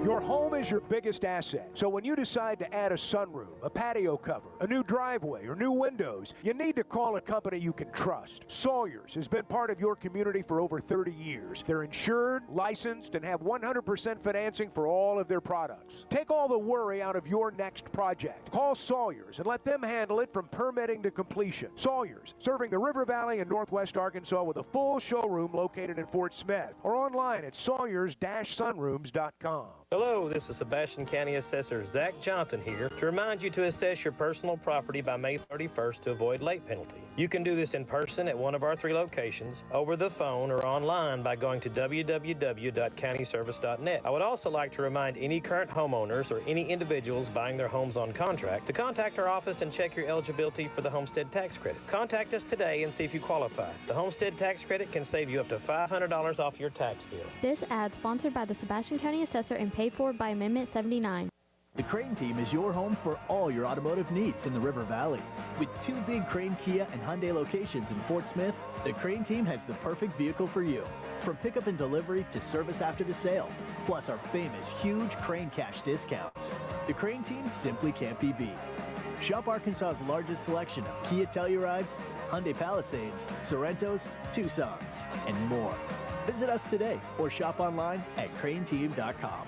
Your home is your biggest asset. So when you decide to add a sunroom, a patio cover, a new driveway, or new windows, you need to call a company you can trust. Sawyers has been part of your community for over 30 years. They're insured, licensed, and have 100% financing for all of their products. Take all the worry out of your next project. Call Sawyers and let them handle it from permitting to completion. Sawyers, serving the River Valley and Northwest Arkansas with a full showroom located in Fort Smith or online at sawyers-sunrooms.com. Hello, this is Sebastian County Assessor Zach Johnson here to remind you to assess your personal property by May 31st to avoid late penalty. You can do this in person at one of our 3 locations, over the phone, or online by going to www.countyservice.net. I would also like to remind any current homeowners or any individuals buying their homes on contract to contact our office and check your eligibility for the homestead tax credit. Contact us today and see if you qualify. The homestead tax credit can save you up to $500 off your tax bill. This ad sponsored by the Sebastian County Assessor and paid for by Amendment 79. The Crane Team is your home for all your automotive needs in the River Valley. With 2 big Crane, Kia, and Hyundai locations in Fort Smith, the Crane Team has the perfect vehicle for you. From pickup and delivery to service after the sale, plus our famous huge Crane Cash discounts. The Crane Team simply can't be beat. Shop Arkansas's largest selection of Kia Tellurides, Hyundai Palisades, Sorrentos, Tucsons, and more. Visit us today or shop online at craneteam.com.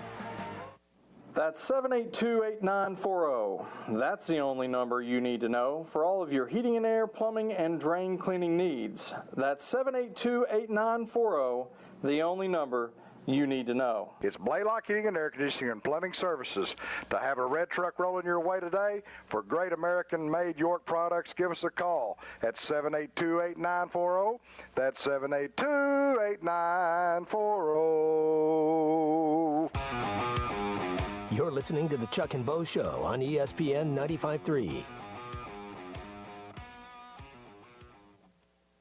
That's 782-8940. That's the only number you need to know for all of your heating and air, plumbing, and drain cleaning needs. That's 782-8940, the only number you need to know. It's Blaylock Heating and Air Conditioning and Plumbing Services. To have a red truck rolling your way today for great American-made York products, give us a call at 782-8940. That's 782-8940. You're listening to the Chuck and Bo Show on ESPN 95.3.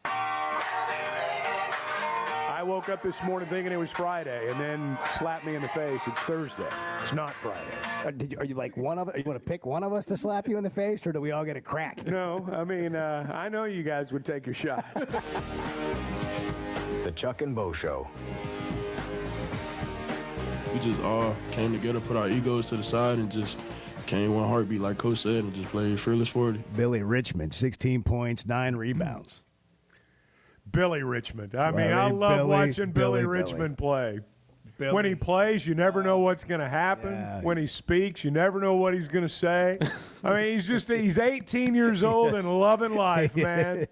I woke up this morning thinking it was Friday, and then slapped me in the face. It's Thursday. It's not Friday. Are you like one of it? You want to pick one of us to slap you in the face, or do we all get a crack? No, I mean, I know you guys would take your shot. The Chuck and Bo Show. We just all came together, put our egos to the side, and just came one heartbeat, like Coach said, and just played fearless for it. Billy Richmond, 16 points, 9 rebounds. Billy Richmond. I mean, I love watching Billy Richmond play. When he plays, you never know what's going to happen. Yeah, when he speaks, you never know what he's going to say. I mean, he's 18 years old and loving life, man.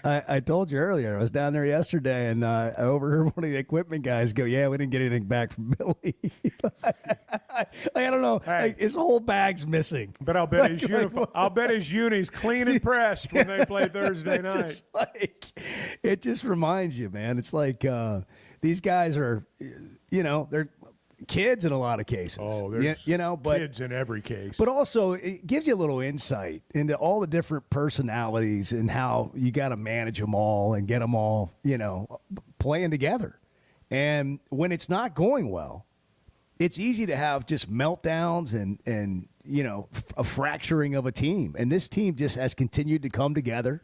I told you earlier, I was down there yesterday, and I overheard one of the equipment guys go, yeah, we didn't get anything back from Billy. I don't know. Hey, his whole bag's missing. But I'll bet I'll bet his uni's clean and pressed when they play Thursday night. It just reminds you, man. It's like these guys are, they're kids in a lot of cases. Oh, there's kids in every case. But also, it gives you a little insight into all the different personalities and how you got to manage them all and get them all, playing together. And when it's not going well, it's easy to have just meltdowns and a fracturing of a team. And this team just has continued to come together.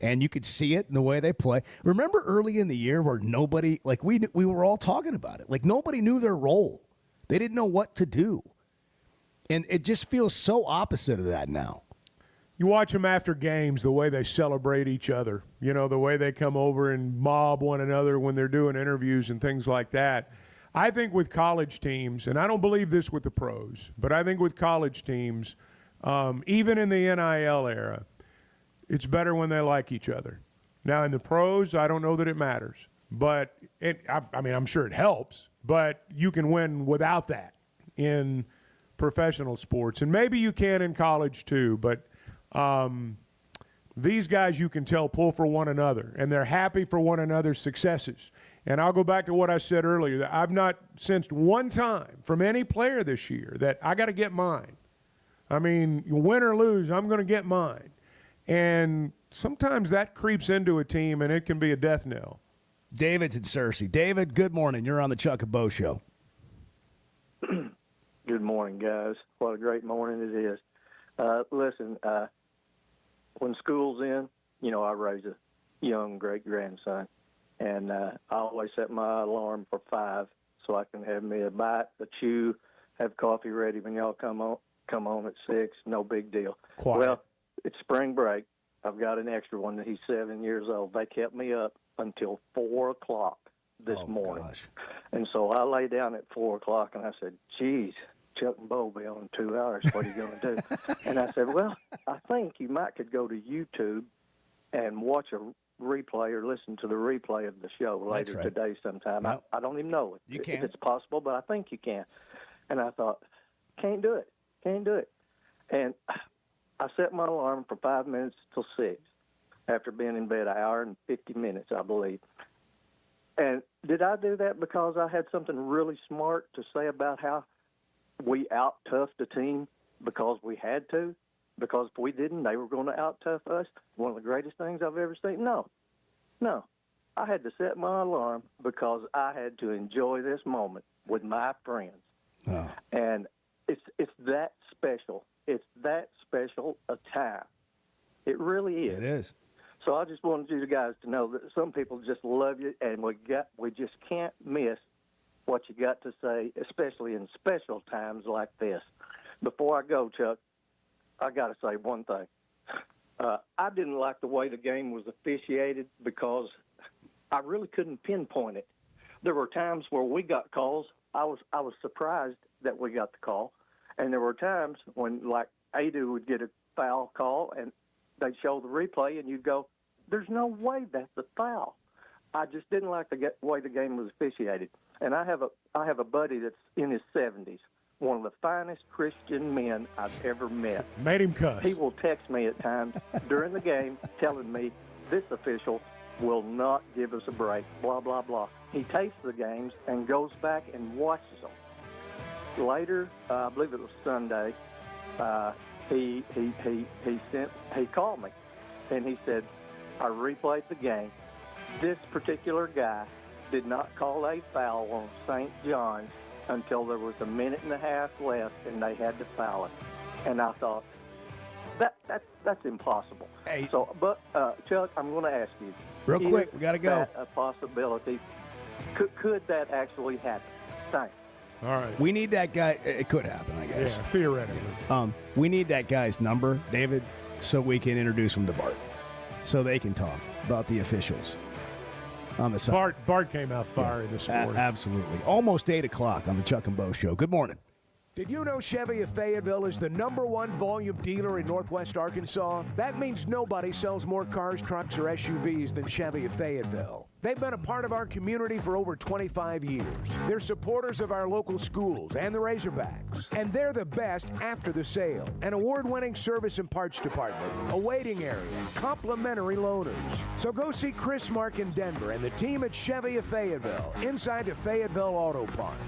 And you could see it in the way they play. Remember early in the year where nobody, like we were all talking about it, like nobody knew their role. They didn't know what to do. And it just feels so opposite of that now. You watch them after games, the way they celebrate each other, the way they come over and mob one another when they're doing interviews and things like that. I think with college teams, and I don't believe this with the pros, but I think with college teams, even in the NIL era, it's better when they like each other. Now, in the pros, I don't know that it matters. But I'm sure it helps, but you can win without that in professional sports. And maybe you can in college too, but these guys, you can tell, pull for one another, and they're happy for one another's successes. And I'll go back to what I said earlier, that I've not sensed one time from any player this year that I got to get mine. I mean, win or lose, I'm going to get mine. And sometimes that creeps into a team, and it can be a death knell. David's in Searcy. David, good morning. You're on the Chuck and Bo Show. Good morning, guys. What a great morning it is. Listen, when school's in, I raise a young great-grandson, and I always set my alarm for 5 so I can have me a bite, a chew, have coffee ready when y'all come on at 6. No big deal. Quiet. Well, it's spring break. I've got an extra one that he's 7 years old. They kept me up until 4 o'clock this morning. Gosh. And so I lay down at 4 o'clock, and I said, geez, Chuck and Bo will be on in 2 hours. What are you going to do? And I said, well, I think you might could go to YouTube and watch a replay or listen to the replay of the show later today sometime. Yep. I don't even know if can. it's possible, but I think you can. And I thought, can't do it. And I set my alarm for 5 minutes till 6 after being in bed an hour and 50 minutes, I believe. And did I do that because I had something really smart to say about how we out-toughed the team because we had to? Because if we didn't, they were going to out-tough us? One of the greatest things I've ever seen? No. I had to set my alarm because I had to enjoy this moment with my friends. Oh. And it's that special. It's that special a time. It really is. It is. So I just wanted you guys to know that some people just love you, and we just can't miss what you got to say, especially in special times like this. Before I go, Chuck, I got to say one thing. I didn't like the way the game was officiated because I really couldn't pinpoint it. There were times where we got calls. I was surprised that we got the call, and there were times when, like, Adu would get a foul call, and they'd show the replay, and you'd go, there's no way that's a foul. I just didn't like the way the game was officiated. And I have a buddy that's in his 70s, one of the finest Christian men I've ever met. Made him cuss. He will text me at times during the game telling me this official will not give us a break, blah, blah, blah. He tapes the games and goes back and watches them. Later, I believe it was Sunday, he called me, and he said, I replayed the game. This particular guy did not call a foul on St. John's until there was a minute and a half left, and they had to foul it. And I thought, that's impossible. Hey. So, but Chuck, I'm going to ask you. Real quick, we got to go. Is that a possibility? Could that actually happen? Thanks. All right. We need that guy. It could happen, I guess. Yeah, theoretically. We need that guy's number, David, so we can introduce him to Bart, so they can talk about the officials on the side. Bart came out firing this morning. Absolutely. Almost 8 o'clock on the Chuck and Bo Show. Good morning. Did you know Chevy of Fayetteville is the #1 volume dealer in Northwest Arkansas? That means nobody sells more cars, trucks, or SUVs than Chevy of Fayetteville. They've been a part of our community for over 25 years. They're supporters of our local schools and the Razorbacks. And they're the best after the sale. An award-winning service and parts department, a waiting area, complimentary loaners. So go see Chris Mark in Denver and the team at Chevy of Fayetteville, inside the Fayetteville Auto Park.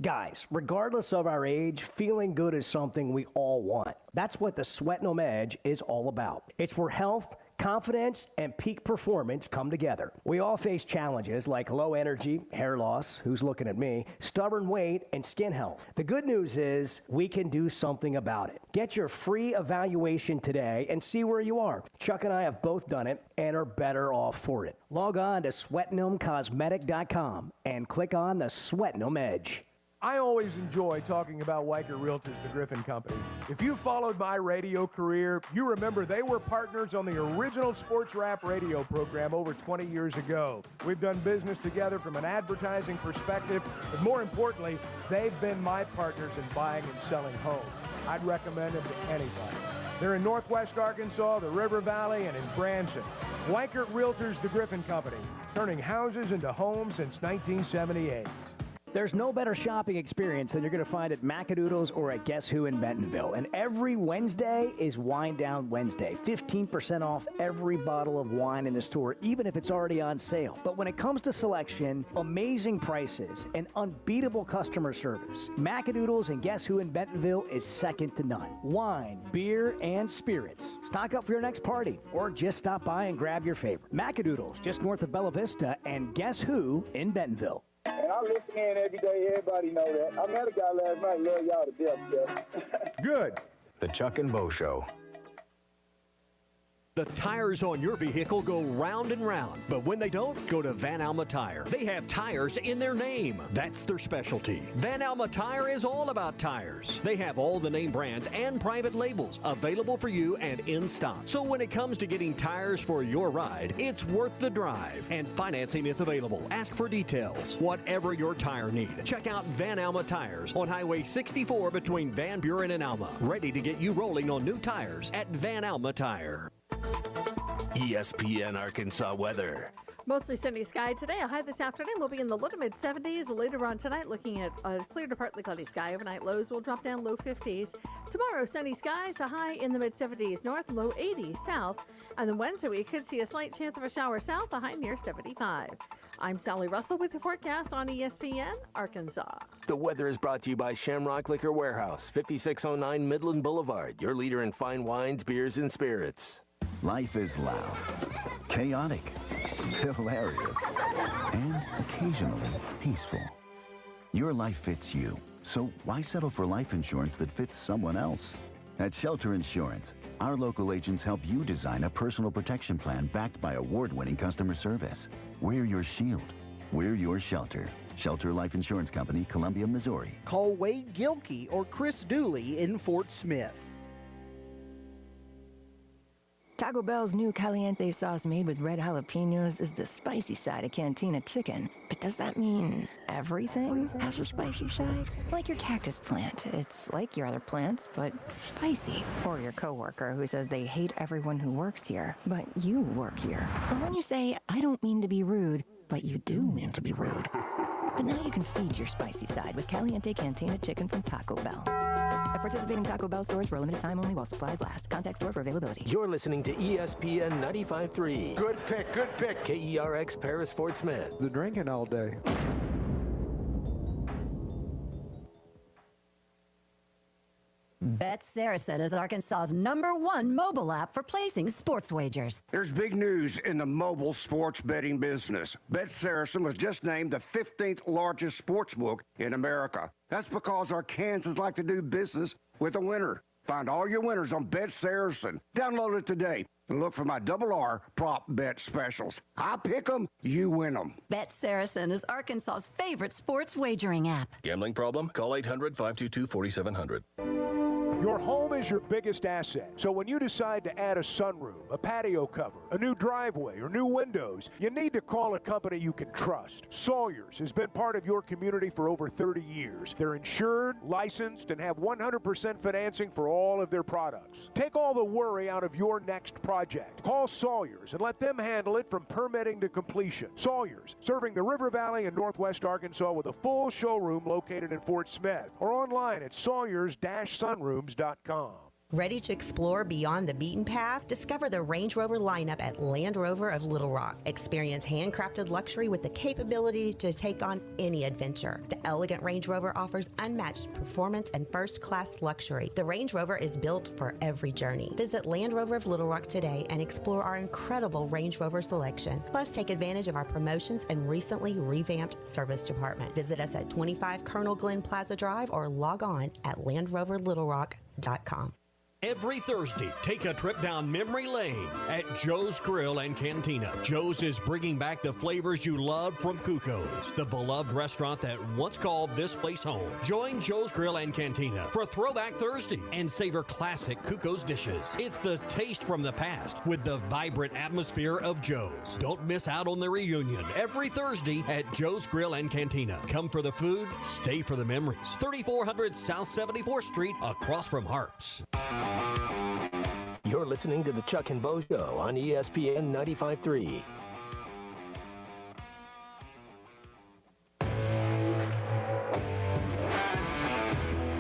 Guys, regardless of our age, feeling good is something we all want. That's what the Sweatnum Edge is all about. It's where health, confidence, and peak performance come together. We all face challenges like low energy, hair loss, who's looking at me, stubborn weight, and skin health. The good news is we can do something about it. Get your free evaluation today and see where you are. Chuck and I have both done it and are better off for it. Log on to SweatnumCosmetic.com and click on the Sweatnum Edge. I always enjoy talking about Weicker Realtors, the Griffin Company. If you followed my radio career, you remember they were partners on the original sports rap radio program over 20 years ago. We've done business together from an advertising perspective, but more importantly, they've been my partners in buying and selling homes. I'd recommend them to anybody. They're in Northwest Arkansas, the River Valley, and in Branson. Weichert Realtors, the Griffin Company, turning houses into homes since 1978. There's no better shopping experience than you're going to find at Macadoodles or at Guess Who in Bentonville. And every Wednesday is Wine Down Wednesday. 15% off every bottle of wine in the store, even if it's already on sale. But when it comes to selection, amazing prices, and unbeatable customer service, Macadoodles and Guess Who in Bentonville is second to none. Wine, beer, and spirits. Stock up for your next party, or just stop by and grab your favorite. Macadoodles, just north of Bella Vista, and Guess Who in Bentonville. And I listen in every day. Everybody know that. I met a guy last night. Love y'all to death, Jeff. Good. The Chuck and Bo Show. The tires on your vehicle go round and round, but when they don't, go to Van Alma Tire. They have tires in their name. That's their specialty. Van Alma Tire is all about tires. They have all the name brands and private labels available for you and in stock. So when it comes to getting tires for your ride, it's worth the drive, and financing is available. Ask for details. Whatever your tire need, check out Van Alma Tires on Highway 64 between Van Buren and Alma. Ready to get you rolling on new tires at Van Alma Tire. ESPN Arkansas weather. Mostly sunny sky today. A high this afternoon will be in the low to mid 70s. Later on tonight, looking at a clear to partly cloudy sky. Overnight lows will drop down low 50s. Tomorrow, sunny skies, a high in the mid 70s north, low 80s south. And then Wednesday, we could see a slight chance of a shower south, a high near 75. I'm Sally Russell with the forecast on ESPN Arkansas. The weather is brought to you by Shamrock Liquor Warehouse, 5609 Midland Boulevard, your leader in fine wines, beers, and spirits. Life is loud, chaotic, hilarious, and occasionally peaceful. Your life fits you, so why settle for life insurance that fits someone else? At Shelter Insurance, our local agents help you design a personal protection plan backed by award-winning customer service. We're your shield. We're your shelter. Shelter Life Insurance Company, Columbia, Missouri. Call Wade Gilkey or Chris Dooley in Fort Smith. Taco Bell's new caliente sauce made with red jalapenos is the spicy side of Cantina chicken. But does that mean everything has a spicy side? Like your cactus plant. It's like your other plants, but spicy. Or your coworker who says they hate everyone who works here, but you work here. Or when you say, I don't mean to be rude, but you do mean to be rude. But now you can feed your spicy side with Caliente Cantina chicken from Taco Bell. At participating Taco Bell stores for a limited time only while supplies last. Contact store for availability. You're listening to ESPN 95.3. Good pick, good pick. KERX Paris Fort Smith. The drinking all day. Bet Saracen is Arkansas's #1 mobile app for placing sports wagers. There's big news in the mobile sports betting business. Bet Saracen was just named the 15th largest sports book in America. That's because Arkansans like to do business with a winner. Find all your winners on Bet Saracen. Download it today and look for my RR prop bet specials. I pick them, you win them. Bet Saracen is Arkansas's favorite sports wagering app. Gambling problem? Call 800-522-4700. Your home is your biggest asset. So when you decide to add a sunroom, a patio cover, a new driveway, or new windows, you need to call a company you can trust. Sawyers has been part of your community for over 30 years. They're insured, licensed, and have 100% financing for all of their products. Take all the worry out of your next project. Call Sawyers and let them handle it from permitting to completion. Sawyers, serving the River Valley and Northwest Arkansas with a full showroom located in Fort Smith or online at sawyers-sunrooms.com. Ready to explore beyond the beaten path? Discover the Range Rover lineup at Land Rover of Little Rock. Experience handcrafted luxury with the capability to take on any adventure. The elegant Range Rover offers unmatched performance and first-class luxury. The Range Rover is built for every journey. Visit Land Rover of Little Rock today and explore our incredible Range Rover selection. Plus, take advantage of our promotions and recently revamped service department. Visit us at 25 Colonel Glenn Plaza Drive or log on at LandRoverLittleRock.com. Every Thursday, take a trip down memory lane at Joe's Grill and Cantina. Joe's is bringing back the flavors you loved from Cuco's, the beloved restaurant that once called this place home. Join Joe's Grill and Cantina for Throwback Thursday and savor classic Cuco's dishes. It's the taste from the past with the vibrant atmosphere of Joe's. Don't miss out on the reunion every Thursday at Joe's Grill and Cantina. Come for the food, stay for the memories. 3400 South 74th Street, across from Harps. You're listening to the Chuck and Bo Show on ESPN 95.3.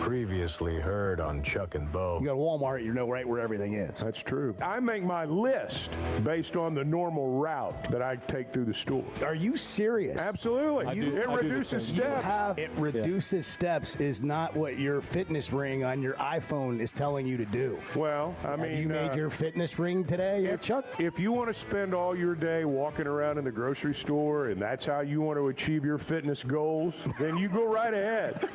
Previously heard on Chuck and Bo. You go to Walmart, you know right where everything is. That's true. I make my list based on the normal route that I take through the store. Are you serious? Absolutely. It reduces steps. It reduces steps is not what your fitness ring on your iPhone is telling you to do. Well, I mean, you made your fitness ring today, Chuck? If you want to spend all your day walking around in the grocery store and that's how you want to achieve your fitness goals, then you go right ahead.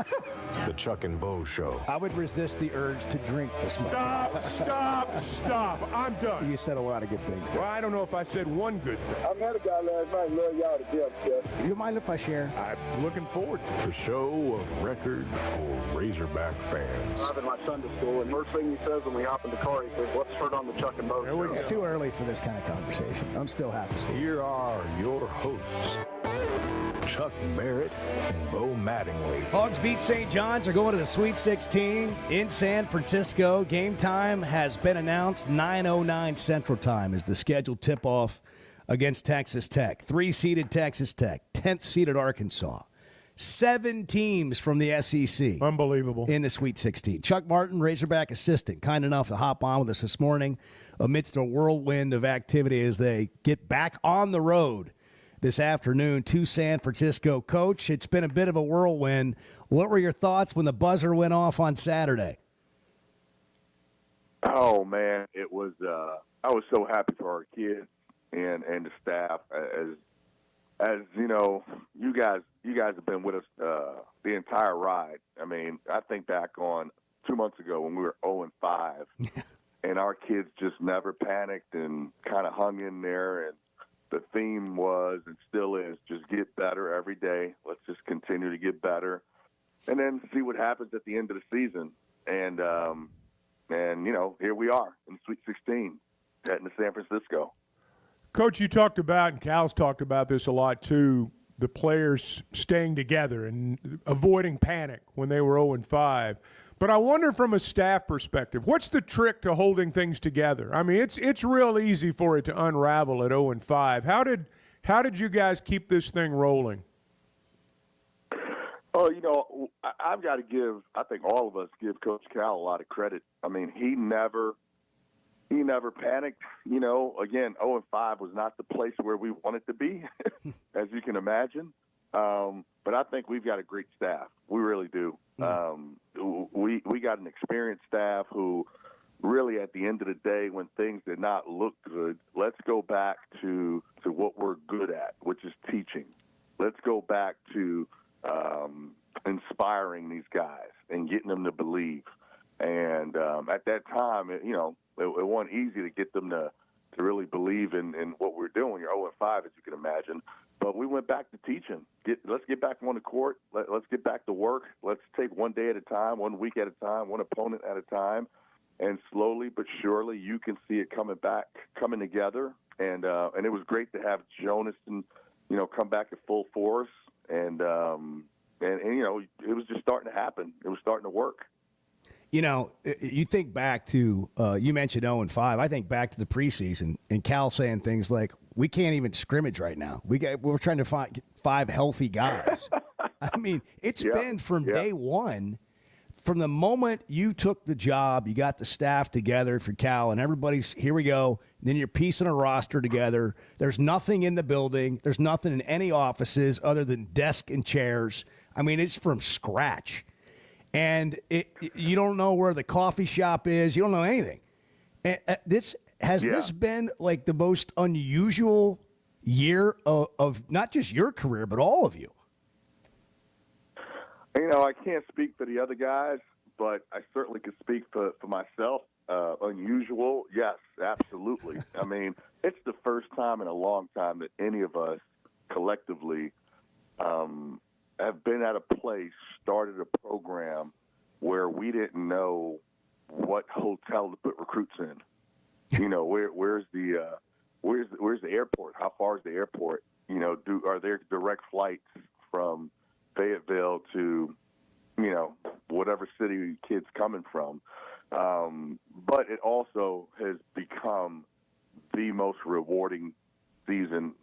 The Chuck and Bo Show. I would resist the urge to drink this much. Stop. I'm done. You said a lot of good things. Well, I don't know if I said one good thing. I met a guy last night, love y'all to death, Jeff. You mind if I share? I'm looking forward to it. The show of record for Razorback fans. I'm in my Sunday school, and first thing he says when we hop in the car, he says, "What's heard on the Chuck and Bo Show?" It's too early for this kind of conversation. I'm still half asleep. Here are your hosts, Chuck Barrett and Bo Mattingly. Hogs beat St. John's, are going to the Sweet 16 in San Francisco. Game time has been announced. 9:09 Central Time is the scheduled tip-off against Texas Tech. 3-seeded Texas Tech, 10th-seeded Arkansas. 7 teams from the SEC. Unbelievable. In the Sweet 16. Chuck Martin, Razorback assistant, kind enough to hop on with us this morning amidst a whirlwind of activity as they get back on the road this afternoon to San Francisco. Coach, it's been a bit of a whirlwind. What were your thoughts when the buzzer went off on Saturday? Oh, man, it was I was so happy for our kids and the staff. As you know, you guys have been with us the entire ride. I mean, I think back on 2 months ago when we were 0-5, and our kids just never panicked and kind of hung in there. And the theme was and still is just get better every day. Let's just continue to get better, and then see what happens at the end of the season. And you know, here we are in the Sweet 16, heading to San Francisco. Coach, you talked about, and Cal's talked about this a lot too, the players staying together and avoiding panic when they were 0-5. But I wonder from a staff perspective, what's the trick to holding things together? I mean, it's real easy for it to unravel at 0-5. How did you guys keep this thing rolling? Oh, you know, I've got to give, I think all of us give Coach Cal a lot of credit. I mean, he never panicked. You know, again, 0-5 was not the place where we wanted to be, as you can imagine. But I think we've got a great staff. We really do. We got an experienced staff who really, at the end of the day, when things did not look good, let's go back to what we're good at, which is teaching. Let's go back to inspiring these guys and getting them to believe. And at that time, it wasn't easy to get them to really believe in what we're doing. You're 0-5, as you can imagine. But we went back to teaching. Let's get back on the court. Let's get back to work. Let's take one day at a time, 1 week at a time, one opponent at a time. And slowly but surely, you can see it coming together. And it was great to have Jonas and come back at full force. And you know, it was just starting to happen. It was starting to work. You know, you think back to, you mentioned 0-5. I think back to the preseason and Cal saying things like, we can't even scrimmage right now. We're trying to find 5 healthy guys. I mean, it's been from day one, from the moment you took the job, you got the staff together for Cal and everybody's, here we go. Then you're piecing a roster together. There's nothing in the building. There's nothing in any offices other than desk and chairs. I mean, it's from scratch. And you don't know where the coffee shop is. You don't know anything. This been like the most unusual year of not just your career, but all of you? You know, I can't speak for the other guys, but I certainly could speak for myself. Unusual, yes, absolutely. I mean, it's the first time in a long time that any of us collectively have been at a place, started a program where we didn't know what hotel to put recruits in. You know, where's the airport? How far is the airport? You know, are there direct flights from Fayetteville to, whatever city kids coming from? But it also has become the most rewarding season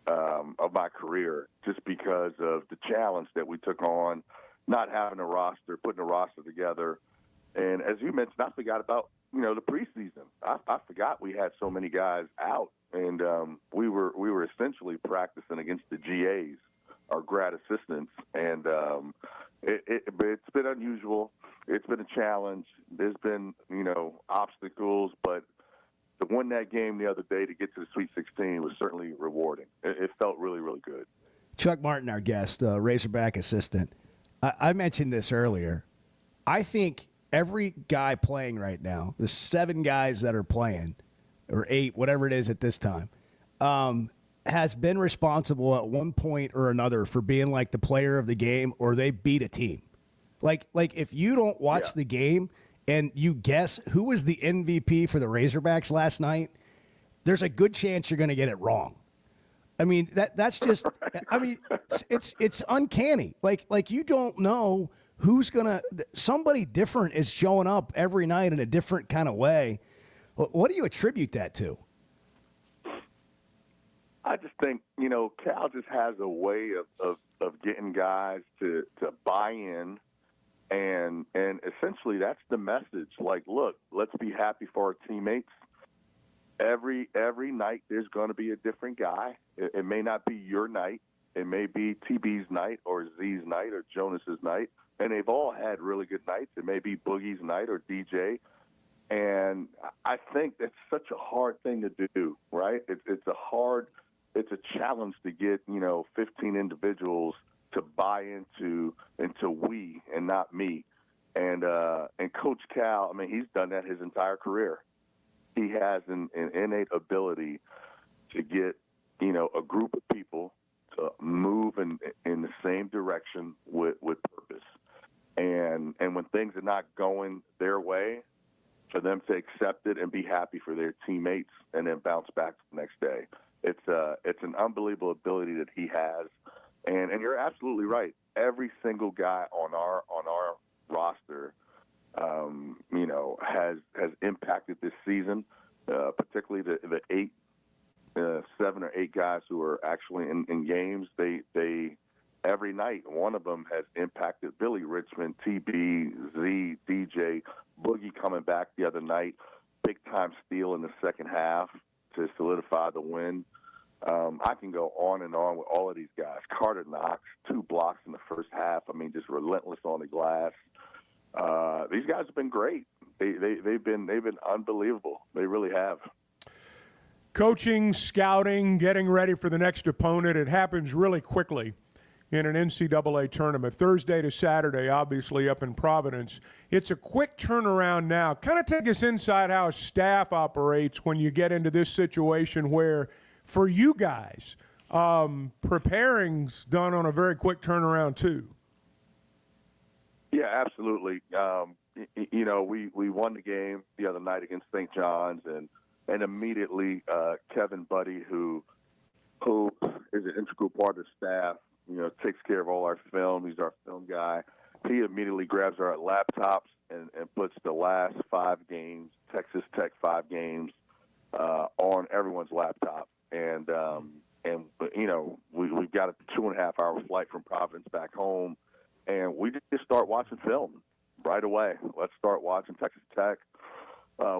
of my career, just because of the challenge that we took on, not having a roster, putting a roster together. And as you mentioned, I forgot about, the preseason. I forgot we had so many guys out, and we were essentially practicing against the GAs, our grad assistants, and it's been unusual. It's been a challenge. There's been, obstacles, but to win that game the other day to get to the Sweet 16 was certainly rewarding. It felt really, really good. Chuck Martin, our guest, Razorback assistant. I mentioned this earlier. I think every guy playing right now, the 7 guys that are playing, or 8, whatever it is at this time, has been responsible at one point or another for being like the player of the game, or they beat a team. Like if you don't watch the game and you guess who was the MVP for the Razorbacks last night, there's a good chance you're going to get it wrong. I mean, that's just, I mean, it's uncanny. Like you don't know who's going to, somebody different is showing up every night in a different kind of way. What do you attribute that to? I just think, Cal just has a way of getting guys to buy in. And essentially that's the message. Like, look, let's be happy for our teammates. Every night there's going to be a different guy. It may not be your night. It may be TB's night or Z's night or Jonas's night. And they've all had really good nights. It may be Boogie's night or DJ. And I think that's such a hard thing to do, right? It's a challenge to get, 15 individuals to buy into we and not me. And Coach Cal, I mean, he's done that his entire career. He has an innate ability to get, a group of people to move in the same direction with purpose. And when things are not going their way, for them to accept it and be happy for their teammates and then bounce back the next day. It's an unbelievable ability that he has. And you're absolutely right. Every single guy on our roster, has impacted this season, particularly the 7 or 8 guys who are actually in games. They every night, one of them has impacted Billy Richmond, TB, Z, DJ, Boogie coming back the other night, big-time steal in the second half to solidify the win. I can go on and on with all of these guys. Carter Knox, 2 blocks in the first half. I mean, just relentless on the glass. These guys have been great. They've been unbelievable. They really have. Coaching, scouting, getting ready for the next opponent, it happens really quickly in an NCAA tournament. Thursday to Saturday, obviously, up in Providence. It's a quick turnaround now. Kind of take us inside how staff operates when you get into this situation where, for you guys, preparing's done on a very quick turnaround too. Yeah, absolutely. We won the game the other night against St. John's, and immediately Kevin Buddy, who is an integral part of the staff, takes care of all our film. He's our film guy. He immediately grabs our laptops and puts the last 5 games, Texas Tech 5 games, on everyone's laptop. And we've got a 2.5-hour flight from Providence back home, and we just start watching film right away. Let's start watching Texas Tech.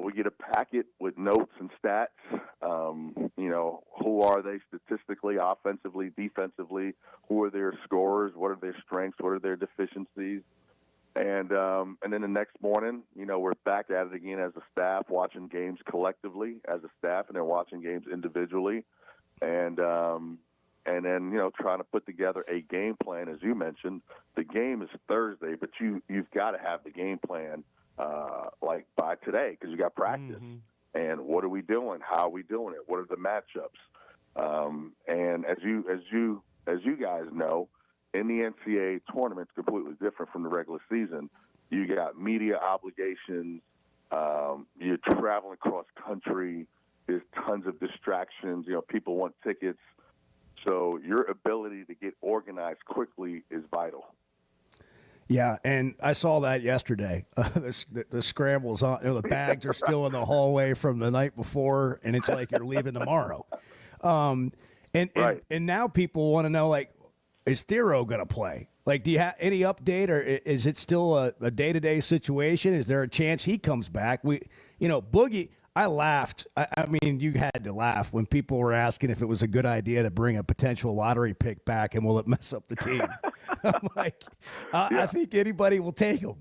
We get a packet with notes and stats. Who are they statistically, offensively, defensively? Who are their scorers? What are their strengths? What are their deficiencies? And then the next morning, we're back at it again as a staff, watching games collectively as a staff, and then watching games individually, and then trying to put together a game plan. As you mentioned, the game is Thursday, but you've got to have the game plan like by today, because you got practice. Mm-hmm. And what are we doing? How are we doing it? What are the matchups? And as you guys know, in the NCAA tournament, it's completely different from the regular season. You got media obligations. You're traveling across country. There's tons of distractions. People want tickets. So your ability to get organized quickly is vital. Yeah, and I saw that yesterday. The scrambles on, the bags are still in the hallway from the night before, and it's like you're leaving tomorrow. And now people want to know, like, is Thero going to play? Like, do you have any update, or is it still a day-to-day situation? Is there a chance he comes back? Boogie, I laughed. I mean, you had to laugh when people were asking if it was a good idea to bring a potential lottery pick back, and will it mess up the team? I'm like, I think anybody will take him.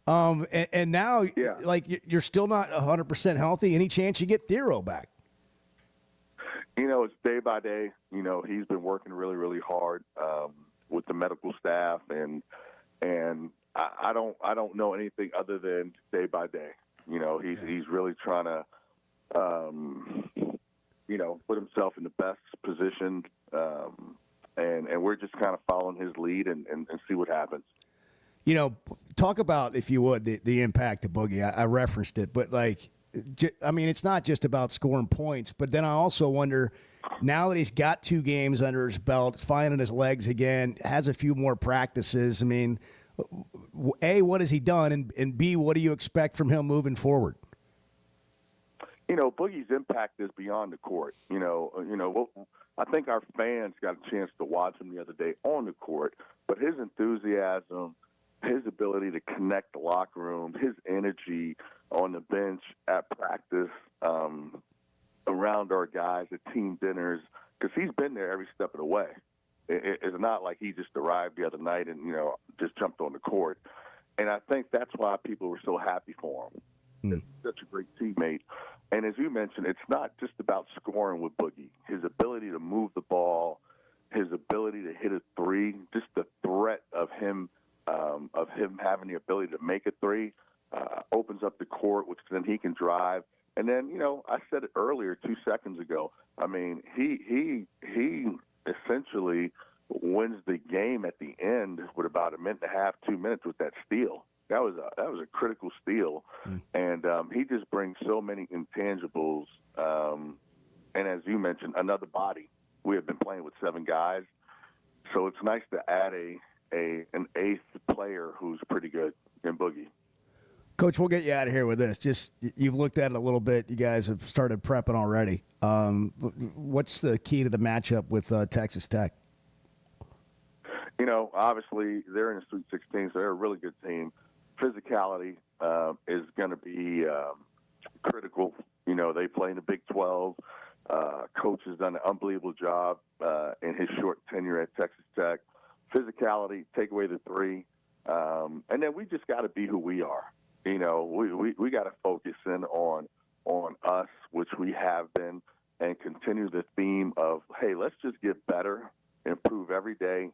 And now, like, you're still not 100% healthy. Any chance you get Thero back? It's day by day. He's been working really, really hard with the medical staff, and I don't know anything other than day by day. He's really trying to, put himself in the best position, and we're just kind of following his lead and see what happens. Talk about, if you would, the impact of Boogie. I referenced it, but it's not just about scoring points, but then I also wonder, now that he's got 2 games under his belt, finding his legs again, has a few more practices. I mean, A, what has he done? And B, what do you expect from him moving forward? Boogie's impact is beyond the court. I think our fans got a chance to watch him the other day on the court, but his enthusiasm, his ability to connect the locker room, his energy on the bench at practice, around our guys at team dinners, because he's been there every step of the way. It's not like he just arrived the other night and, just jumped on the court. And I think that's why people were so happy for him. He's such a great teammate. And as you mentioned, it's not just about scoring with Boogie. His ability to move the ball, his ability to hit a three, just the threat of him having the ability to make a three opens up the court, which then he can drive. And then, I said it earlier 2 seconds ago. I mean, he essentially wins the game at the end with about 1.5 minutes, 2 minutes with that steal. That was a critical steal, and he just brings so many intangibles. And as you mentioned, another body. We have been playing with 7 guys, so it's nice to add an 8th player who's pretty good in Boogie. Coach, we'll get you out of here with this. Just, you've looked at it a little bit. You guys have started prepping already. What's the key to the matchup with Texas Tech? Obviously they're in the Sweet 16, so they're a really good team. Physicality is going to be critical. They play in the Big 12. Coach has done an unbelievable job in his short tenure at Texas Tech. Physicality, take away the three, and then we just got to be who we are. We got to focus in on us, which we have been, and continue the theme of, hey, let's just get better, improve every day,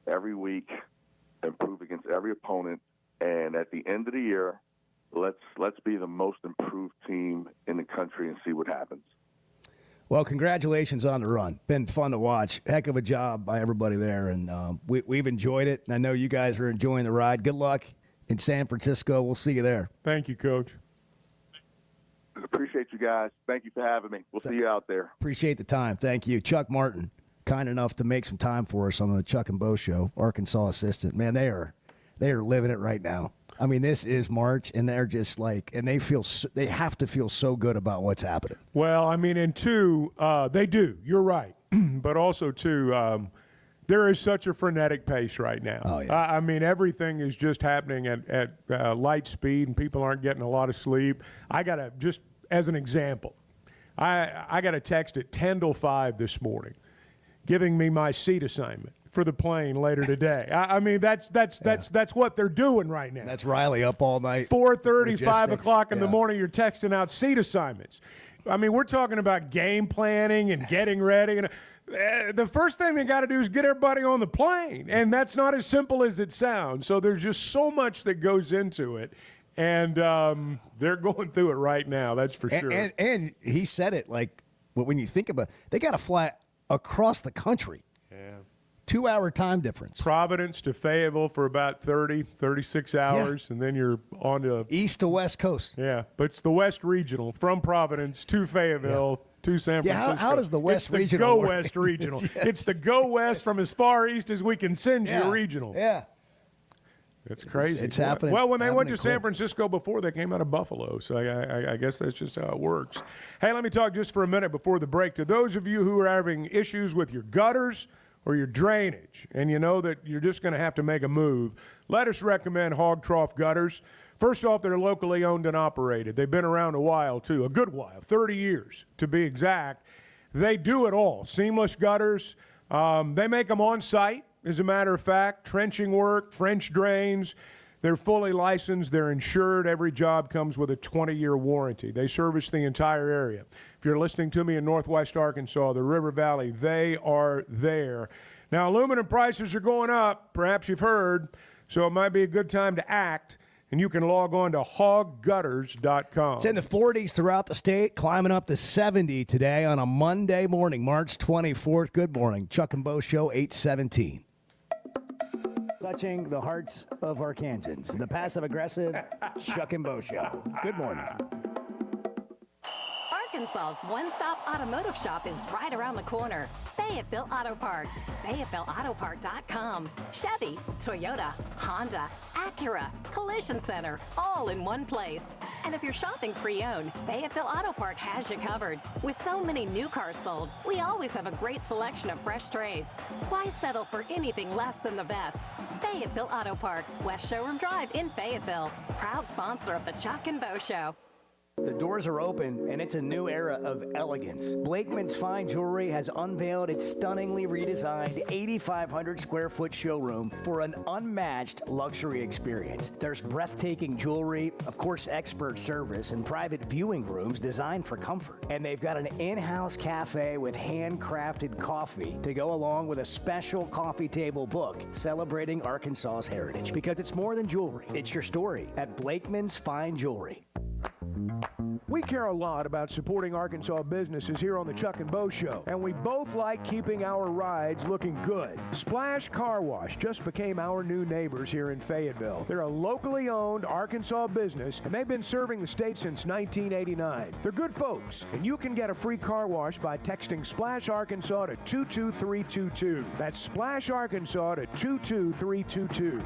every week, improve against every opponent, and at the end of the year, let's be the most improved team in the country and see what happens. Well, congratulations on the run. Been fun to watch. Heck of a job by everybody there, and we've enjoyed it. And I know you guys are enjoying the ride. Good luck in San Francisco. We'll see you there. Thank you, Coach. Appreciate you guys. Thank you for having me. We'll see you out there. Appreciate the time. Thank you. Chuck Martin, kind enough to make some time for us on the Chuck and Bo Show, Arkansas assistant. Man, they are living it right now. I mean, this is March, and they're just like, and they have to feel so good about what's happening. Well, I mean, and two, they do. You're right. But also, too, there is such a frenetic pace right now. Oh, yeah. I mean, everything is just happening at light speed, and people aren't getting a lot of sleep. I got to, just as an example, I got a text at 10 till 5 this morning giving me my seat assignment for the plane later today. I mean, that's what they're doing right now. That's Riley up all night. 4:30, 5 o'clock in the morning, you're texting out seat assignments. I mean, we're talking about game planning and getting ready. And the first thing they got to do is get everybody on the plane, and that's not as simple as it sounds. So there's just so much that goes into it, and they're going through it right now. That's for sure. And he said it like, when you think about it, they got to fly across the country. Yeah. 2-hour time difference. Providence to Fayetteville for about 36 hours, and then you're on to east to west coast. Yeah, but it's the West Regional from Providence to Fayetteville to San Francisco. Yeah, how does the West Regional? Regional It's the Go work? West Regional. It's the Go West from as far east as we can send you regional. Yeah. It's crazy. It's happening. Well, when they went to quick. San Francisco before, they came out of Buffalo. So I guess that's just how it works. Hey, let me talk just for a minute before the break. To those of you who are having issues with your gutters or your drainage, and you know that you're just going to have to make a move, let us recommend Hog Trough Gutters. First off, they're locally owned and operated. They've been around a while, too, a good while, 30 years to be exact. They do it all. Seamless gutters. They make them on site. As a matter of fact, trenching work, French drains, they're fully licensed, they're insured. Every job comes with a 20-year warranty. They service the entire area. If you're listening to me in Northwest Arkansas, the River Valley, they are there. Now, aluminum prices are going up, perhaps you've heard, so it might be a good time to act. And you can log on to hoggutters.com. It's in the 40s throughout the state, climbing up to 70 today on a Monday morning, March 24th. Good morning. Chuck and Bo Show, 817. Touching the hearts of Arkansans, the passive-aggressive Chuck and Bo Show. Good morning. Arkansas's one-stop automotive shop is right around the corner. Fayetteville Auto Park. FayettevilleAutoPark.com. Chevy, Toyota, Honda, Acura, Collision Center, all in one place. And if you're shopping pre-owned, Fayetteville Auto Park has you covered. With so many new cars sold, we always have a great selection of fresh trades. Why settle for anything less than the best? Fayetteville Auto Park, West Showroom Drive in Fayetteville. Proud sponsor of the Chuck and Bo Show. The doors are open, and it's a new era of elegance. Blakeman's Fine Jewelry has unveiled its stunningly redesigned 8,500-square-foot showroom for an unmatched luxury experience. There's breathtaking jewelry, of course, expert service, and private viewing rooms designed for comfort. And they've got an in-house cafe with handcrafted coffee to go along with a special coffee table book celebrating Arkansas's heritage. Because it's more than jewelry. It's your story at Blakeman's Fine Jewelry. We care a lot about supporting Arkansas businesses here on the Chuck and Bo Show, and we both like keeping our rides looking good. Splash Car Wash just became our new neighbors here in Fayetteville. They're a locally owned Arkansas business, and they've been serving the state since 1989. They're good folks, and you can get a free car wash by texting Splash Arkansas to 22322. That's Splash Arkansas to 22322.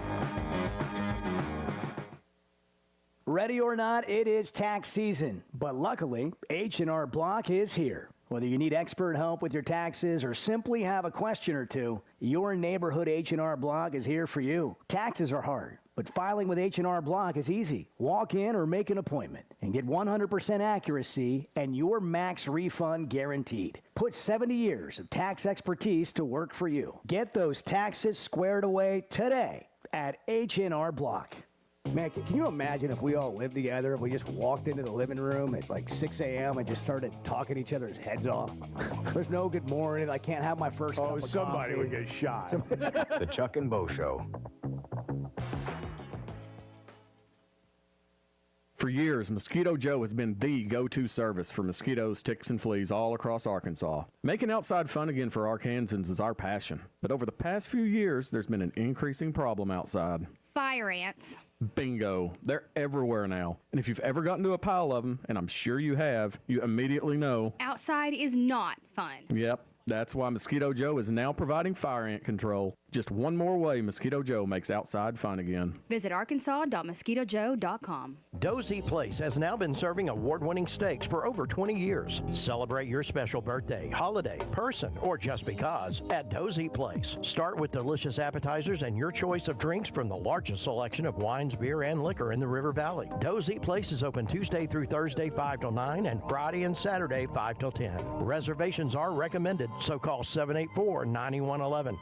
Ready or not, it is tax season. But luckily, H&R Block is here. Whether you need expert help with your taxes or simply have a question or two, your neighborhood H&R Block is here for you. Taxes are hard, but filing with H&R Block is easy. Walk in or make an appointment and get 100% accuracy and your max refund guaranteed. Put 70 years of tax expertise to work for you. Get those taxes squared away today at H&R Block. Man, can you imagine if we all lived together, if we just walked into the living room at like 6 a.m. and just started talking each other's heads off? There's no good morning. I can't have my first cup of somebody coffee. would get shot. The Chuck and Bo Show. For years, Mosquito Joe has been the go-to service for mosquitoes, ticks, and fleas all across Arkansas. Making outside fun again for Arkansans is our passion. But over the past few years, there's been an increasing problem outside. Fire ants. Bingo. They're everywhere now. And if you've ever gotten to a pile of them, and I'm sure you have, you immediately know. Outside is not fun. Yep. That's why Mosquito Joe is now providing fire ant control. Just one more way Mosquito Joe makes outside fun again. Visit arkansas.mosquitojoe.com. Dozy Place has now been serving award-winning steaks for over 20 years. Celebrate your special birthday, holiday, person, or just because at Dozy Place. Start with delicious appetizers and your choice of drinks from the largest selection of wines, beer, and liquor in the River Valley. Dozy Place is open Tuesday through Thursday 5 till 9 and Friday and Saturday 5 till 10. Reservations are recommended, so call 784-9111.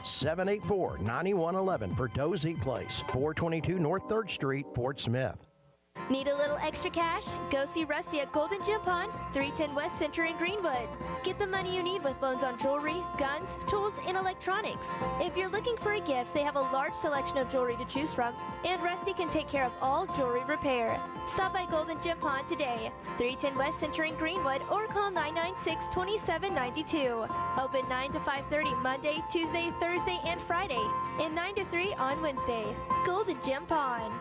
784-9111 for Dozy Place, 422 North 3rd Street, Fort Smith. Need a little extra cash? Go see Rusty at Golden Gym Pond, 310 West Center in Greenwood. Get the money you need with loans on jewelry, guns, tools, and electronics. If you're looking for a gift, they have a large selection of jewelry to choose from, and Rusty can take care of all jewelry repair. Stop by Golden Gym Pond today, 310 West Center in Greenwood, or call 996-2792. Open 9 to 5:30 Monday, Tuesday, Thursday, and Friday, and 9 to 3 on Wednesday. Golden Gym Pond.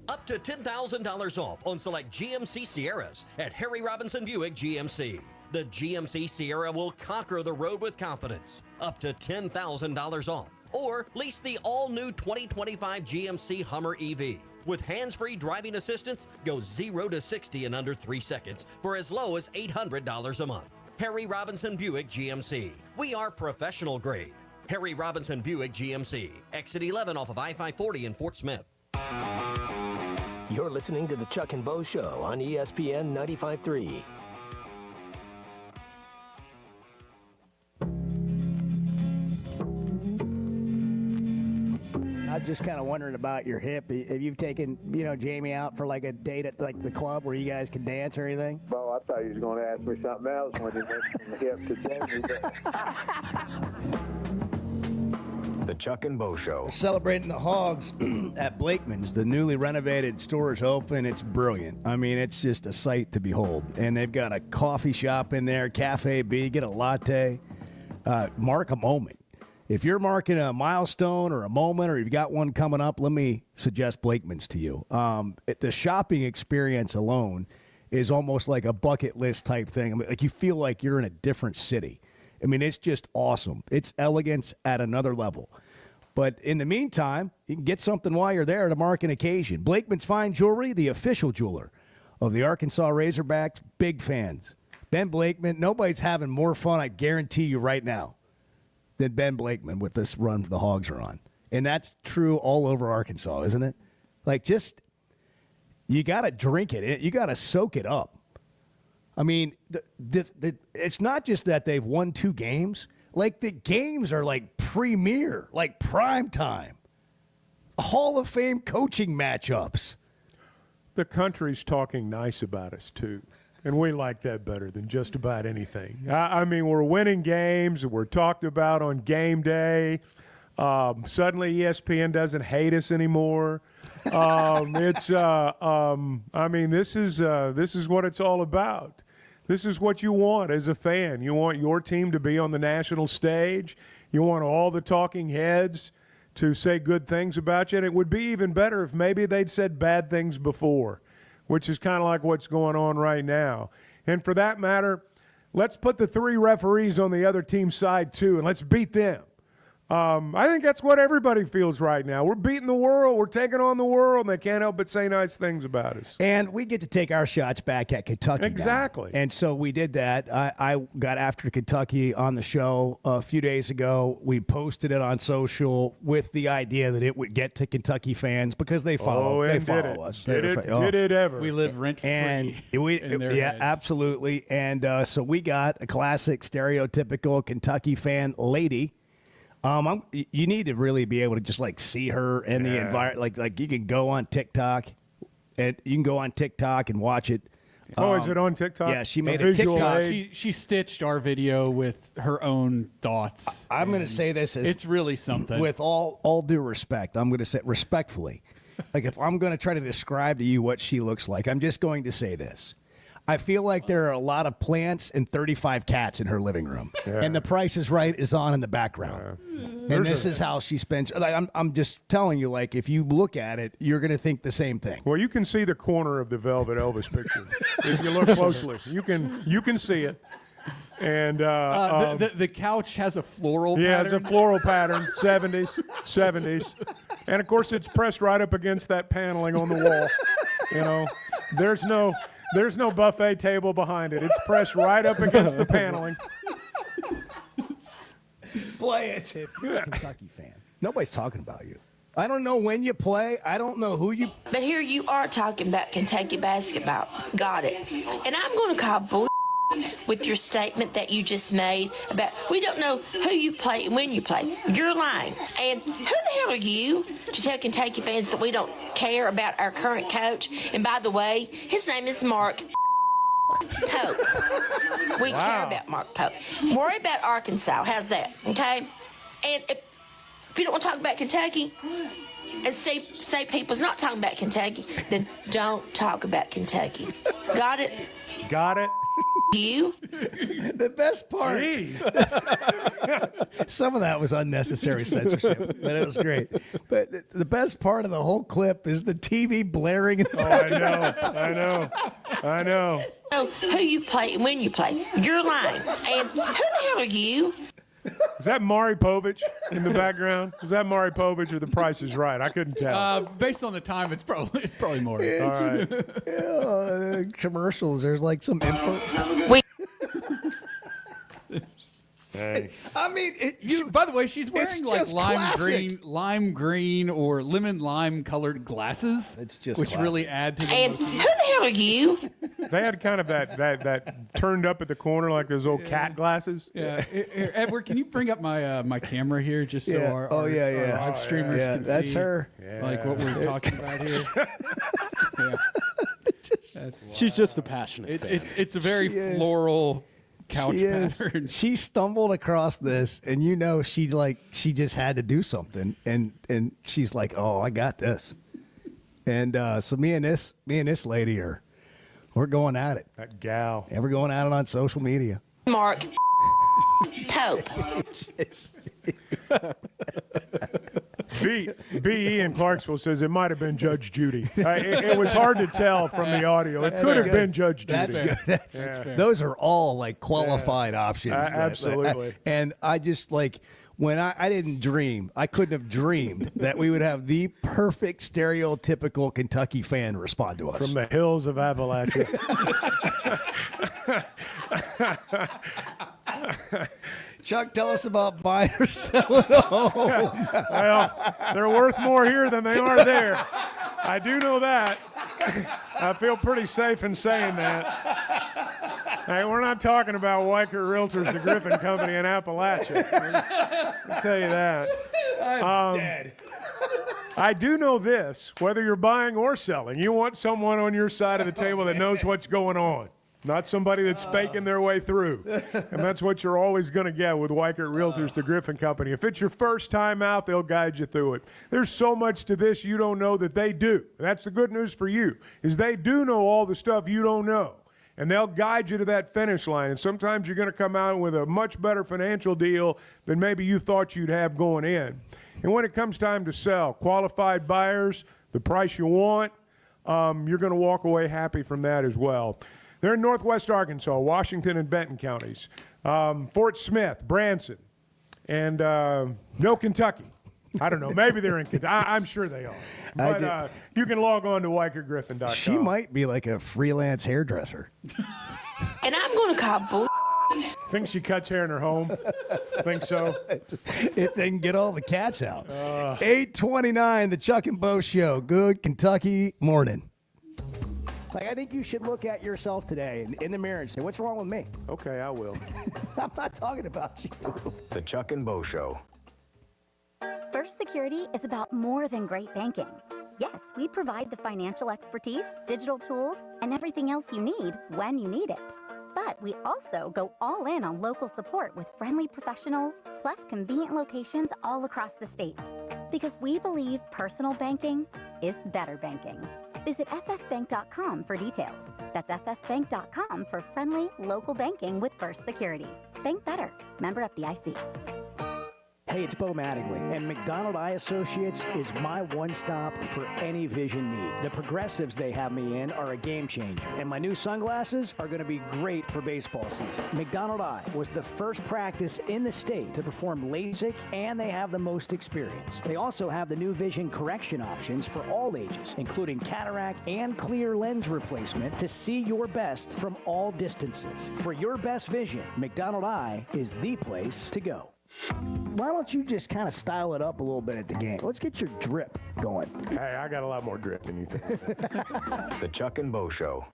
Up to $10,000 off on select GMC Sierras at Harry Robinson Buick GMC. The GMC Sierra will conquer the road with confidence. Up to $10,000 off. or lease the all-new 2025 GMC Hummer EV. With hands-free driving assistance, go 0 to 60 in under 3 seconds for as low as $800 a month. Harry Robinson Buick GMC. We are professional grade. Harry Robinson Buick GMC. Exit 11 off of I-540 in Fort Smith. You're listening to the Chuck and Bo Show on ESPN 95.3. I'm just kind of wondering about your hip. Have you taken, Jamie out for like a date at like the club where you guys can dance or anything? Bo, I thought you was going to ask me something else when you mentioned the hip to Jamie. The Chuck and Bo Show. Celebrating the Hogs at Blakeman's. The newly renovated store is open. It's brilliant. I mean, it's just a sight to behold. And they've got a coffee shop in there, Cafe B. Get a latte. Mark a moment. If you're marking a milestone or a moment, or you've got one coming up, let me suggest Blakeman's to you. The shopping experience alone is almost like a bucket list type thing. I mean, like you feel like you're in a different city. I mean, it's just awesome. It's elegance at another level. But in the meantime, you can get something while you're there to mark an occasion. Blakeman's Fine Jewelry, the official jeweler of the Arkansas Razorbacks. Big fans. Ben Blakeman, nobody's having more fun, I guarantee you right now, than Ben Blakeman with this run the Hogs are on. And that's true all over Arkansas, isn't it? Like, just, you got to drink it. You got to soak it up. I mean, it's not just that they've won 2 games. Like, the games are like premier, like prime time. Hall of Fame coaching matchups. The country's talking nice about us, too. And we like that better than just about anything. I mean, we're winning games. We're talked about on game day. Suddenly ESPN doesn't hate us anymore. I mean, this is what it's all about. This is what you want as a fan. You want your team to be on the national stage. You want all the talking heads to say good things about you. And it would be even better if maybe they'd said bad things before, which is kind of like what's going on right now. And for that matter, let's put the 3 referees on the other team's side too, and let's beat them. I think that's what everybody feels right now. We're beating the world. We're taking on the world, and they can't help but say nice things about us. And we get to take our shots back at Kentucky. Exactly. Now. And so we did that. I got after Kentucky on the show a few days ago. We posted it on social with the idea that it would get to Kentucky fans because they follow, us. Did it ever? We live rent-free in their heads. Absolutely. And so we got a classic stereotypical Kentucky fan lady. You need to really be able to just like see her in the environment. Like you can go on TikTok, and watch it. Is it on TikTok? Yeah, she made a TikTok. She stitched our video with her own thoughts. I'm going to say this as it's really something. With all due respect, I'm going to say respectfully, like if I'm going to try to describe to you what she looks like, I'm just going to say this. I feel like there are a lot of plants and 35 cats in her living room. Yeah. And The Price is Right is on in the background. Yeah. And this is how she spends. Like, I'm just telling you, like, if you look at it, you're going to think the same thing. Well, you can see the corner of the Velvet Elvis picture. If you look closely, you can see it. And the couch has a floral pattern. Yeah, it's a floral pattern, 70s. And, of course, it's pressed right up against that paneling on the wall. You know, there's no buffet table behind it. It's pressed right up against the paneling. Play it. You're a Kentucky fan. Nobody's talking about you. I don't know when you play. I don't know who you... But here you are talking about Kentucky basketball. Got it. And I'm going to call bull with your statement that you just made about we don't know who you play and when you play. You're lying. And who the hell are you to tell Kentucky fans that we don't care about our current coach? And by the way, his name is Mark Pope. We care about Mark Pope. Worry about Arkansas. How's that? Okay? And if you don't want to talk about Kentucky and say people's not talking about Kentucky, then don't talk about Kentucky. Got it? Got it. You? The best part. Jeez. Some of that was unnecessary censorship, but it was great. But the best part of the whole clip is the TV blaring in the background. I know. Who you play and when you play. You're lying. And who the hell are you Is that Maury Povich in the background? Is that Maury Povich or The Price is Right? I couldn't tell. Based on the time, it's probably more. All right. Commercials. There's like some info. Hey. I mean, by the way, she's wearing like just classic. lime green or lemon lime colored glasses. It's just which classic. really add to the And who motif. the hell are you? They had kind of that turned up at the corner like those old cat glasses. Yeah, Edward, can you bring up my camera here just so our live streamers can that's see her. like what we're talking about here? She's just a passionate fan. It's a very floral couch pattern. She stumbled across this, and she just had to do something, and she's like, "Oh, I got this." And so me and this lady we're going at it. That gal. And we're going at it on social media. Mark Pope. B.E. in Clarksville says it might have been Judge Judy. It was hard to tell from the audio. It could have been Judge Judy. That's good. That's those are all like qualified options. Absolutely. And I just when I didn't dream, I couldn't have dreamed that we would have the perfect stereotypical Kentucky fan respond to us. From the hills of Appalachia. Chuck, tell us about buying or selling a home. Well, they're worth more here than they are there. I do know that. I feel pretty safe in saying that. Hey, we're not talking about Weichert Realtors, the Griffin Company in Appalachia. I'll tell you that. I'm dead. I do know this, whether you're buying or selling, you want someone on your side of the table that knows what's going on. Not somebody that's faking their way through. And that's what you're always going to get with Weichert Realtors, the Griffin Company. If it's your first time out, they'll guide you through it. There's so much to this you don't know that they do. That's the good news for you, is they do know all the stuff you don't know. And they'll guide you to that finish line. And sometimes you're going to come out with a much better financial deal than maybe you thought you'd have going in. And when it comes time to sell, qualified buyers, the price you want, you're going to walk away happy from that as well. They're in Northwest Arkansas, Washington and Benton counties, Fort Smith, Branson, and no Kentucky. I don't know. Maybe they're in Kentucky. I'm sure they are. But you can log on to WeichertGriffin.com. She might be like a freelance hairdresser. And I'm going to call bull. Think she cuts hair in her home? Think so? If they can get all the cats out. 8:29, the Chuck and Bo Show. Good Kentucky morning. I think you should look at yourself today in the mirror and say, what's wrong with me? Okay, I will. I'm not talking about you. The Chuck and Bo Show. First Security is about more than great banking. Yes, we provide the financial expertise, digital tools, and everything else you need when you need it. But we also go all in on local support with friendly professionals, plus convenient locations all across the state. Because we believe personal banking is better banking. Visit fsbank.com for details. That's fsbank.com for friendly, local banking with First Security. Bank better. Member FDIC. Hey, it's Bo Mattingly, and McDonald Eye Associates is my one-stop for any vision need. The progressives they have me in are a game changer, and my new sunglasses are going to be great for baseball season. McDonald Eye was the first practice in the state to perform LASIK, and they have the most experience. They also have the new vision correction options for all ages, including cataract and clear lens replacement to see your best from all distances. For your best vision, McDonald Eye is the place to go. Why don't you just kind of style it up a little bit at the game? Let's get your drip going. Hey, I got a lot more drip than you think. The Chuck and Bo Show.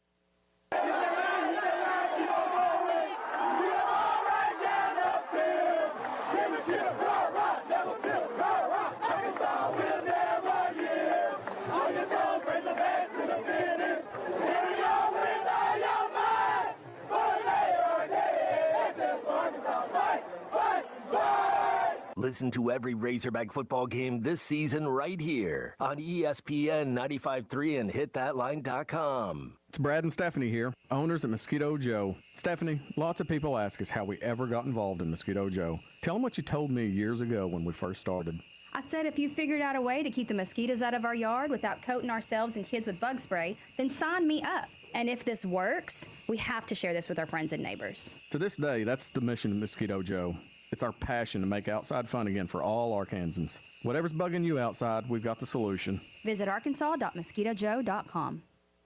Listen to every Razorback football game this season right here on ESPN 95.3 and hitthatline.com. It's Brad and Stephanie here, owners at Mosquito Joe. Stephanie, lots of people ask us how we ever got involved in Mosquito Joe. Tell them what you told me years ago when we first started. I said if you figured out a way to keep the mosquitoes out of our yard without coating ourselves and kids with bug spray, then sign me up. And if this works, we have to share this with our friends and neighbors. To this day, that's the mission of Mosquito Joe. It's our passion to make outside fun again for all Arkansans. Whatever's bugging you outside, we've got the solution. Visit arkansas.mosquitojoe.com.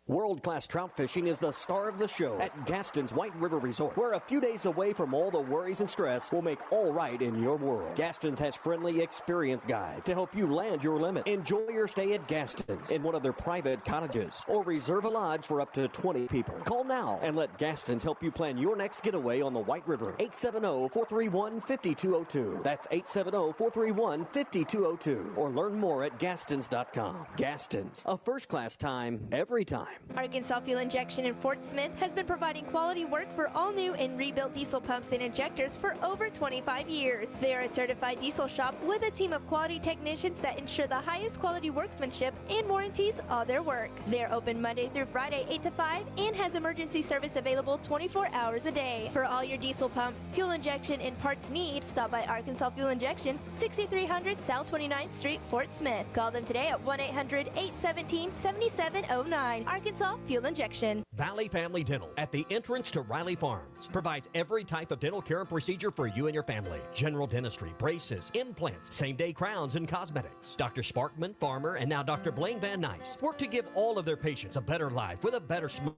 World-class trout fishing is the star of the show at Gaston's White River Resort, where a few days away from all the worries and stress will make all right in your world. Gaston's has friendly, experienced guides to help you land your limit. Enjoy your stay at Gaston's in one of their private cottages, or reserve a lodge for up to 20 people. Call now and let Gaston's help you plan your next getaway on the White River. 870-431-5202. That's 870-431-5202. Or learn more at Gastons.com. Gaston's, a first-class time, every time. Arkansas Fuel Injection in Fort Smith has been providing quality work for all new and rebuilt diesel pumps and injectors for over 25 years. They are a certified diesel shop with a team of quality technicians that ensure the highest quality workmanship and warranties all their work. They are open Monday through Friday 8 to 5 and has emergency service available 24 hours a day. For all your diesel pump, fuel injection, and parts needs, stop by Arkansas Fuel Injection, 6300 South 29th Street, Fort Smith. Call them today at 1-800-817-7709. Arkansas Fuel Injection. Valley Family Dental at the entrance to Riley Farms provides every type of dental care and procedure for you and your family. General dentistry, braces, implants, same-day crowns, and cosmetics. Dr. Sparkman, Farmer, and now Dr. Blaine Van Nice work to give all of their patients a better life with a better smile.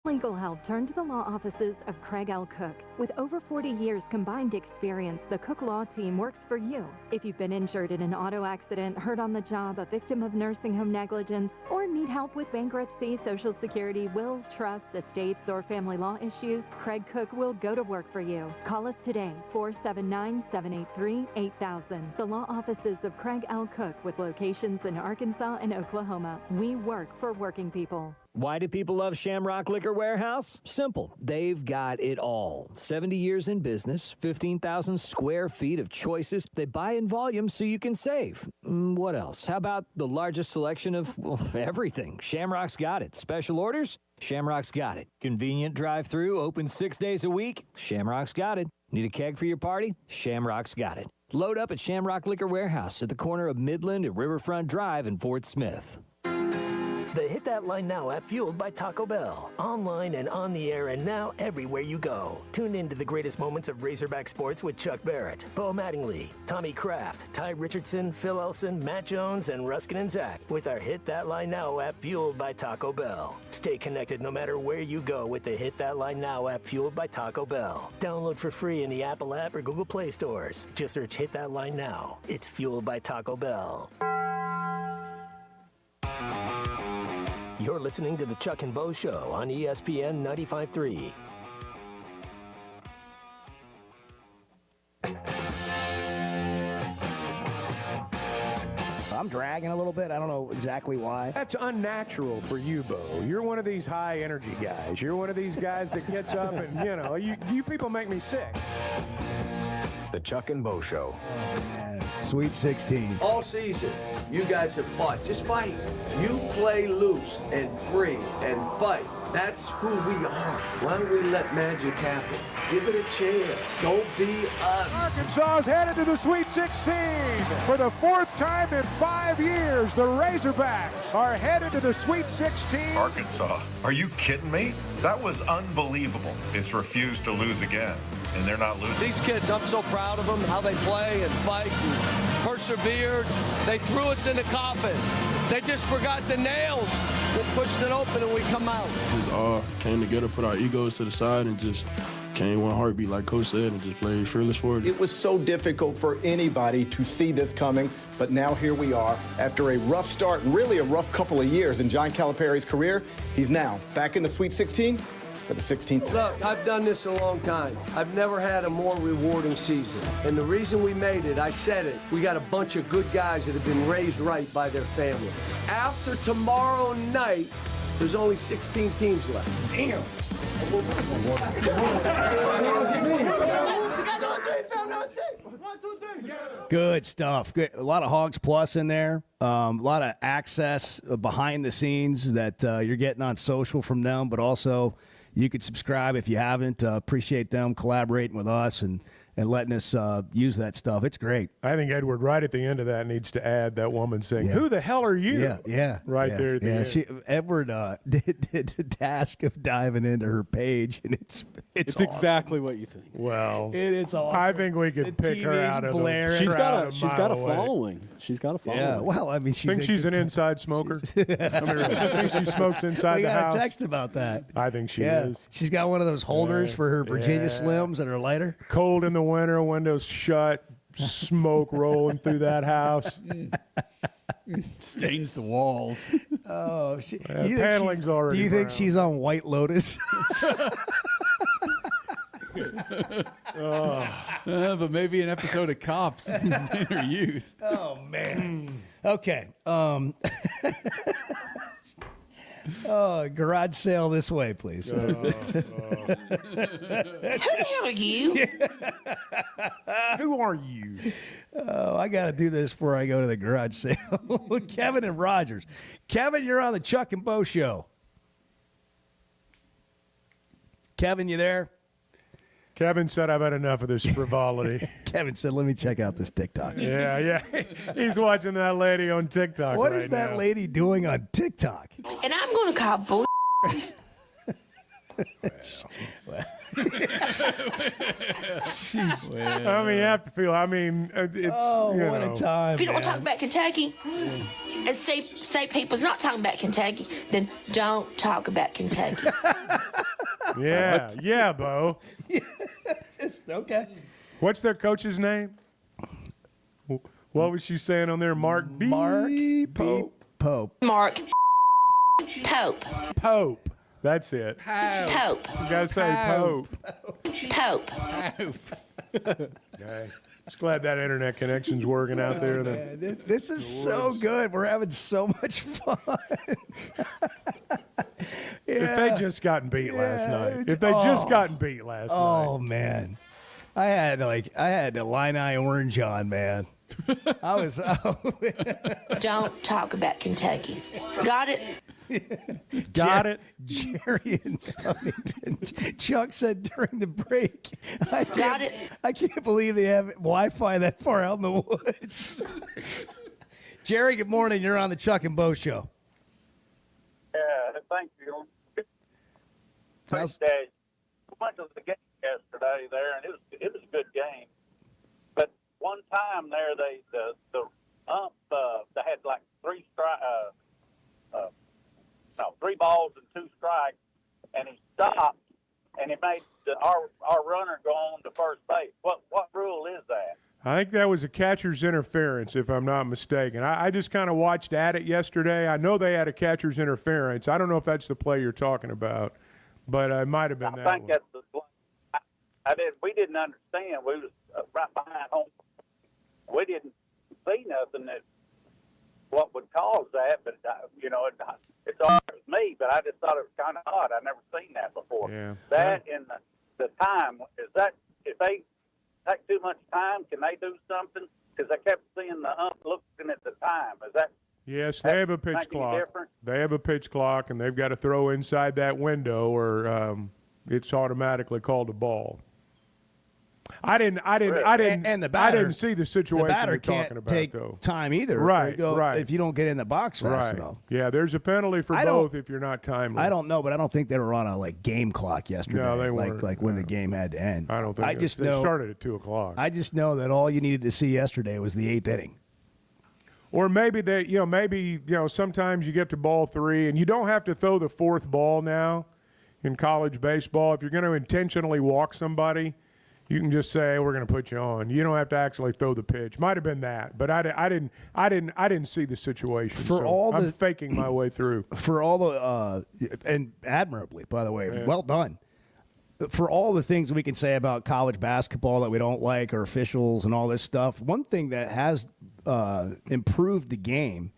Legal help turned to the law offices of Craig L. Cook. With over 40 years combined experience, the Cook Law Team works for you. If you've been injured in an auto accident, hurt on the job, a victim of nursing home negligence, or need help with bankruptcy, Social Security, wills, trusts, estates, or family law issues, Craig Cook will go to work for you. Call us today, 479-783-8000. The law offices of Craig L. Cook with locations in Arkansas and Oklahoma. We work for working people. Why do people love Shamrock Liquor Warehouse? Simple. They've got it all. 70 years in business, 15,000 square feet of choices. They buy in volume so you can save. What else? How about the largest selection of everything? Shamrock's got it. Special orders? Shamrock's got it. Convenient drive-through, open 6 days a week? Shamrock's got it. Need a keg for your party? Shamrock's got it. Load up at Shamrock Liquor Warehouse at the corner of Midland and Riverfront Drive in Fort Smith. The Hit That Line Now app, fueled by Taco Bell. Online and on the air and now everywhere you go. Tune in to the greatest moments of Razorback sports with Chuck Barrett, Bo Mattingly, Tommy Kraft, Ty Richardson, Phil Elson, Matt Jones, and Ruskin and Zach with our Hit That Line Now app, fueled by Taco Bell. Stay connected no matter where you go with the Hit That Line Now app, fueled by Taco Bell. Download for free in the Apple app or Google Play stores. Just search Hit That Line Now. It's fueled by Taco Bell. You're listening to the Chuck and Bo Show on ESPN 95.3. I'm dragging a little bit. I don't know exactly why. That's unnatural for you, Bo. You're one of these high energy guys. You're one of these guys that gets up and, you people make me sick. The Chuck and Bo Show. Oh, man. Sweet 16. All season, you guys have fought. Just fight. You play loose and free and fight. That's who we are. Why don't we let magic happen? Give it a chance. Don't be us. Arkansas is headed to the Sweet 16. For the fourth time in 5 years, the Razorbacks are headed to the Sweet 16. Arkansas, are you kidding me? That was unbelievable. It's refused to lose again, and they're not losing. These kids, I'm so proud of them, how they play and fight and persevered. They threw us in the coffin. They just forgot the nails. We pushed it open and we come out. We just all came together, put our egos to the side, and just came one heartbeat, like Coach said, and just played fearless for it. It was so difficult for anybody to see this coming, but now here we are. After a rough start, really a rough couple of years in John Calipari's career, he's now back in the Sweet 16 for the 16th time. Look, I've done this a long time. I've never had a more rewarding season. And the reason we made it, I said it, we got a bunch of good guys that have been raised right by their families. After tomorrow night, there's only 16 teams left. Damn. Good stuff. Good. A lot of Hogs Plus in there. A lot of access behind the scenes that you're getting on social from them, but also you could subscribe if you haven't. Appreciate them collaborating with us and and letting us use that stuff. It's great. I think Edward, right at the end of that, needs to add that woman saying, "Who the hell are you?" Yeah. Right there at the end. Edward did the task of diving into her page, and it's awesome. exactly what you think. Well, it's awesome. I think we could pick her out of the She's got a away. following. She's got a following. Yeah, well, I mean, think she's an inside smoker. I think she smokes inside we the got house. a text about that. I think she Yeah, is. she's got one of those holders for her Virginia Slims and her lighter. Cold in the winter, windows shut, smoke rolling through that house. Stains the walls. Oh, paneling's already do you think brown. she's on White Lotus? But maybe an episode of Cops in her youth. Oh man. Okay. Garage sale this way, please. Who the hell are you? Who are you? Oh, I got to do this before I go to the garage sale with Kevin and Rogers. Kevin, you're on the Chuck and Bo Show. Kevin, you there? Kevin said, "I've had enough of this frivolity." Kevin said, "Let me check out this TikTok." Yeah. He's watching that lady on TikTok. What right is that now. lady doing on TikTok? And I'm going to call bull. I mean, you have to feel. I mean, it's. What a time! If you don't want to man. talk about Kentucky and say people's not talking about Kentucky, then don't talk about Kentucky. Yeah, Bo. Okay. What's their coach's name? What was she saying on there? Mark B. Pope. Mark Pope. Pope. That's it. Pope. You gotta say Pope. Pope. Okay. Just glad that internet connection's working out there. Man, this is so good. We're having so much fun. If they just gotten beat last night. If they just gotten beat last night. Oh man, I had the Illini orange on, man. I was. Don't talk about Kentucky. Got it? Got it. Jerry and Covington. Chuck said during the break. I can't believe they have Wi-Fi that far out in the woods. Jerry, good morning. You're on the Chuck and Bo Show. Yeah, thank you. Went to the game yesterday there, and it was a good game. But one time there, the ump they had like three balls and 2 strikes, and he stopped and he made our runner go on to first base. What rule is that? I think that was a catcher's interference, if I'm not mistaken. I just kind of watched at it yesterday. I know they had a catcher's interference. I don't know if that's the play you're talking about, but it might have been that I think one. that's the play. We didn't understand. We was right behind home. We didn't see nothing that what would cause that, but it's all right with me. But I just thought it was kind of odd. I've never seen that before. Yeah. That and the time, is that if they take too much time, can they do something? Because I kept seeing the ump looking at the time. Is that? Yes, they have a pitch clock. They have a pitch clock, and they've got to throw inside that window, or it's automatically called a ball. I didn't see the situation the batter you're can't talking about, take though. time either. Right, right. If you don't get in the box fast Right. enough. Yeah, there's a penalty for both if you're not timely. I don't know, but I don't think they were on a game clock yesterday. No, they weren't. Like when the game had to end. I don't think they started at 2:00. I just know that all you needed to see yesterday was the 8th inning. Or maybe sometimes you get to ball 3 and you don't have to throw the 4th ball now in college baseball. If you're going to intentionally walk somebody, you can just say, we're going to put you on. You don't have to actually throw the pitch. Might have been that, but I didn't see the situation. I'm faking my way through. For all the and admirably, by the way, well done. For all the things we can say about college basketball that we don't like, or officials and all this stuff, one thing that has improved the game,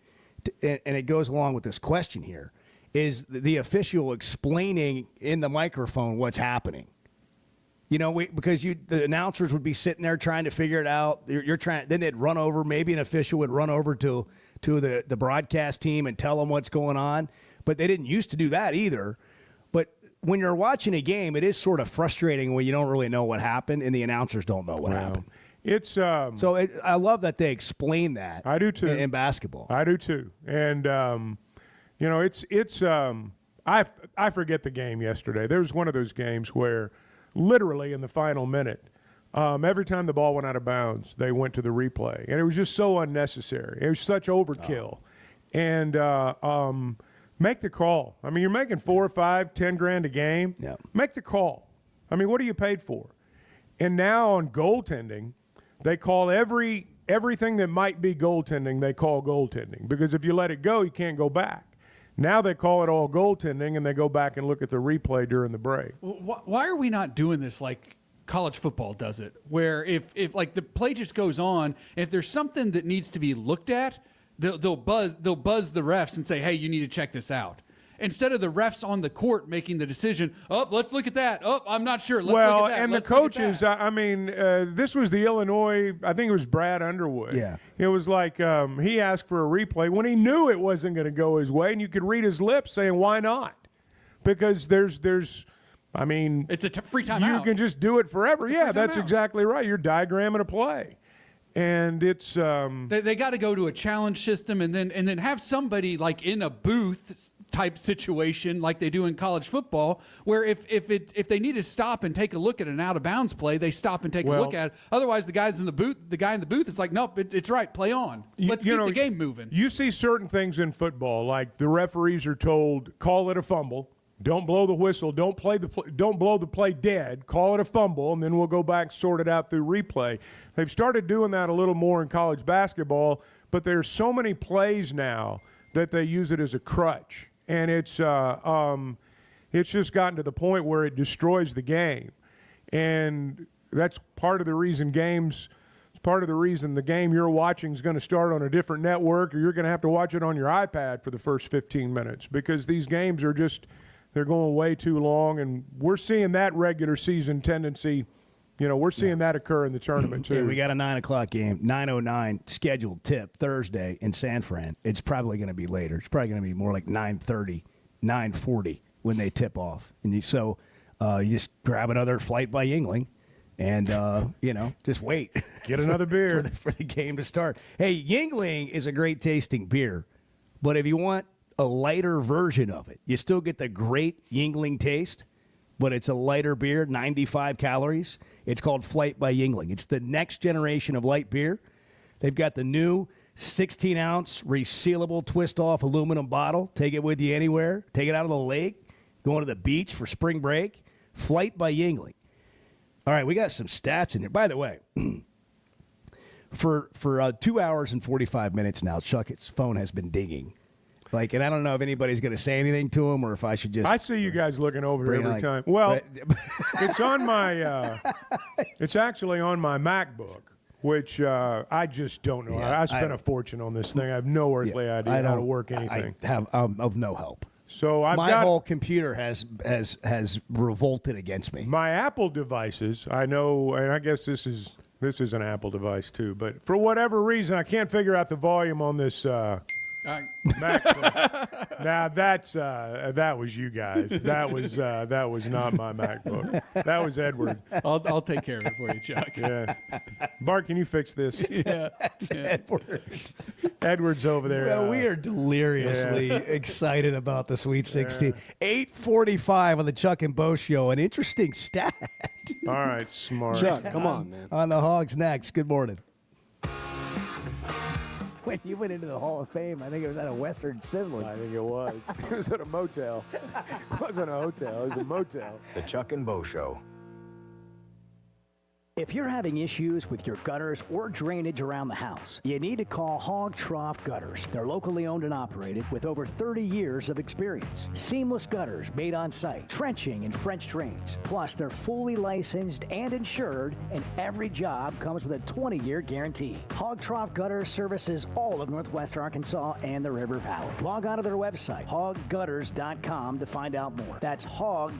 and it goes along with this question here, is the official explaining in the microphone what's happening. Because the announcers would be sitting there trying to figure it out. You're trying, then they'd run over. Maybe an official would run over to the broadcast team and tell them what's going on. But they didn't used to do that either. But when you're watching a game, it is sort of frustrating when you don't really know what happened and the announcers don't know what happened. It's I love that they explain that. I do too in basketball. I do too, and I forget the game yesterday. There was one of those games where, literally in the final minute, every time the ball went out of bounds, they went to the replay, and it was just so unnecessary. It was such overkill, and make the call. I mean, you're making $4 or $5, $10 a game. Yeah. Make the call. I mean, what are you paid for? And now on goaltending, they call everything that might be goaltending, they call goaltending. Because if you let it go, you can't go back. Now they call it all goaltending, and they go back and look at the replay during the break. Why are we not doing this like college football does it? Where if like the play just goes on, if there's something that needs to be looked at, they'll buzz the refs and say, hey, you need to check this out. Instead of the refs on the court making the decision, let's look at that. I'm not sure. Let's look at that. And the coaches, I mean, this was the Illinois, I think it was Brad Underwood. Yeah. It was like he asked for a replay when he knew it wasn't going to go his way, and you could read his lips saying, why not? Because there's I mean. It's a free timeout. You can just do it forever. Yeah, that's exactly right. You're diagramming a play. And it's they got to go to a challenge system and then have somebody like in a booth type situation like they do in college football, where if they need to stop and take a look at an out of bounds play, they stop and take a look at it. Otherwise, the guy in the booth is like, nope, it's right, play on. Let's keep the game moving. You see certain things in football, like the referees are told, call it a fumble. Don't blow the whistle. Don't blow the play dead. Call it a fumble, and then we'll go back and sort it out through replay. They've started doing that a little more in college basketball, but there's so many plays now that they use it as a crutch, and it's just gotten to the point where it destroys the game, and that's part of the reason the game you're watching is going to start on a different network, or you're going to have to watch it on your iPad for the first 15 minutes because these games are just. They're going way too long, and we're seeing that regular season tendency. We're seeing that occur in the tournament, too. Yeah, we got a 9 o'clock game, 9:09 scheduled tip Thursday in San Fran. It's probably going to be later. It's probably going to be more like 9:30, 9:40 when they tip off. And you just grab another flight by Yingling and, just wait. Get another beer. for the game to start. Hey, Yingling is a great tasting beer, but if you want a lighter version of it, you still get the great Yingling taste, but it's a lighter beer, 95 calories. It's called Flight by Yingling. It's the next generation of light beer. They've got the new 16-ounce resealable twist-off aluminum bottle. Take it with you anywhere. Take it out of the lake. Going to the beach for spring break. Flight by Yingling. All right, we got some stats in here. By the way, for 2 hours and 45 minutes now, Chuck's phone has been dinging. And I don't know if anybody's going to say anything to him or if I should just. I see you guys looking over here every time. Well, it's on my. It's actually on my MacBook, which I just don't know. I spent a fortune on this thing. I have no earthly idea how to work anything. I have of no help. So my whole computer has revolted against me. My Apple devices, I know, and I guess this is an Apple device too. But for whatever reason, I can't figure out the volume on this. MacBook. Now that was you guys. That was not my MacBook. That was Edward. I'll take care of it for you, Chuck. Yeah. Bart, can you fix this? Yeah. Edward. Edward's over there. Well, we are deliriously excited about the Sweet 16. 8:45 on the Chuck and Bo Show. An interesting stat. All right, smart. Chuck, come on, man. On the Hogs next. Good morning. When you went into the Hall of Fame, I think it was at a Western Sizzling. I think it was. It was at a motel. It wasn't a hotel. It was a motel. The Chuck and Bo Show. If you're having issues with your gutters or drainage around the house, you need to call Hog Trough Gutters. They're locally owned and operated with over 30 years of experience. Seamless gutters made on site, trenching and French drains. Plus, they're fully licensed and insured, and every job comes with a 20-year guarantee. Hog Trough Gutters services all of Northwest Arkansas and the River Valley. Log on to their website, hoggutters.com, to find out more. That's hog,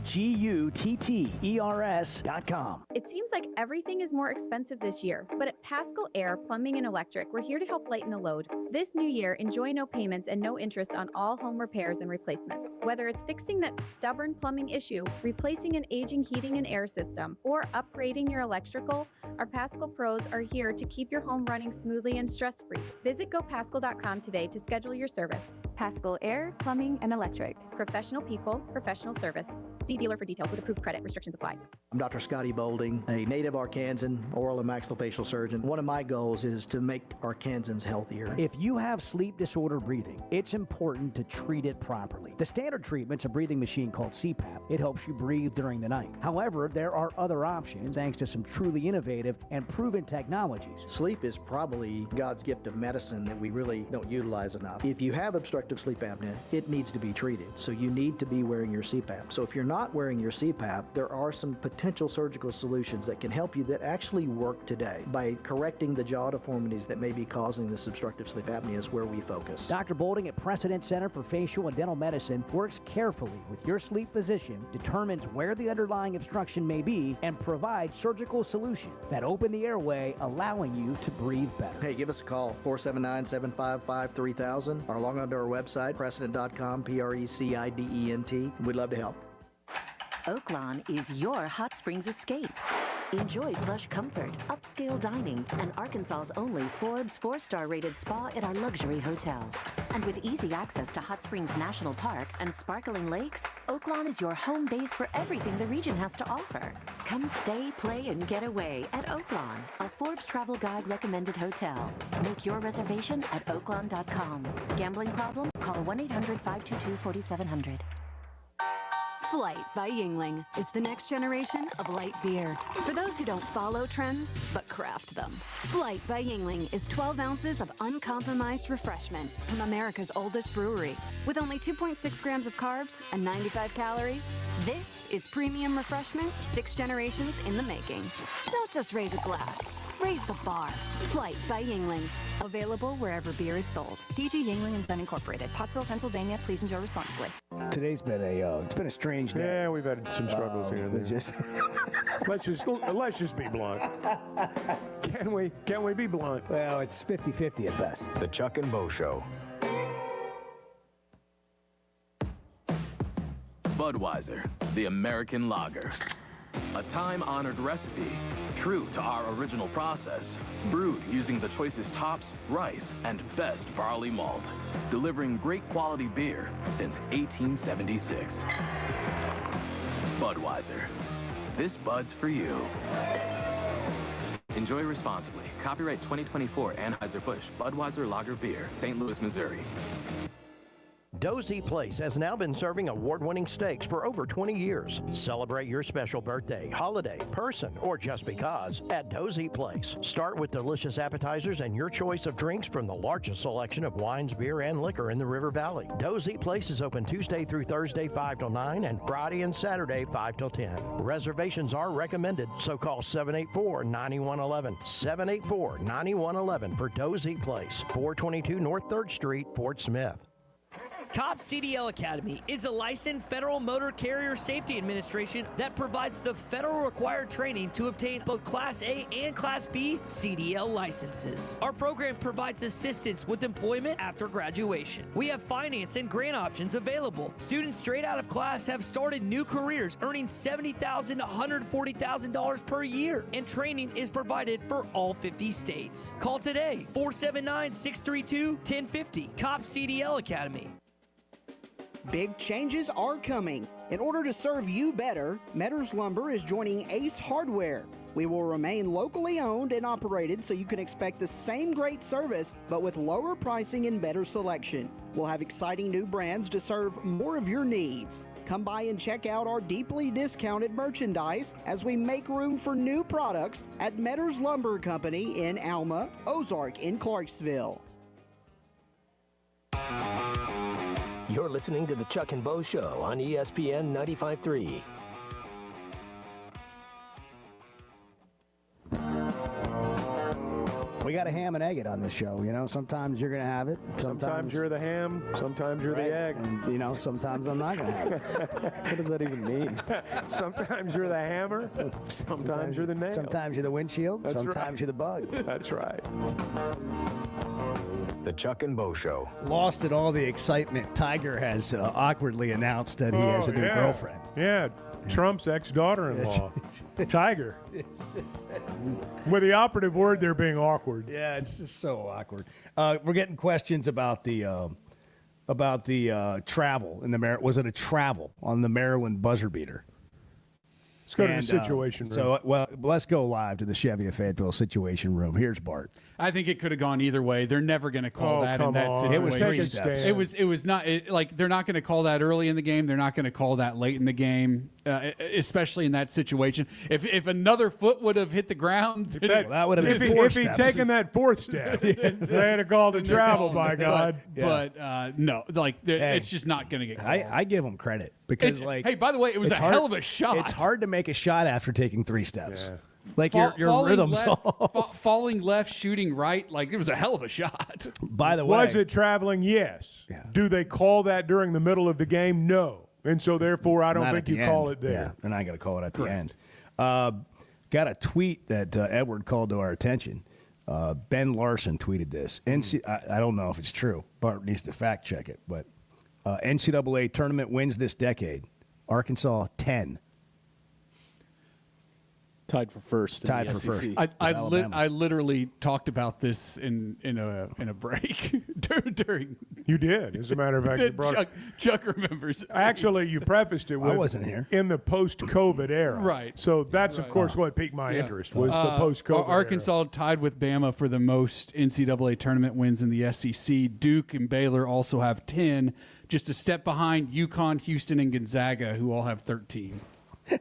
Gutters.com. It seems like everything Everything is more expensive this year, but at Pascal Air Plumbing and Electric, we're here to help lighten the load. This new year, enjoy no payments and no interest on all home repairs and replacements. Whether it's fixing that stubborn plumbing issue, replacing an aging heating and air system, or upgrading your electrical, our Pascal pros are here to keep your home running smoothly and stress-free. Visit gopascal.com today to schedule your service. Pascal Air Plumbing and Electric. Professional people, professional service. See dealer for details with approved credit. Restrictions apply. I'm Dr. Scotty Bolding, a native Arkansan oral and maxillofacial surgeon. One of my goals is to make Arkansans healthier. If you have sleep disorder breathing, it's important to treat it properly. The standard treatment's a breathing machine called CPAP. It helps you breathe during the night. However, there are other options thanks to some truly innovative and proven technologies. Sleep is probably God's gift of medicine that we really don't utilize enough. If you have obstructive sleep apnea, it needs to be treated. So you need to be wearing your CPAP. So if you're not wearing your CPAP, there are some potential surgical solutions that can help you that actually work today. By correcting the jaw deformities that may be causing this obstructive sleep apnea is where we focus. Dr. Bolding at Precedent Center for Facial and Dental Medicine works carefully with your sleep physician, determines where the underlying obstruction may be, and provides surgical solutions that open the airway, allowing you to breathe better. Hey, give us a call, 479-755-3000, or log on to our website, precedent.com, Precedent. We'd love to help. Oaklawn is your hot springs escape. Enjoy plush comfort, upscale dining, and Arkansas's only Forbes 4-star rated spa at our luxury hotel. And with easy access to Hot Springs National Park and sparkling lakes, Oaklawn is your home base for everything the region has to offer. Come stay, play, and get away at Oaklawn, a Forbes Travel Guide recommended hotel. Make your reservation at oaklawn.com. Gambling problem? Call 1-800-522-4700. Flight by Yingling. It's the next generation of light beer. For those who don't follow trends, but craft them. Flight by Yingling is 12 ounces of uncompromised refreshment from America's oldest brewery. With only 2.6 grams of carbs and 95 calories, this is premium refreshment 6 generations in the making. Don't just raise a glass. Raise the bar. Flight by Yingling. Available wherever beer is sold. DG Yingling and Son Incorporated. Pottsville, Pennsylvania. Please enjoy responsibly. Today's been a strange day. Yeah, we've had some struggles here and there. let's just be blunt. Can we be blunt? Well, it's 50-50 at best. The Chuck and Bo Show. Budweiser, the American lager. A time-honored recipe, true to our original process, brewed using the choicest hops, rice, and best barley malt, delivering great quality beer since 1876. Budweiser. This Bud's for you. Enjoy responsibly. Copyright 2024 Anheuser-Busch Budweiser Lager Beer, St. Louis, Missouri. Dozy Place has now been serving award-winning steaks for over 20 years. Celebrate your special birthday, holiday, person, or just because at Dozy Place. Start with delicious appetizers and your choice of drinks from the largest selection of wines, beer, and liquor in the River Valley. Dozy Place is open Tuesday through Thursday 5 till 9 and Friday and Saturday 5 till 10. Reservations are recommended, so call 784-9111. 784-9111 for Dozy Place, 422 North 3rd Street, Fort Smith. COP CDL Academy is a licensed Federal Motor Carrier Safety Administration that provides the federal required training to obtain both Class A and Class B CDL licenses. Our program provides assistance with employment after graduation. We have finance and grant options available. Students straight out of class have started new careers earning $70,000 to $140,000 per year, and training is provided for all 50 states. Call today, 479-632-1050, COP CDL Academy. Big changes are coming. In order to serve you better, Metters Lumber is joining Ace Hardware. We will remain locally owned and operated so you can expect the same great service, but with lower pricing and better selection. We'll have exciting new brands to serve more of your needs. Come by and check out our deeply discounted merchandise as we make room for new products at Metters Lumber Company in Alma, Ozark in Clarksville. You're listening to the Chuck and Bo Show on ESPN 95.3. We got to ham and egg it on this show. Sometimes you're going to have it. Sometimes you're the ham. Sometimes you're the egg. And, sometimes I'm not going to have it. What does that even mean? Sometimes you're the hammer. Sometimes you're the nail. Sometimes you're the windshield. That's sometimes right. you're the bug. That's right. The Chuck and Bo Show. Lost in all the excitement, Tiger has awkwardly announced that he has a new girlfriend. Yeah, Trump's ex-daughter-in-law, Tiger. With the operative word there being awkward. Yeah, it's just so awkward. We're getting questions about the travel in the was it a travel on the Maryland buzzer beater? Let's go to the situation room. So, let's go live to the Chevy of Fayetteville situation room. Here's Bart. I think it could have gone either way. They're never going to call that in that situation. It was 3 steps. It was not like they're not going to call that early in the game. They're not going to call that late in the game, especially in that situation. If another foot would have hit the ground, that would have been 4 steps. If he'd taken that 4th step, they had to call to travel. By God, but no, it's just not going to get called. I give them credit because hey, by the way, it was a hell of a shot. It's hard to make a shot after taking 3 steps. Yeah. Like your rhythm's off. Falling left, shooting right, it was a hell of a shot. By the way, was it traveling? Yes. Yeah. Do they call that during the middle of the game? No. And so therefore, I don't think you call it there. Yeah, they're not going to call it at the end. Got a tweet that Edward called to our attention. Ben Larson tweeted this. I don't know if it's true. Bart needs to fact check it, but NCAA tournament wins this decade. Arkansas 10. Tied for first. Tied for first. I literally talked about this in a break during. You did, as a matter of fact. You brought Chuck remembers. Actually, you prefaced it with. I wasn't here. In the post-COVID era, right? So that's of course what piqued my interest was the post-COVID. Arkansas era. tied with Bama for the most NCAA tournament wins in the SEC. Duke and Baylor also have 10, just a step behind UConn, Houston, and Gonzaga, who all have 13.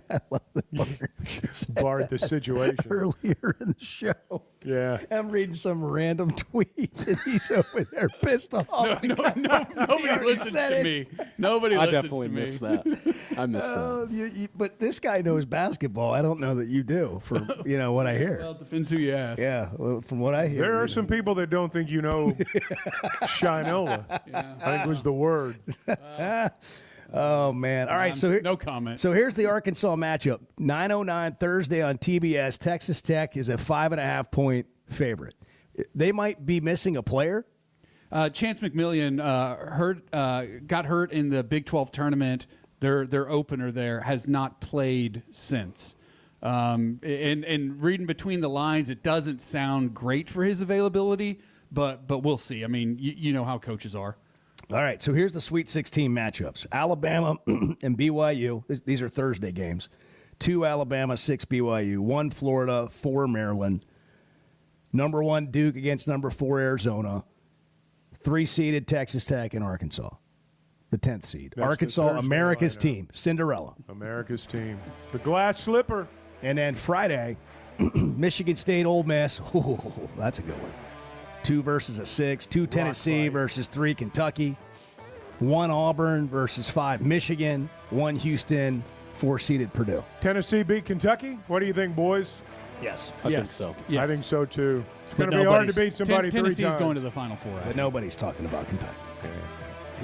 I love the Bart, the situation earlier in the show. Yeah, I'm reading some random tweet, and he's over there pissed off. Nobody listens to me. Nobody listens to me. I definitely missed that. I missed that. But this guy knows basketball. I don't know that you do. From what I hear. Well, it depends who you ask. Yeah, well, from what I hear, there are some people that don't think you know Shinola. Yeah. I think was the word. Oh, man. All right, so no comment. So here's the Arkansas matchup. 9:09 Thursday on TBS. Texas Tech is a 5.5-point favorite. They might be missing a player. Chance McMillian got hurt in the Big 12 tournament. Their opener there has not played since. And reading between the lines, it doesn't sound great for his availability, but we'll see. I mean, you know how coaches are. All right, so here's the Sweet 16 matchups. Alabama and BYU. These are Thursday games. 2 Alabama, 6 BYU. 1 Florida, 4 Maryland. Number 1 Duke against number 4 Arizona. 3-seeded Texas Tech and Arkansas. The 10th seed. That's Arkansas, America's team. Cinderella. America's team. The glass slipper. And then Friday, Michigan State, Ole Miss. Ooh, that's a good one. 2 versus a 6. 2 Tennessee versus 3 Kentucky. 1 Auburn versus 5 Michigan. 1 Houston, 4-seeded Purdue. Tennessee beat Kentucky? What do you think, boys? Yes. I think so. Yes. I think so, too. It's going to be hard to beat somebody 3 times. Tennessee's going to the Final Four. But nobody's talking about Kentucky.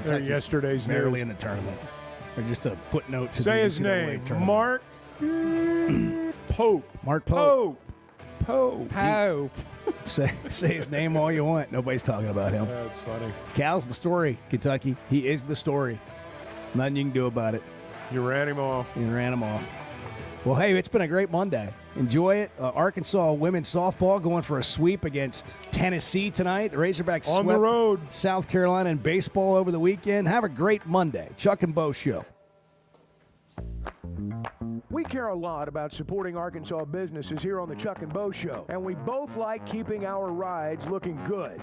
They're yesterday's barely news. in the tournament. They're just a footnote to Say the his NCAA name. tournament. Mark Pope. Mark Pope. Pope. Say his name all you want. Nobody's talking about him. That's funny. Cal's the story, Kentucky. He is the story. Nothing you can do about it. You ran him off. Well, hey, it's been a great Monday. Enjoy it. Arkansas women's softball going for a sweep against Tennessee tonight. The Razorbacks on swept the road. South Carolina in baseball over the weekend. Have a great Monday. Chuck and Bo Show. We care a lot about supporting Arkansas businesses here on the Chuck and Bo Show, and we both like keeping our rides looking good.